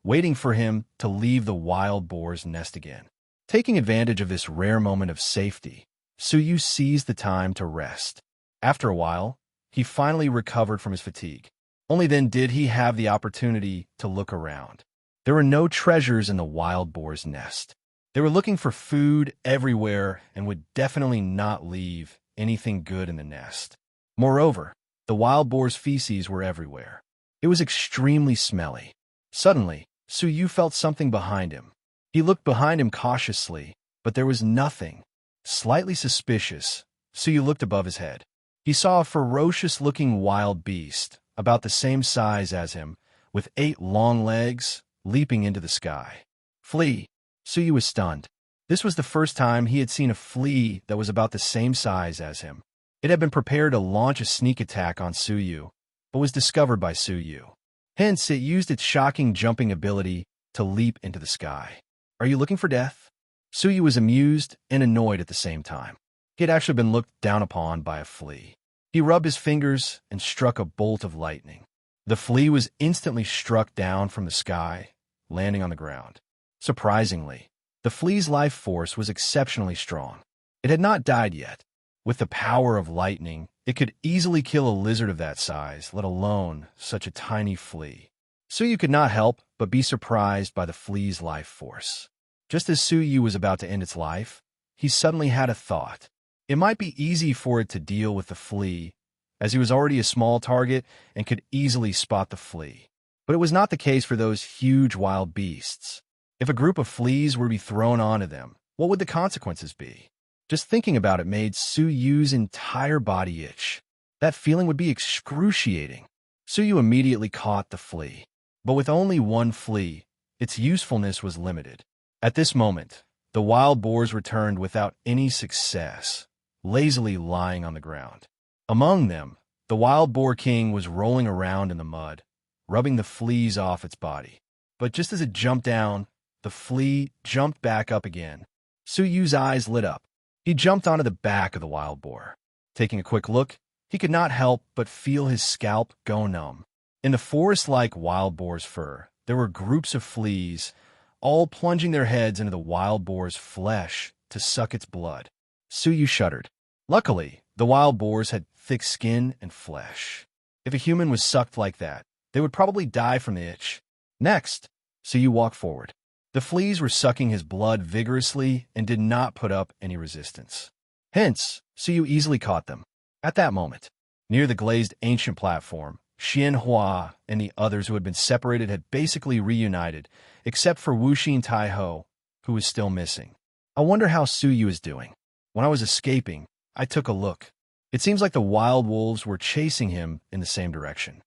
waiting for him to leave the wild boar's nest again. Taking advantage of this rare moment of safety, Suyu seized the time to rest. After a while, he finally recovered from his fatigue. Only then did he have the opportunity to look around. There were no treasures in the wild boar's nest. They were looking for food everywhere and would definitely not leave anything good in the nest. Moreover, the wild boar's feces were everywhere. It was extremely smelly. Suddenly, Suyu felt something behind him. He looked behind him cautiously, but there was nothing. Slightly suspicious, Suyu looked above his head. He saw a ferocious-looking wild beast, about the same size as him, with 8 long legs, leaping into the sky. Flea! Suyu was stunned. This was the first time he had seen a flea that was about the same size as him. It had been prepared to launch a sneak attack on Suyu, but was discovered by Suyu. Hence, it used its shocking jumping ability to leap into the sky. Are you looking for death? Suyu was amused and annoyed at the same time. He had actually been looked down upon by a flea. He rubbed his fingers and struck a bolt of lightning. The flea was instantly struck down from the sky, landing on the ground. Surprisingly, the flea's life force was exceptionally strong. It had not died yet. With the power of lightning, it could easily kill a lizard of that size, let alone such a tiny flea. Suyu could not help but be surprised by the flea's life force. Just as Suyu was about to end its life, he suddenly had a thought. It might be easy for it to deal with the flea, as he was already a small target and could easily spot the flea. But it was not the case for those huge wild beasts. If a group of fleas were to be thrown onto them, what would the consequences be? Just thinking about it made Suyu's entire body itch. That feeling would be excruciating. Suyu immediately caught the flea. But with only one flea, its usefulness was limited. At this moment, the wild boars returned without any success, lazily lying on the ground. Among them, the wild boar king was rolling around in the mud, rubbing the fleas off its body. But just as it jumped down, the flea jumped back up again. Suyu's eyes lit up. He jumped onto the back of the wild boar. Taking a quick look, he could not help but feel his scalp go numb. In the forest-like wild boar's fur, there were groups of fleas, all plunging their heads into the wild boar's flesh to suck its blood. Suyu shuddered. Luckily, the wild boars had thick skin and flesh. If a human was sucked like that, they would probably die from the itch. Next, Suyu walked forward. The fleas were sucking his blood vigorously and did not put up any resistance. Hence, Suyu easily caught them. At that moment, near the glazed ancient platform, Xianhua and the others who had been separated had basically reunited, except for Wuxin Taiho, who was still missing. I wonder how Suyu is doing. When I was escaping, I took a look. It seems like the wild wolves were chasing him in the same direction.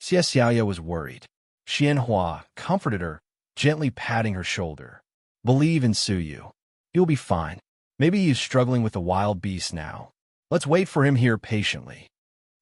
Xie Xiaoya was worried. Xianhua comforted her, gently patting her shoulder. Believe in Suyu. He will be fine. Maybe he is struggling with the wild beast now. Let's wait for him here patiently.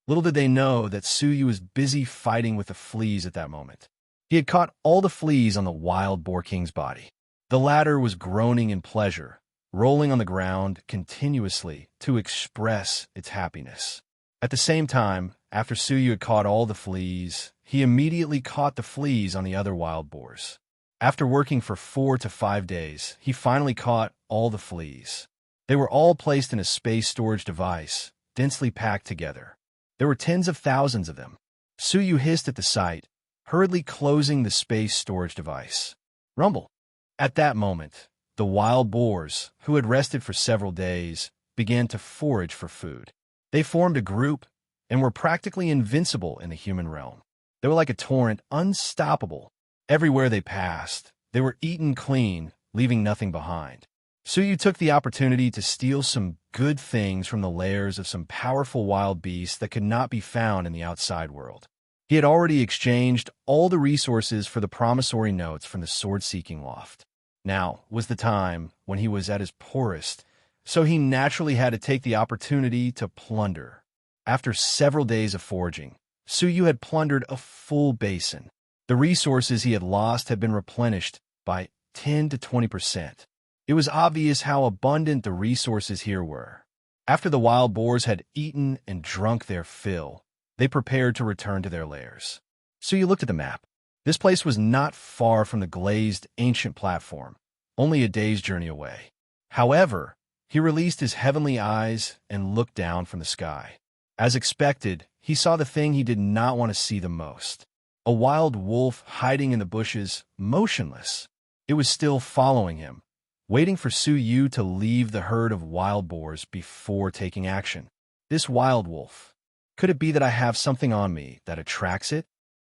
Little did they know that Suyu was busy fighting with the fleas at that moment. He had caught all the fleas on the wild boar king's body. The latter was groaning in pleasure, rolling on the ground continuously to express its happiness. At the same time, after Suyu had caught all the fleas, he immediately caught the fleas on the other wild boars. After working for 4 to 5 days, he finally caught all the fleas. They were all placed in a space storage device, densely packed together. There were tens of thousands of them. Suyu hissed at the sight, hurriedly closing the space storage device. Rumble. At that moment, the wild boars, who had rested for several days, began to forage for food. They formed a group and were practically invincible in the human realm. They were like a torrent, unstoppable. Everywhere they passed, they were eaten clean, leaving nothing behind. Suyu took the opportunity to steal some good things from the lairs of some powerful wild beasts that could not be found in the outside world. He had already exchanged all the resources for the promissory notes from the sword-seeking loft. Now was the time when he was at his poorest, so he naturally had to take the opportunity to plunder. After several days of foraging, Suyu had plundered a full basin. The resources he had lost had been replenished by 10 to 20%. It was obvious how abundant the resources here were. After the wild boars had eaten and drunk their fill, they prepared to return to their lairs. Suyu looked at the map. This place was not far from the glazed ancient platform, only a day's journey away. However, He released his heavenly eyes and looked down from the sky. As expected, he saw the thing he did not want to see the most. A wild wolf hiding in the bushes, motionless. It was still following him, waiting for Su Yu to leave the herd of wild boars before taking action. This wild wolf. Could it be that I have something on me that attracts it?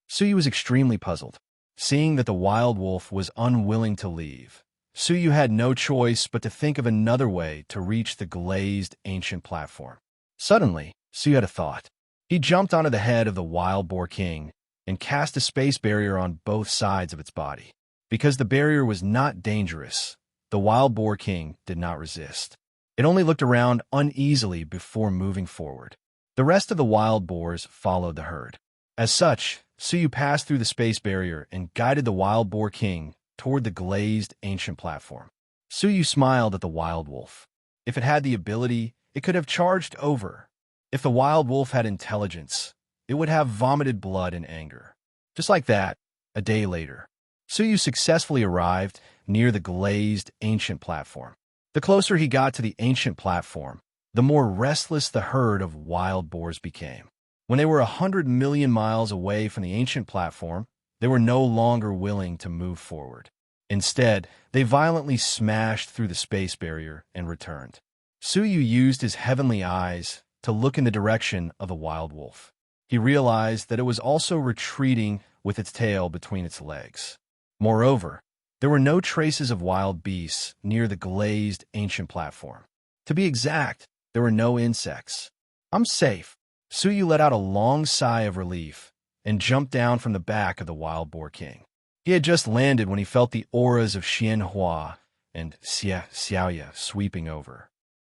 Su Yu was extremely puzzled. Seeing that the wild wolf was unwilling to leave, Su Yu had no choice but to think of another way to reach the glazed ancient platform. Suddenly, Su Yu had a thought. He jumped onto the head of the wild boar king and cast a space barrier on both sides of its body. Because the barrier was not dangerous, the wild boar king did not resist. It only looked around uneasily before moving forward. The rest of the wild boars followed the herd. As such, Su Yu passed through the space barrier and guided the wild boar king toward the glazed ancient platform. Su Yu smiled at the wild wolf. If it had the ability, it could have charged over. If the wild wolf had intelligence, it would have vomited blood in anger. Just like that, a day later, Su Yu successfully arrived near the glazed ancient platform. The closer he got to the ancient platform, the more restless the herd of wild boars became. When they were 100 million miles away from the ancient platform, they were no longer willing to move forward. Instead, they violently smashed through the space barrier and returned. Su Yu used his heavenly eyes to look in the direction of the wild wolf. He realized that it was also retreating with its tail between its legs. Moreover, there were no traces of wild beasts near the glazed ancient platform. To be exact, there were no insects. I'm safe. Su Yu let out a long sigh of relief and jumped down from the back of the wild boar king. He had just landed when he felt the auras of Xianhua and Xiaoya sweeping over.